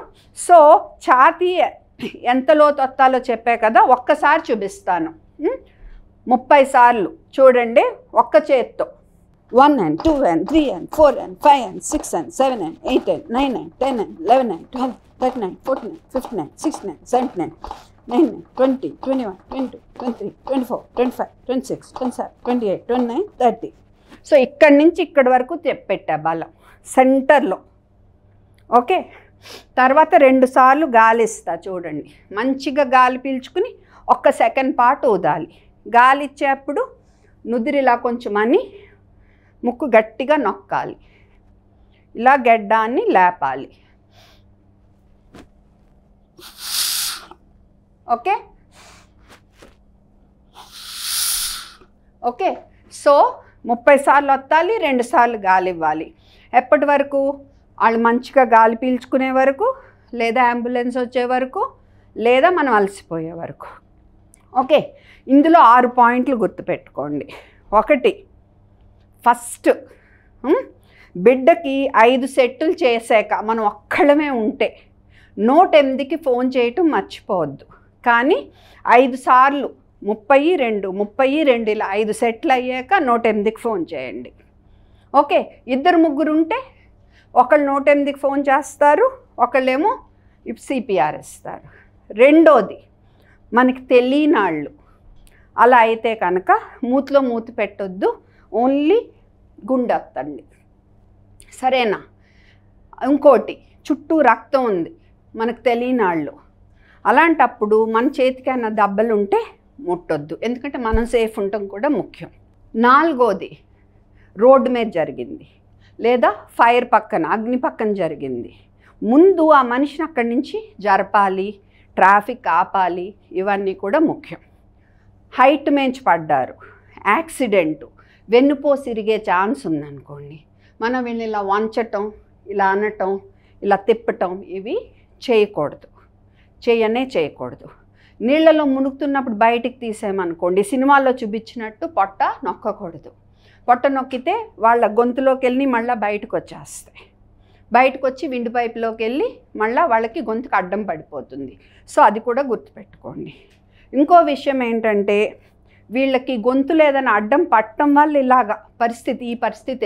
సో ఛాతీ ఎంత లోతు వత్తాలో చెప్పే కదా, ఒక్కసారి చూపిస్తాను. 30 సార్లు చూడండి ఒక్క చేత్తో. 1N 2N 3N 4N 5N 6N 7N 8N 9N 10N 11N 12 13N 14N 15N 16N 17N 19N 20 21 22 23 24 25 26 27 28 29 30. So ఇక్కడి నుంచి ఇక్కడి వరకు పెట్టా బలం సెంటర్లో. ఓకే, తర్వాత 2 సార్లు గాలి ఇస్తా చూడండి. మంచిగా గాలి పీల్చుకుని 1 సెకండ్ పాటు ఊదాలి. గాలి ఇచ్చేప్పుడు నుదిరిలా కొంచెం అని ముక్కు గట్టిగా నొక్కాలి, ఇలా గెడ్డాన్ని లేపాలి. ఓకే ఓకే, సో 30 సార్లు వత్తాలి, 2 సార్లు గాలి ఇవ్వాలి. ఎప్పటి వరకు? వాళ్ళు మంచిగా గాలి పీల్చుకునే వరకు, లేదా అంబులెన్స్ వచ్చే వరకు, లేదా మనం అలసిపోయే వరకు. ఓకే, ఇందులో 6 పాయింట్లు గుర్తుపెట్టుకోండి. 1, ఫస్ట్ బిడ్డకి 5 సెట్లు చేశాక మనం ఒక్కళ్ళమే ఉంటే 108కి ఫోన్ చేయటం మర్చిపోవద్దు. కానీ 5 సార్లు 32 32 ఇలా 5 సెట్లు అయ్యాక 108కి ఫోన్ చేయండి. ఓకే, 2 ముగ్గురు ఉంటే ఒకళ్ళు 108కి ఫోన్ చేస్తారు, ఒకళ్ళేమో సిపిఆర్ ఇస్తారు. రెండోది మనకి తెలియనాళ్ళు అలా అయితే కనుక మూతిలో మూతి పెట్టొద్దు, ఓన్లీ గుండెత్తండి. సరేనా? ఇంకోటి, చుట్టూ రక్తం ఉంది మనకు తెలియనాళ్ళు, అలాంటప్పుడు మన చేతికి అన్న దెబ్బలు ఉంటే ముట్టొద్దు, ఎందుకంటే మనం సేఫ్ ఉండటం కూడా ముఖ్యం. 4వది, రోడ్డు మీద జరిగింది లేదా ఫైర్ పక్కన అగ్ని పక్కన జరిగింది, ముందు ఆ మనిషిని అక్కడి నుంచి జరపాలి, ట్రాఫిక్ ఆపాలి, ఇవన్నీ కూడా ముఖ్యం. హైట్ మేంచి పడ్డారు, యాక్సిడెంటు, వెన్నుపోసి ఇరిగే ఛాన్స్ ఉందనుకోండి, మనం వీళ్ళని ఇలా వంచటం, ఇలా అనటం, ఇలా తిప్పటం ఇవి చేయకూడదు. చేయకూడదు. నీళ్ళలో మునుగుతున్నప్పుడు బయటికి తీసామనుకోండి, సినిమాల్లో చూపించినట్టు పొట్ట నొక్కకూడదు. పొట్ట నొక్కితే వాళ్ళ గొంతులోకి వెళ్ళి మళ్ళీ బయటకు వచ్చేస్తాయి. బయటకు వచ్చి విండ్ పైపులోకి వెళ్ళి మళ్ళీ వాళ్ళకి గొంతుకు అడ్డం పడిపోతుంది. సో అది కూడా గుర్తుపెట్టుకోండి. ఇంకో విషయం ఏంటంటే, వీళ్ళకి గొంతులో ఏదైనా అడ్డం పట్టడం వల్ల ఈ పరిస్థితి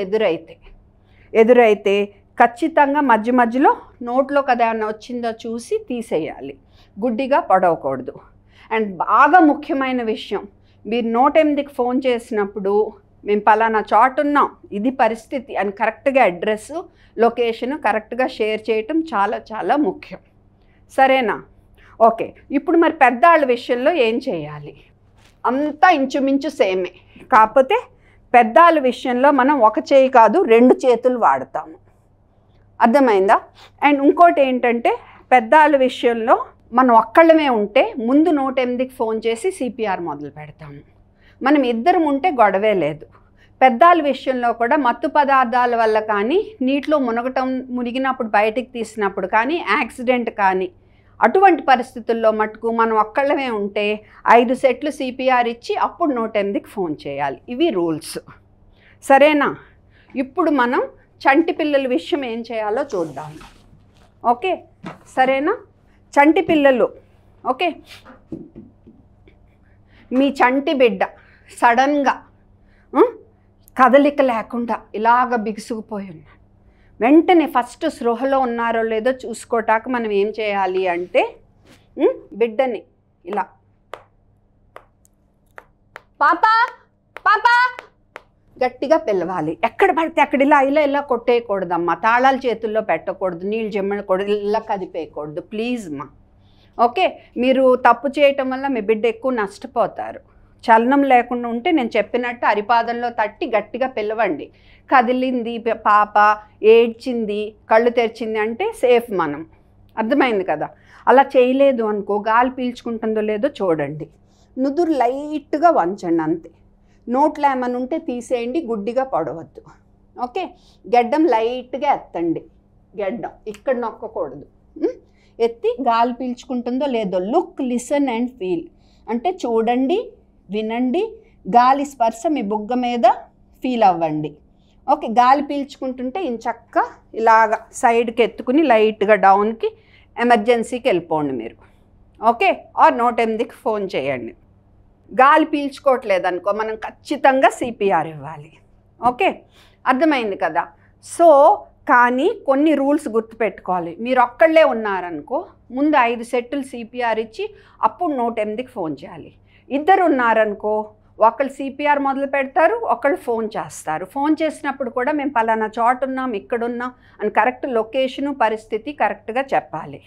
ఎదురైతే ఖచ్చితంగా మధ్యలో నోట్లోకి అదేమన్నా వచ్చిందో చూసి తీసేయాలి. గుడ్డిగా పడవకూడదు. అండ్ బాగా ముఖ్యమైన విషయం, మీరు 108కి ఫోన్ చేసినప్పుడు మేము పలానా చోటు ఉన్నాం, ఇది పరిస్థితి అని కరెక్ట్గా అడ్రస్, లొకేషన్ కరెక్ట్గా షేర్ చేయటం చాలా చాలా ముఖ్యం. సరేనా? ఓకే. ఇప్పుడు మరి పెద్దవాళ్ళ విషయంలో ఏం చేయాలి? అంతా ఇంచుమించు సేమే, కాకపోతే పెద్దవాళ్ళ విషయంలో మనం ఒక చేయి కాదు 2 చేతులు వాడతాము. అర్థమైందా? అండ్ ఇంకోటి ఏంటంటే, పెద్దవాళ్ళ విషయంలో మనం ఒక్కళ్ళమే ఉంటే ముందు 108కి ఫోన్ చేసి CPR మొదలు పెడతాము. మనం ఇద్దరం ఉంటే గొడవే లేదు. పెద్దవాళ్ళ విషయంలో కూడా మత్తు పదార్థాల వల్ల కానీ, నీటిలో మునిగినప్పుడు బయటికి తీసినప్పుడు కానీ, యాక్సిడెంట్ కానీ, అటువంటి పరిస్థితుల్లో మటుకు మనం ఒక్కళ్ళమే ఉంటే 5 సెట్లు CPR ఇచ్చి అప్పుడు 108కి ఫోన్ చేయాలి. ఇవి రూల్స్. సరేనా? ఇప్పుడు మనం చంటి పిల్లల విషయం ఏం చేయాలో చూద్దాం. ఓకే, సరేనా? చంటి పిల్లలు, ఓకే, మీ చంటి బిడ్డ సడన్గా కదలిక లేకుండా ఇలాగ బిగుసుకుపోయి ఉన్నాడు. వెంటనే ఫస్ట్ స్పృహలో ఉన్నారో లేదో చూసుకోటాక మనం ఏం చేయాలి అంటే, బిడ్డని ఇలా పాపా పాపా గట్టిగా పిలవాలి. ఎక్కడ పడితే అక్కడ ఇలా కొట్టేయకూడదమ్మా. తాళాలు చేతుల్లో పెట్టకూడదు, నీళ్ళు జమ్మకూడదు, ఇలా కదిపేయకూడదు. ప్లీజ్ మా. ఓకే, మీరు తప్పు చేయటం వల్ల మీ బిడ్డ ఎక్కువ నష్టపోతారు. చలనం లేకుండా ఉంటే నేను చెప్పినట్టు అరిపాదంలో తట్టి గట్టిగా పిలవండి. కదిలింది పాప, ఏడ్చింది, కళ్ళు తెరిచింది అంటే సేఫ్ మనం. అర్థమైంది కదా? అలా చేయలేదు అనుకో, గాలి పీల్చుకుంటుందో లేదో చూడండి. నుదురు లైట్గా వంచండి అంతే. నోట్లో ఏమైనా ఉంటే తీసేయండి, గుడ్డిగా పడవద్దు. ఓకే, గెడ్డం లైట్గా ఎత్తండి. గెడ్డం ఇక్కడ నొక్కకూడదు. ఎత్తి గాలి పీల్చుకుంటుందో లేదో లుక్, లిసన్ అండ్ ఫీల్ అంటే చూడండి, వినండి, గాలి స్పర్శ మీ బుగ్గ మీద ఫీల్ అవ్వండి. ఓకే, గాలి పీల్చుకుంటుంటే ఇంచక్క ఇలాగ సైడ్కి ఎత్తుకుని లైట్గా డౌన్కి ఎమర్జెన్సీకి వెళ్ళిపోండి మీరు. ఓకే, ఆర్ 108కి ఫోన్ చేయండి. గాలి పీల్చుకోవట్లేదు అనుకో, మనం ఖచ్చితంగా CPR ఇవ్వాలి. ఓకే, అర్థమైంది కదా? సో కానీ కొన్ని రూల్స్ గుర్తుపెట్టుకోవాలి. మీరు ఒక్కళ్ళే ఉన్నారనుకో, ముందు 5 సెట్లు CPR ఇచ్చి అప్పుడు 108కి ఫోన్ చేయాలి. ఇద్దరు ఉన్నారనుకో, ఒకళ్ళు CPR మొదలు పెడతారు, ఒకళ్ళు ఫోన్ చేస్తారు. ఫోన్ చేసినప్పుడు కూడా మేము పలానా చోటు ఉన్నాం, ఇక్కడున్నాం అని కరెక్ట్ లొకేషను, పరిస్థితి కరెక్ట్గా చెప్పాలి.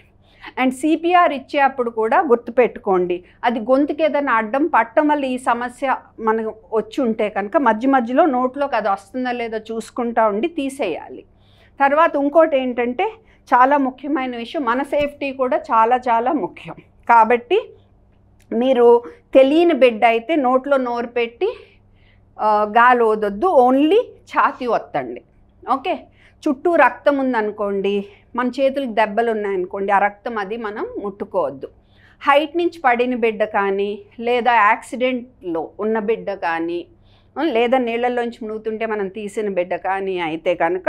అండ్ CPR ఇచ్చేటప్పుడు కూడా గుర్తుపెట్టుకోండి, అది గొంతుకి ఏదైనా అడ్డం పట్టడం వల్ల ఈ సమస్య మనకు వచ్చి ఉంటే కనుక మధ్యలో నోట్లోకి అది వస్తుందో లేదో చూసుకుంటూ ఉండి తీసేయాలి. తర్వాత ఇంకోటి ఏంటంటే, చాలా ముఖ్యమైన విషయం, మన సేఫ్టీ కూడా చాలా చాలా ముఖ్యం. కాబట్టి మీరు తెలియని బిడ్డ అయితే నోట్లో నోరు పెట్టి గాలి ఓదొద్దు, ఓన్లీ ఛాతీ ఒత్తండి. ఓకే, చుట్టూ రక్తం ఉందనుకోండి, మన చేతులకు దెబ్బలు ఉన్నాయనుకోండి, ఆ రక్తం అది మనం ముట్టుకోవద్దు. హైట్ నుంచి పడిన బిడ్డ కానీ, లేదా యాక్సిడెంట్లో ఉన్న బిడ్డ కానీ, లేదా నీళ్ళల్లోంచి మునుగుతుంటే మనం తీసిన బిడ్డ కానీ అయితే కనుక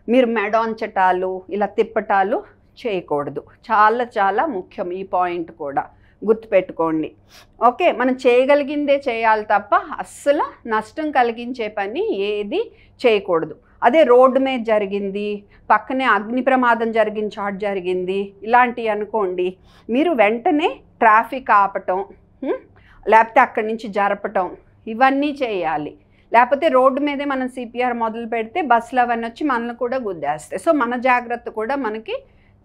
మీరు మెడొంచటాలు, ఇలా తిప్పటాలు చేయకూడదు. చాలా చాలా ముఖ్యం ఈ పాయింట్ కూడా గుర్తుపెట్టుకోండి. ఓకే, మనం చేయగలిగిందే చేయాలి తప్ప అస్సలు నష్టం కలిగించే పని ఏది చేయకూడదు. అదే రోడ్డు మీద జరిగింది, పక్కనే అగ్ని ప్రమాదం జరిగిన చోట జరిగింది, ఇలాంటివి అనుకోండి, మీరు వెంటనే ట్రాఫిక్ ఆపటం, లేకపోతే అక్కడి నుంచి జరపటం, ఇవన్నీ చేయాలి. లేకపోతే రోడ్డు మీదే మనం CPR మొదలు పెడితే బస్సులు అవన్నీ వచ్చి మనల్ని కూడా గుద్దేస్తాయి. సో మన జాగ్రత్త కూడా మనకి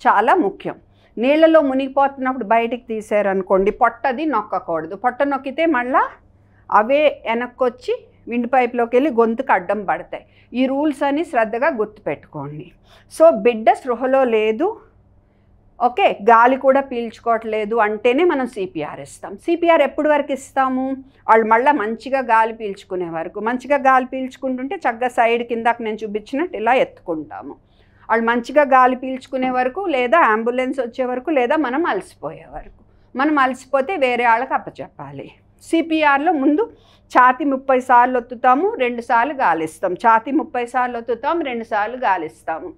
చాలా ముఖ్యం. నీళ్ళలో మునిగిపోతున్నప్పుడు బయటికి తీసారనుకోండి, పొట్టది నొక్కకూడదు. పొట్ట నొక్కితే మళ్ళీ అవే వెనక్కొచ్చి విండ్ పైప్లోకి వెళ్ళి గొంతుకు అడ్డం పడతాయి. ఈ రూల్స్ అని శ్రద్ధగా గుర్తుపెట్టుకోండి. సో బిడ్డ స్పృహలో లేదు, ఓకే, గాలి కూడా పీల్చుకోవట్లేదు అంటేనే మనం CPR ఇస్తాం. CPR ఎప్పటి వరకు ఇస్తాము? వాళ్ళు మళ్ళీ మంచిగా గాలి పీల్చుకునే వరకు. మంచిగా గాలి పీల్చుకుంటుంటే చక్కగా సైడ్ కిందకు నేను చూపించినట్టు ఇలా ఎత్తుకుంటాము. వాళ్ళు మంచిగా గాలి పీల్చుకునే వరకు, లేదా అంబులెన్స్ వచ్చే వరకు, లేదా మనం అలసిపోయే వరకు. మనం అలసిపోతే వేరే వాళ్ళకి అప్పచెప్పాలి. సిపిఆర్లో ముందు ఛాతీ 30 సార్లు ఒత్తుతాము, 2 సార్లు గాలిస్తాం. ఛాతీ 30 సార్లు ఒత్తుతాం, 2 సార్లు గాలిస్తాము.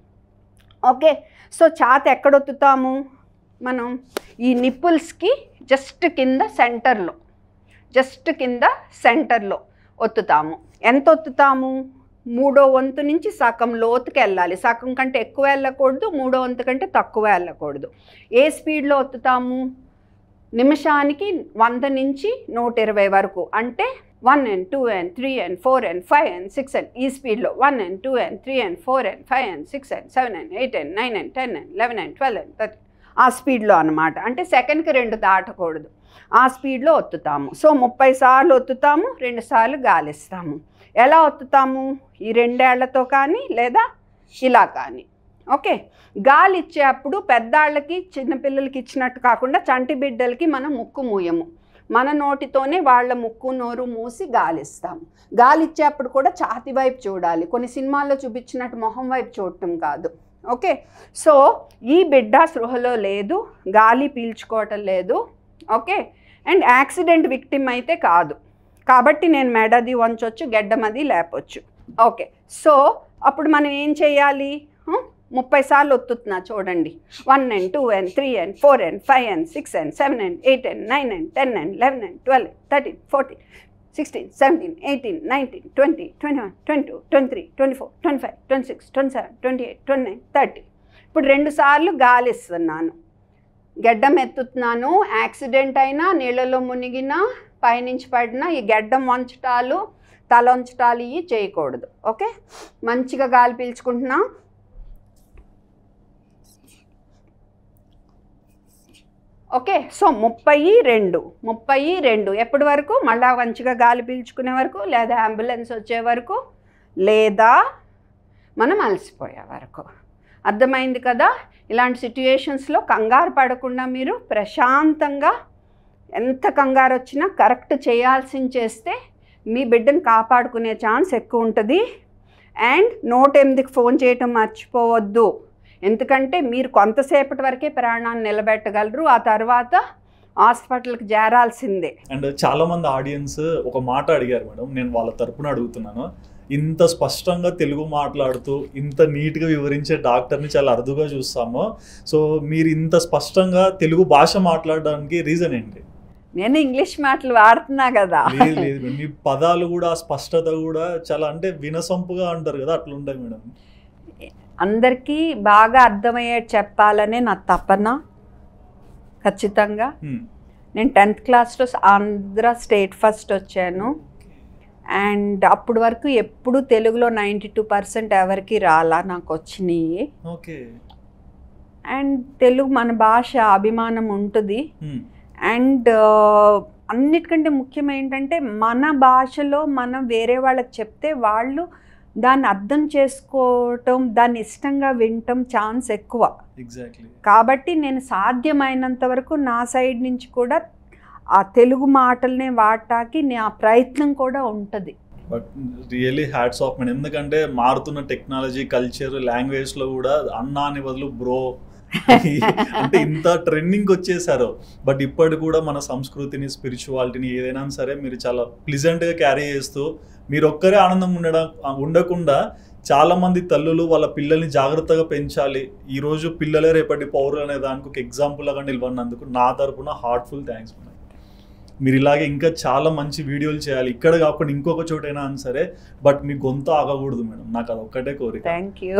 ఓకే, సో ఛాతీ ఎక్కడ ఒత్తుతాము మనం? ఈ నిప్పుల్స్కి జస్ట్ కింద సెంటర్లో ఒత్తుతాము. ఎంత ఒత్తుతాము? 3వ వంతు నుంచి సగం లోతుకి వెళ్ళాలి. సగం కంటే ఎక్కువ వెళ్ళకూడదు, 3వ వంతు కంటే తక్కువ వెళ్ళకూడదు. ఏ స్పీడ్లో ఒత్తుతాము? నిమిషానికి 100 నుంచి 120 వరకు. అంటే 1 and 2 and 3 and 4 and 5 and 6 and ఈ స్పీడ్లో 1 and 2 and 3 and 4 and 5 and 6 and 7 and 8 and 9 and 10 and 11 and 12 and 13 ఆ స్పీడ్లో అనమాట. అంటే సెకండ్కి 2 దాటకూడదు. ఆ స్పీడ్లో ఒత్తుతాము. సో 30 సార్లు ఒత్తుతాము, 2 సార్లు గాలిస్తాము. ఎలా ఒత్తుతాము? ఈ 2 ఏళ్లతో కానీ లేదా ఇలా కానీ. ఓకే, గాలి ఇచ్చేటప్పుడు పెద్దాళ్ళకి చిన్నపిల్లలకి ఇచ్చినట్టు కాకుండా చంటి బిడ్డలకి మనం ముక్కు మూయము. మన నోటితోనే వాళ్ళ ముక్కు నోరు మూసి గాలిస్తాము. గాలి ఇచ్చేటప్పుడు కూడా ఛాతీ వైపు చూడాలి. కొన్ని సినిమాల్లో చూపించినట్టు మొహం వైపు చూడటం కాదు. ఓకే, సో ఈ బిడ్డ స్పృహలో లేదు, గాలి పీల్చుకోవటం లేదు. ఓకే, అండ్ యాక్సిడెంట్ విక్టిమ్ అయితే కాదు కాబట్టి నేను మెడది వంచొచ్చు, గెడ్డమది లేపొచ్చు. ఓకే, సో అప్పుడు మనం ఏం చేయాలి? 30 సార్లు ఒత్తుతున్నా చూడండి. 1 and 2 and 3 and 4 and 5 and 6 and 7 and 8 and 9 and 10 and 11 and 12 and 13, 14, 16, 17, 18, 19, 20, 21, 22, 23, 24, 25, 26, 27, 28, 29, 30. ఇప్పుడు 2 సార్లు గాలి ఇస్తున్నాను, గెడ్డం ఎత్తుతున్నాను. యాక్సిడెంట్ అయినా, నీళ్ళలో మునిగినా, పైనుంచి పడినా ఈ గెడ్డం వంచటాలు, తల వంచటాలు ఇవి చేయకూడదు. ఓకే, మంచిగా గాలి పీల్చుకుంటున్నాం. ఓకే, సో 32 ఎప్పటి వరకు? మళ్ళా మంచిగా గాలి పీల్చుకునే వరకు, లేదా అంబులెన్స్ వచ్చే వరకు, లేదా మనం అలసిపోయే వరకు. అర్థమైంది కదా? ఇలాంటి సిట్యుయేషన్స్లో కంగారు పడకుండా మీరు ప్రశాంతంగా, ఎంత కంగారు వచ్చినా కరెక్ట్ చేయాల్సింది చేస్తే మీ బిడ్డను కాపాడుకునే ఛాన్స్ ఎక్కువ ఉంటుంది. అండ్ 108కి ఫోన్ చేయటం మర్చిపోవద్దు. ఎందుకంటే మీరు కొంతసేపటి వరకే ప్రాణాన్ని నిలబెట్టగలరు, ఆ తర్వాత హాస్పిటల్కి చేరాల్సిందే. అండ్ చాలామంది ఆడియన్స్ ఒక మాట అడిగారు మేడం, నేను వాళ్ళ తరపున అడుగుతున్నాను. ఇంత స్పష్టంగా తెలుగు మాట్లాడుతూ ఇంత నీట్గా వివరించే డాక్టర్ని చాలా అరుదుగా చూస్తాము. సో మీరు ఇంత స్పష్టంగా తెలుగు భాష మాట్లాడడానికి రీజన్ ఏంటి? నేను ఇంగ్లీష్ మాటలు వాడుతున్నా కదా. లేదు, మీ పదాలు కూడా, స్పష్టత కూడా చాలా అంటే వినసొంపుగా అంటారు కదా, అట్లా ఉంటాయి మేడం. అందరికీ బాగా అర్థమయ్యేది చెప్పాలనే నా తపన. ఖచ్చితంగా నేను 10th క్లాస్లో ఆంధ్ర స్టేట్ ఫస్ట్ వచ్చాను. అండ్ అప్పటి వరకు ఎప్పుడు తెలుగులో 92% ఎవరికి రాలా, నాకు వచ్చినాయి. ఓకే, అండ్ తెలుగు మన భాష, అభిమానం ఉంటుంది. అండ్ అన్నిటికంటే ముఖ్యం ఏంటంటే మన భాషలో మనం వేరే వాళ్ళకి చెప్తే వాళ్ళు దాన్ని అర్థం చేసుకోవటం, దాన్ని ఇష్టంగా వినటం ఛాన్స్ ఎక్కువ. ఎగ్జాక్ట్లీ. కాబట్టి నేను సాధ్యమైనంత వరకు నా సైడ్ నుంచి కూడా ఆ తెలుగు మాటలనే వాడటానికి నా ప్రయత్నం కూడా ఉంటుంది. But really hats off madam. ఎందుకంటే మారుతున్న టెక్నాలజీ, కల్చర్, లాంగ్వేజ్లో కూడా అన్నా అని బదులు బ్రో అంటే ఇంత ట్రెండింగ్ వచ్చేసారు. బట్ ఇప్పటి కూడా మన సంస్కృతిని, స్పిరిచువాలిటీని ఏదైనా సరే మీరు చాలా ప్లిజెంట్గా క్యారీ చేస్తూ, మీరు ఒక్కరే ఆనందం ఉండకుండా చాలామంది తల్లులు వాళ్ళ పిల్లల్ని జాగ్రత్తగా పెంచాలి, ఈరోజు పిల్లలే రేపటి పౌరులు అనే దానికి ఒక ఎగ్జాంపుల్గా నిలబడినందుకు నా తరపున హార్ట్ఫుల్ థ్యాంక్స్ మేడం. మీరు ఇలాగే ఇంకా చాలా మంచి వీడియోలు చేయాలి, ఇక్కడ కాకుండా ఇంకొక చోటైనా అని సరే, బట్ మీ గొంతు ఆగకూడదు మేడం, నాకు అది ఒక్కటే కోరిక. Thank you.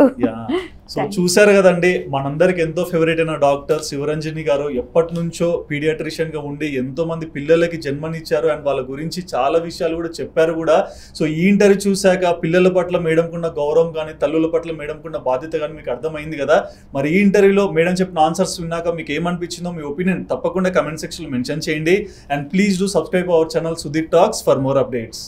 సో చూసారు కదండి, మనందరికి ఎంతో ఫేవరెట్ అయిన డాక్టర్ శివరంజని గారు ఎప్పటి నుంచో పీడియాట్రిషియన్గా ఉండి ఎంతో మంది పిల్లలకి జన్మనిచ్చారు అండ్ వాళ్ళ గురించి చాలా విషయాలు కూడా చెప్పారు కూడా. సో ఈ ఇంటర్వ్యూ చూశాక పిల్లల పట్ల మేడంకున్న గౌరవం కానీ, తల్లుల పట్ల మేడంకున్న బాధ్యత కానీ మీకు అర్థమైంది కదా. మరి ఈ ఇంటర్వ్యూలో మేడం చెప్పిన ఆన్సర్స్ విన్నాక మీకు ఏమనిపించిందో మీ ఒపీనియన్ తప్పకుండా కమెంట్ సెక్షన్లో మెన్షన్ చేయండి. And please do subscribe our channel Sudhir Talks for more updates.